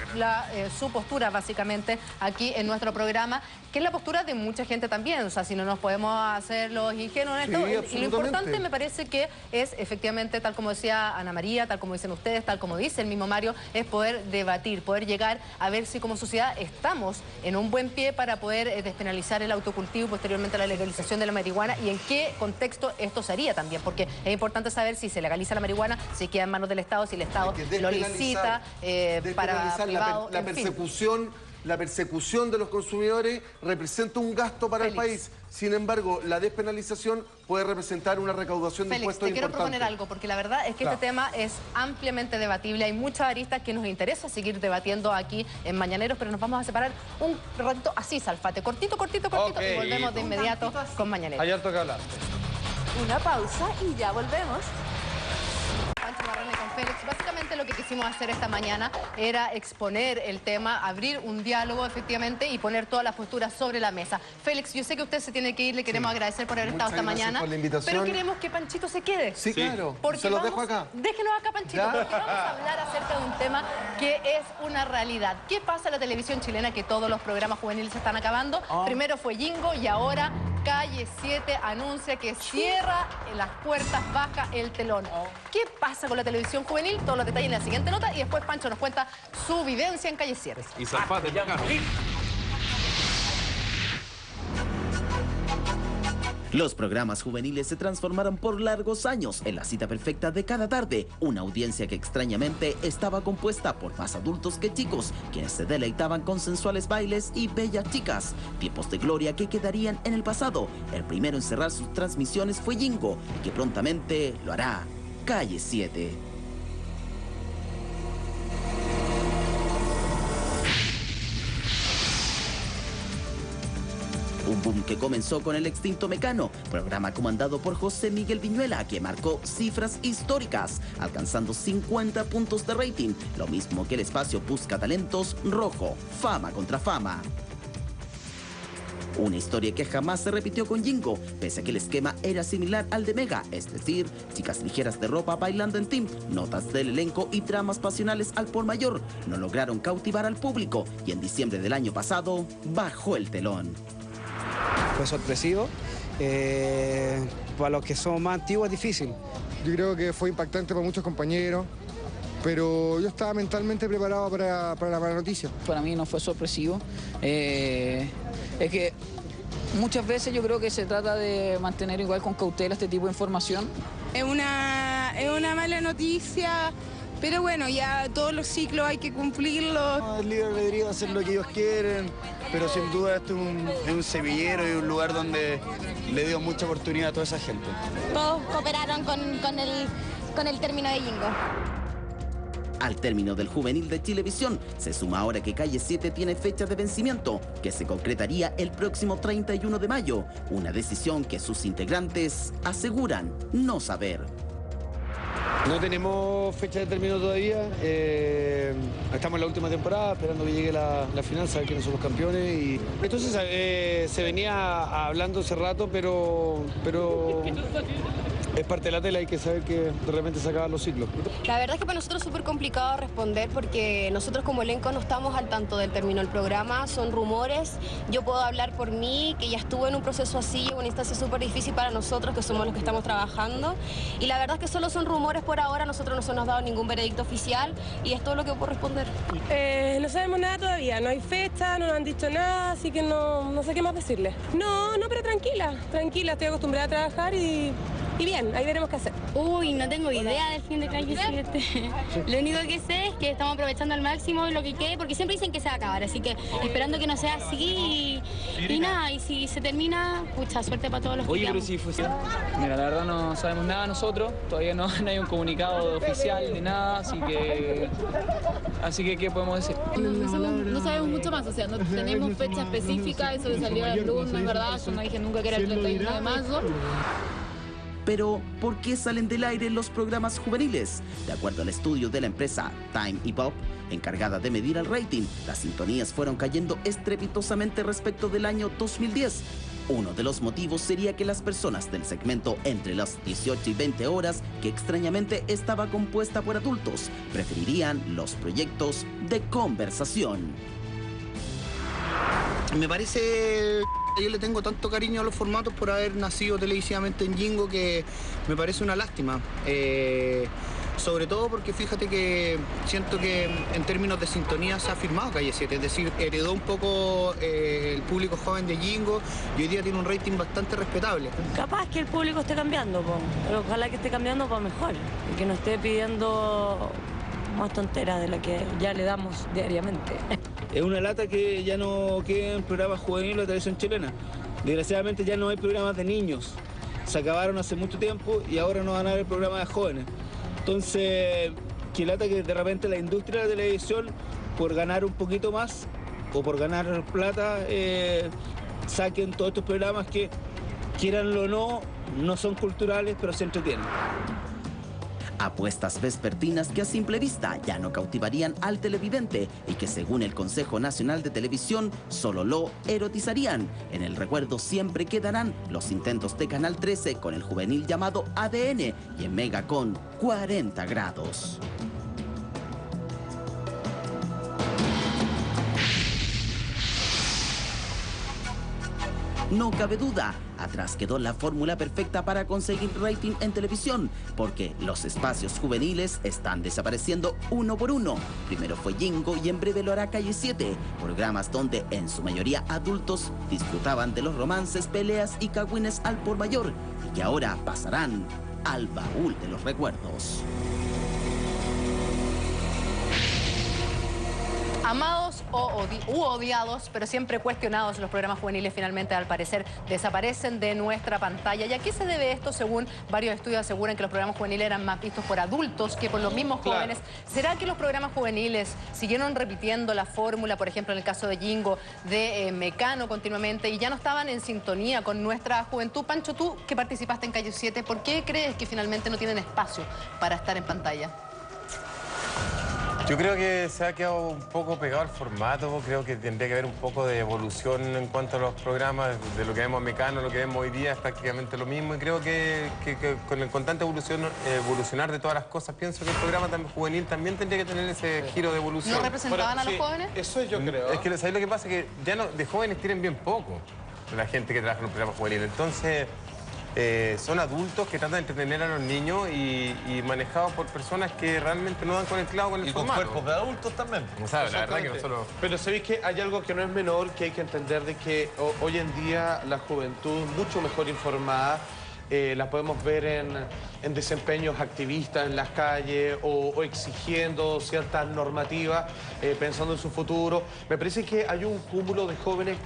su postura básicamente aquí en nuestro programa, que es la postura de mucha gente también, o sea, si no nos podemos hacer los ingenuos en esto. Y lo importante me parece que es efectivamente, tal como decía Ana María, tal como dicen ustedes, tal como dice el mismo Mario, es poder debatir, poder llegar a ver si como sociedad estamos en un buen pie para poder despenalizar el autocultivo y posteriormente la legalización de la marihuana y en qué contexto esto se haría también, porque es importante saber si se legaliza la marihuana, si queda en manos del Estado, si el Estado lo licita para privado, la persecución de los consumidores representa un gasto para el país. Sin embargo, la despenalización puede representar una recaudación de impuestos importante. Te quiero proponer algo, porque la verdad es que este tema es ampliamente debatible. Hay muchas aristas que nos interesa seguir debatiendo aquí en Mañaneros, pero nos vamos a separar un ratito así, Salfate. Cortito, y volvemos de inmediato con Mañaneros. Hay harto que hablar. Una pausa y ya volvemos. Pancho Marrone con Félix. Básicamente lo que quisimos hacer esta mañana era exponer el tema, abrir un diálogo efectivamente y poner todas las posturas sobre la mesa. Félix, yo sé que usted se tiene que ir, le queremos agradecer por haber estado esta mañana. Por la invitación. Pero queremos que Panchito se quede. Sí, claro. Porque se los dejo acá. Déjenos acá, Panchito, porque vamos a hablar acerca de un tema que es una realidad. ¿Qué pasa en la televisión chilena que todos los programas juveniles se están acabando? Primero fue Jingo y ahora Calle 7 anuncia que cierra las puertas, baja el telón. ¿Qué pasa con la televisión juvenil? Todos los detalles en la siguiente nota y después Pancho nos cuenta su vivencia en Calle 7. Y Zapate ya. Los programas juveniles se transformaron por largos años en la cita perfecta de cada tarde, una audiencia que extrañamente estaba compuesta por más adultos que chicos, quienes se deleitaban con sensuales bailes y bellas chicas. Tiempos de gloria que quedarían en el pasado. El primero en cerrar sus transmisiones fue Yingo, que prontamente lo hará Calle 7. Un boom que comenzó con el extinto Mecano, programa comandado por José Miguel Viñuela, que marcó cifras históricas, alcanzando 50 puntos de rating, lo mismo que el espacio Busca Talentos Rojo, Fama contra Fama. Una historia que jamás se repitió con Yingo, pese a que el esquema era similar al de Mega, es decir, chicas ligeras de ropa bailando en team, notas del elenco y dramas pasionales al por mayor. No lograron cautivar al público y en diciembre del año pasado bajó el telón. Fue sorpresivo. Para los que somos más antiguos es difícil. Yo creo que fue impactante para muchos compañeros, pero yo estaba mentalmente preparado para la mala noticia. Para mí no fue sorpresivo. Es que muchas veces yo creo que se trata de mantener igual con cautela este tipo de información. Es una mala noticia. Pero bueno, ya todos los ciclos hay que cumplirlos. El libre albedrío hacer lo que ellos quieren, pero sin duda esto es un semillero y un lugar donde le dio mucha oportunidad a toda esa gente. Todos cooperaron con el término de Yingo. Al término del juvenil de Chilevisión, se suma ahora que Calle 7 tiene fecha de vencimiento, que se concretaría el próximo 31 de mayo, una decisión que sus integrantes aseguran no saber. No tenemos fecha de término todavía, estamos en la última temporada esperando que llegue la final, saber quiénes son los campeones. Y entonces se venía hablando hace rato, pero es parte de la tela, hay que saber que de repente se acaban los ciclos. La verdad es que para nosotros es súper complicado responder porque nosotros como elenco no estamos al tanto del término del programa, son rumores. Yo puedo hablar por mí, que ya estuve en un proceso así, una instancia súper difícil para nosotros, que somos los que estamos trabajando. Y la verdad es que solo son rumores por ahora, nosotros no se nos ha dado ningún veredicto oficial y es todo lo que puedo responder. No sabemos nada todavía, no hay fecha, no nos han dicho nada, así que no sé qué más decirles. No, pero tranquila, estoy acostumbrada a trabajar y bien, ahí veremos qué hacer. Uy, no tengo idea del fin de Calle 7. Lo único que sé es que estamos aprovechando al máximo lo que quede, porque siempre dicen que se va a acabar, así que esperando que no sea así y nada, y si se termina, mucha suerte para todos los que pero si fuese... Mira, la verdad no sabemos nada nosotros, todavía no hay un comunicado oficial ni nada, así que ¿qué podemos decir? No sabemos mucho más, o sea, no tenemos fecha específica, eso que salió en luz, no es verdad, yo no dije nunca que era el 31 de marzo. Pero, ¿por qué salen del aire los programas juveniles? De acuerdo al estudio de la empresa Time y Pop, encargada de medir el rating, las sintonías fueron cayendo estrepitosamente respecto del año 2010. Uno de los motivos sería que las personas del segmento entre las 18 y 20 horas, que extrañamente estaba compuesta por adultos, preferirían los proyectos de conversación. Me parece... Yo le tengo tanto cariño a los formatos por haber nacido televisivamente en Yingo que me parece una lástima. Sobre todo porque fíjate que siento que en términos de sintonía se ha firmado Calle 7, es decir, heredó un poco el público joven de Yingo y hoy día tiene un rating bastante respetable. Capaz que el público esté cambiando, pero ojalá que esté cambiando para mejor y que no esté pidiendo más tonteras de la que ya le damos diariamente. Es una lata que ya no queden programas juveniles de la televisión chilena. Desgraciadamente ya no hay programas de niños. Se acabaron hace mucho tiempo y ahora no van a haber programas de jóvenes. Entonces, qué lata que de repente la industria de la televisión, por ganar un poquito más o por ganar plata, saquen todos estos programas que, quieranlo o no son culturales, pero se entretienen. Apuestas vespertinas que a simple vista ya no cautivarían al televidente y que según el Consejo Nacional de Televisión solo lo erotizarían. En el recuerdo siempre quedarán los intentos de Canal 13 con el juvenil llamado ADN y en Mega con 40 grados. No cabe duda, Atrás quedó la fórmula perfecta para conseguir rating en televisión, porque los espacios juveniles están desapareciendo uno por uno. Primero fue Yingo y en breve lo hará Calle 7, programas donde en su mayoría adultos disfrutaban de los romances, peleas y cagüines al por mayor, y que ahora pasarán al baúl de los recuerdos. Amados u odiados, pero siempre cuestionados, los programas juveniles finalmente al parecer desaparecen de nuestra pantalla. ¿Y a qué se debe esto? Según varios estudios aseguran que los programas juveniles eran más vistos por adultos que por los mismos jóvenes. ¿Será que los programas juveniles siguieron repitiendo la fórmula, por ejemplo en el caso de Yingo, de Mecano continuamente, y ya no estaban en sintonía con nuestra juventud? Pancho, tú que participaste en Calle 7, ¿por qué crees que finalmente no tienen espacio para estar en pantalla? Yo creo que se ha quedado un poco pegado al formato, creo que tendría que haber un poco de evolución en cuanto a los programas, de lo que vemos en Mecano, lo que vemos hoy día es prácticamente lo mismo, y creo que con el constante evolucionar de todas las cosas, pienso que el programa juvenil también tendría que tener ese giro de evolución. ¿No representaban a los jóvenes? Eso yo creo. Es que ¿sabes lo que pasa? Que ya no, de jóvenes tienen bien poco la gente que trabaja en un programa juvenil, entonces... son adultos que tratan de entretener a los niños y manejados por personas que realmente no dan con el clavo con el formato. Y con cuerpos de adultos también. O sea, la verdad que nosotros... Pero sabéis que hay algo que no es menor, que hay que entender de que hoy en día la juventud mucho mejor informada, la podemos ver en desempeños activistas en las calles o exigiendo ciertas normativas, pensando en su futuro. Me parece que hay un cúmulo de jóvenes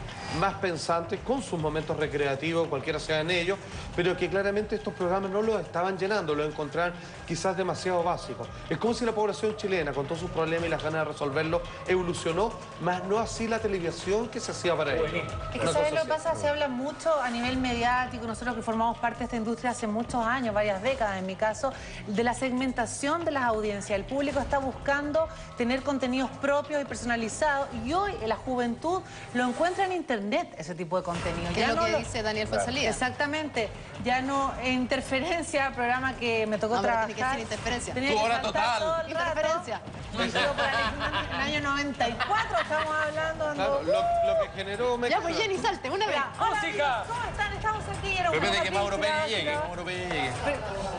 más pensantes con sus momentos recreativos, cualquiera sea en ellos, pero que claramente estos programas no los estaban llenando, los encontraban quizás demasiado básicos. Es como si la población chilena, con todos sus problemas y las ganas de resolverlos, evolucionó, más no así la televisión que se hacía para ellos. Es que ¿sabes lo que pasa? Se habla mucho a nivel mediático, nosotros que formamos parte de esta industria hace muchos años, varias décadas en mi caso, de la segmentación de las audiencias. El público está buscando tener contenidos propios y personalizados, y hoy la juventud lo encuentra en internet, ese tipo de contenido. ¿Qué es lo que dice Daniel Fonsalía? Exactamente. Ya no interferencia, programa que me tocó trabajar. Tiene que decir interferencia. Tu hora total. Interferencia. Pero para el año 94 estamos hablando. Claro, lo que generó... Ya, pues Jenny, salte, una vez. ¡Música! ¿Cómo están? Estamos aquí. Depende de que Mauro Peña llegue.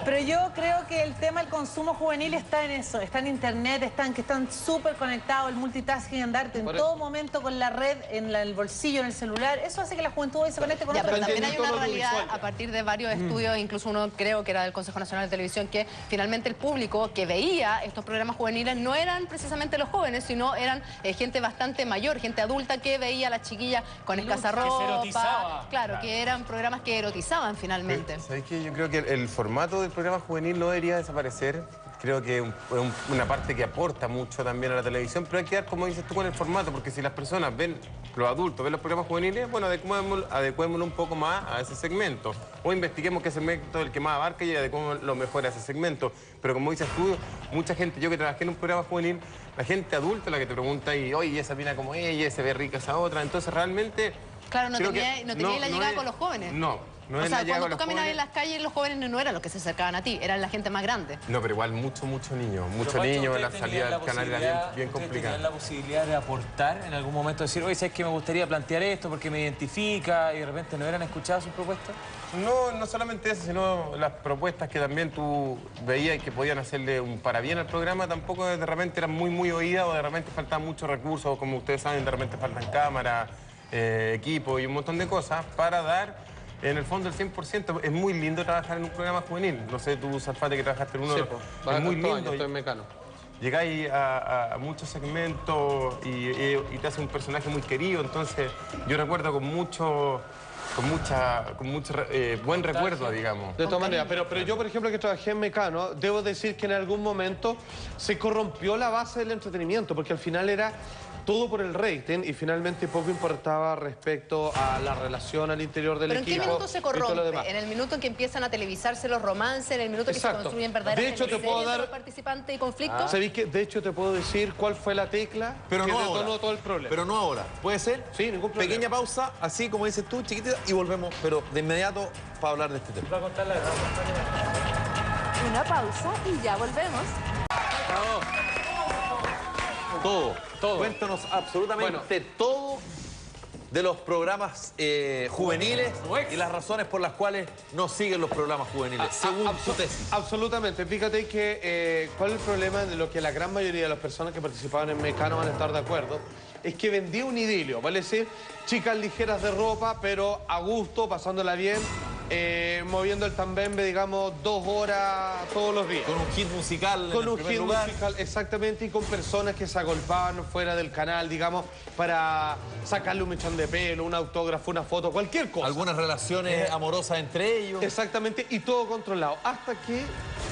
Pero yo creo que el tema del consumo juvenil está en eso, está en internet, que están súper conectados, el multitasking, andarte en todo momento con la red, en el bolsillo, en el celular. Eso hace que la juventud hoy se conecte con pero también hay una realidad a partir de varios estudios, incluso uno creo que era del Consejo Nacional de Televisión, que finalmente el público que veía estos programas juveniles no eran precisamente los jóvenes, sino eran gente bastante mayor, gente adulta que veía a las chiquillas con escasa ropa. Claro, que eran programas que erotizaban finalmente. ¿Sabes qué? Yo creo que el formato del programa juvenil no debería desaparecer. Creo que es una parte que aporta mucho también a la televisión, pero hay que dar, como dices tú, con el formato, porque si las personas ven, los adultos ven los programas juveniles, bueno, adecuémoslo un poco más a ese segmento. O investiguemos qué segmento es el que más abarca y adecuemos lo mejor a ese segmento. Pero como dices tú, mucha gente, yo que trabajé en un programa juvenil, la gente adulta la que te pregunta, y oye, esa mina como ella, se ve rica esa otra, entonces realmente... Claro, no tenía la llegada con los jóvenes. No o es sea, la llegada cuando tú con los caminabas en las calles, los jóvenes no eran los que se acercaban a ti, eran la gente más grande. No, pero igual mucho niño, la salida del canal era bien complicada. ¿Tenían la posibilidad de aportar en algún momento, decir, oye, ¿sabes que me gustaría plantear esto porque me identifica, y de repente no eran escuchadas sus propuestas? No solamente eso, sino las propuestas que también tú veías y que podían hacerle un parabién al programa, tampoco de repente eran muy oídas, o de repente faltaban muchos recursos, como ustedes saben, de repente faltan cámaras, equipo y un montón de cosas para dar... En el fondo, el 100%. Es muy lindo trabajar en un programa juvenil. No sé, tú, Salfate, que trabajaste en uno... Sí, es muy lindo. Yo estoy en Mecano. Llegáis a muchos segmentos y te hace un personaje muy querido. Entonces, yo recuerdo con mucho buen recuerdo, digamos. De todas maneras, pero yo, por ejemplo, que trabajé en Mecano, debo decir que en algún momento se corrompió la base del entretenimiento, porque al final era todo por el rating y finalmente poco importaba respecto a la relación al interior del equipo. ¿Pero en qué minuto se corrompe? ¿En el minuto en que empiezan a televisarse los romances? ¿En el minuto que se construyen verdaderas series de los participantes y conflictos? ¿Sabéis que de hecho te puedo decir cuál fue la tecla que detonó todo el problema? Pero no ahora. ¿Puede ser? Sí, ningún problema. Pequeña pausa, así como dices tú, chiquitita, y volvemos, pero de inmediato para hablar de este tema. Voy a contar la verdad. Una pausa y ya volvemos. Todo. Cuéntanos absolutamente todo de los programas juveniles y las razones por las cuales no siguen los programas juveniles, según su tesis. Absolutamente. Fíjate que cuál es el problema de lo que la gran mayoría de las personas que participaban en Mecano van a estar de acuerdo, es que vendía un idilio, vale decir, chicas ligeras de ropa, pero a gusto, pasándola bien, moviendo el tambembe, digamos, 2 horas todos los días. Con un hit musical en el primer lugar. Musical, exactamente, y con personas que se agolpaban fuera del canal, digamos, para sacarle un mechón de pelo, un autógrafo, una foto, cualquier cosa. Algunas relaciones amorosas entre ellos. Exactamente, y todo controlado. Hasta que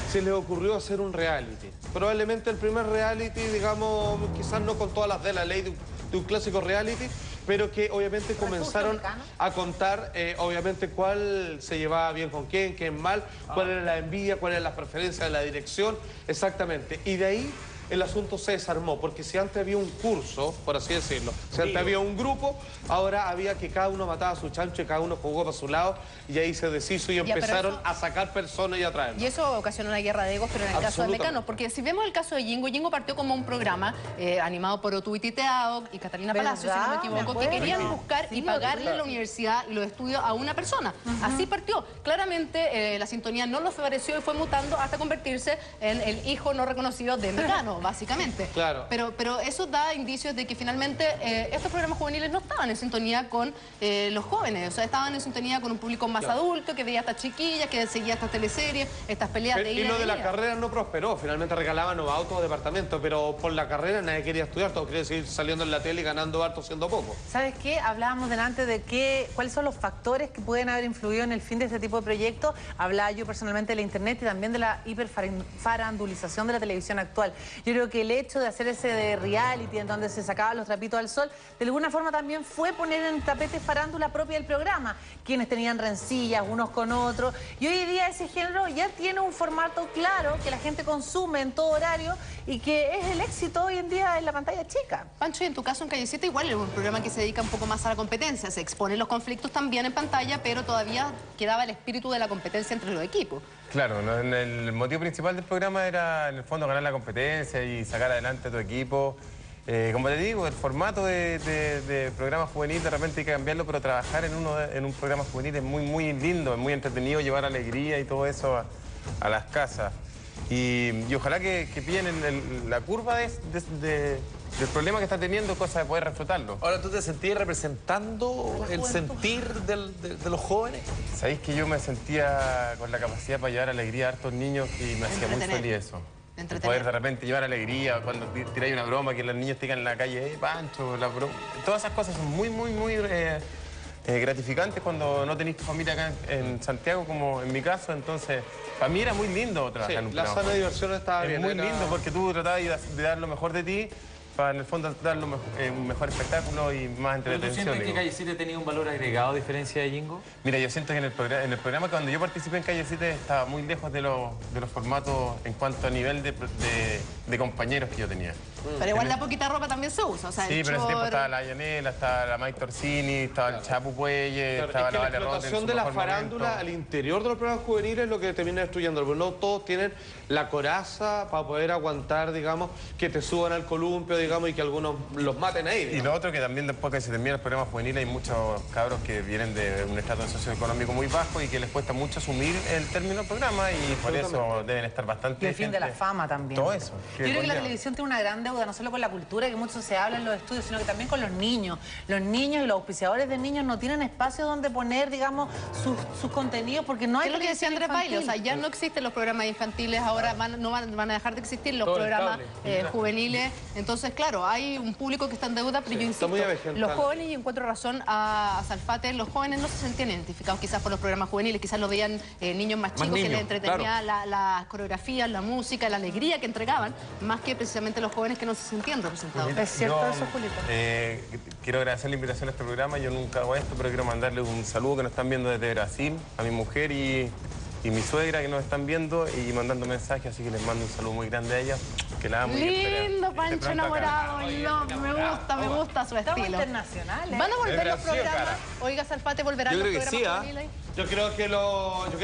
se les ocurrió hacer un reality. Probablemente el primer reality, digamos, quizás no con todas las de la ley de un clásico reality, pero que obviamente comenzaron a contar, obviamente, cuál se llevaba bien con quién mal, cuál era la envidia, cuál era la preferencia de la dirección, exactamente. Y de ahí el asunto se desarmó, porque si antes había un curso, por así decirlo, si antes había un grupo, ahora había que cada uno mataba a su chancho y cada uno jugó para su lado, y ahí se deshizo y empezaron a sacar personas y a traerlos. Y eso ocasionó una guerra de egos, pero en el caso de Mecano, porque si vemos el caso de Yingo, Yingo partió como un programa animado por Otuititeao y Catalina Palacio, si no me equivoco, que querían buscar y pagarle la universidad y los estudios a una persona. Así partió. Claramente la sintonía no lo favoreció y fue mutando hasta convertirse en el hijo no reconocido de Mecano, básicamente. Claro. Pero eso da indicios de que finalmente estos programas juveniles no estaban en sintonía con los jóvenes, o sea, estaban en sintonía con un público más adulto, que veía estas chiquillas, que seguía estas teleseries, estas peleas de ida y lo de la carrera no prosperó, finalmente regalaban nuevos autos o departamentos, pero por la carrera nadie quería estudiar, todos querían seguir saliendo en la tele y ganando harto siendo poco. ¿Sabes qué? Hablábamos delante de cuáles son los factores que pueden haber influido en el fin de este tipo de proyectos. Hablaba yo personalmente de la internet y también de la hiperfarandulización de la televisión actual. Yo creo que el hecho de hacer ese de reality en donde se sacaban los trapitos al sol, de alguna forma también fue poner en tapete farándula propia del programa, quienes tenían rencillas unos con otros, y hoy día ese género ya tiene un formato claro que la gente consume en todo horario y que es el éxito hoy en día en la pantalla chica. Pancho, y en tu caso en Calle 7 igual es un programa que se dedica un poco más a la competencia, se exponen los conflictos también en pantalla, pero todavía quedaba el espíritu de la competencia entre los equipos. Claro, ¿no? El motivo principal del programa era en el fondo ganar la competencia y sacar adelante a tu equipo. Como te digo, el formato de programa juvenil de repente hay que cambiarlo, pero trabajar en un programa juvenil es muy lindo, es muy entretenido, llevar alegría y todo eso a las casas. Y ojalá que pillen la curva del problema que está teniendo, cosa de poder reflotarlo. Ahora, ¿tú te sentías representando el sentir de los jóvenes? Sabéis que yo me sentía con la capacidad para llevar alegría a hartos niños y me hacía muy feliz eso. Poder de repente llevar alegría cuando tiráis una broma, que los niños te digan en la calle, Pancho, la broma. Todas esas cosas son muy gratificantes cuando no tenéis tu familia acá en Santiago, como en mi caso. Entonces, para mí era muy lindo trabajar en un programa. La sana diversión estaba bien. Es muy lindo porque tú tratabas de dar lo mejor de ti, para en el fondo dar un mejor espectáculo y más entretención. ¿Tú sientes que Calle 7 tenía un valor agregado a diferencia de Yingo? Mira, yo siento que en el programa cuando yo participé en Calle 7 estaba muy lejos de los formatos en cuanto a nivel de compañeros que yo tenía. Pero igual la poquita ropa también se usa, o sea, sí, pero en ese tiempo estaba la Yanela, estaba la Mike Torsini, estaba el Chapu Puelle, estaba la Vale Roth. La explotación de la farándula al interior de los programas juveniles es lo que termina destruyendo, porque no todos tienen la coraza para poder aguantar, digamos, que te suban al columpio, digamos, y que algunos los maten ahí, digamos. Y lo otro que también después que se terminan los programas juveniles hay muchos cabros que vienen de un estrato socioeconómico muy bajo y que les cuesta mucho asumir el término del programa y por eso deben estar bastante... Y el fin de la fama también. Todo eso. Yo creo que la televisión tiene una gran deuda, no solo con la cultura, que mucho se habla en los estudios, sino que también con los niños. Los niños y los auspiciadores de niños no tienen espacio donde poner, digamos, sus contenidos, porque no hay... Es lo que decía Andrés Baile, o sea, ya no existen los programas infantiles, ahora no van a dejar de existir los programas juveniles. Entonces, claro, hay un público que está en deuda, pero yo insisto, los jóvenes, y encuentro razón a Salfate, los jóvenes no se sentían identificados quizás por los programas juveniles, quizás lo veían niños más chicos, que les entretenía las coreografías, la música, la alegría que entregaban, más que precisamente los jóvenes que no se sentían representados. ¿Es cierto eso, Julito? Quiero agradecer la invitación a este programa, yo nunca hago esto, pero quiero mandarle un saludo que nos están viendo desde Brasil, a mi mujer y y mi suegra que nos están viendo y mandando mensajes, así que les mando un saludo muy grande a ellas, que la amo. Lindo, Pancho enamorado, me gusta su estilo. Internacionales. ¿Van a volver los programas? Oiga, Salpate, ¿volverán los programas? Yo creo que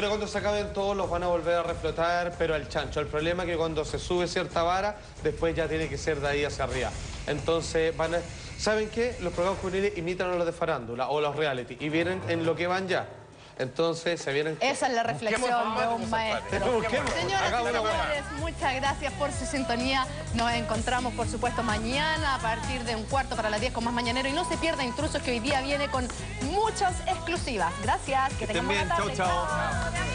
cuando se acaben todos los van a volver a reflotar, pero al chancho. El problema es que cuando se sube cierta vara, después ya tiene que ser de ahí hacia arriba. Entonces ¿saben qué? Los programas juveniles imitan a los de farándula o los reality y vienen en lo que van ya. Entonces se vienen... Esa es la reflexión de un maestro. Señoras y señores, muchas gracias por su sintonía. Nos encontramos, por supuesto, mañana a partir de 1:15 con más Mañanero. Y no se pierda Intrusos, que hoy día viene con muchas exclusivas. Gracias, que tengan buena tarde. Chau, chau.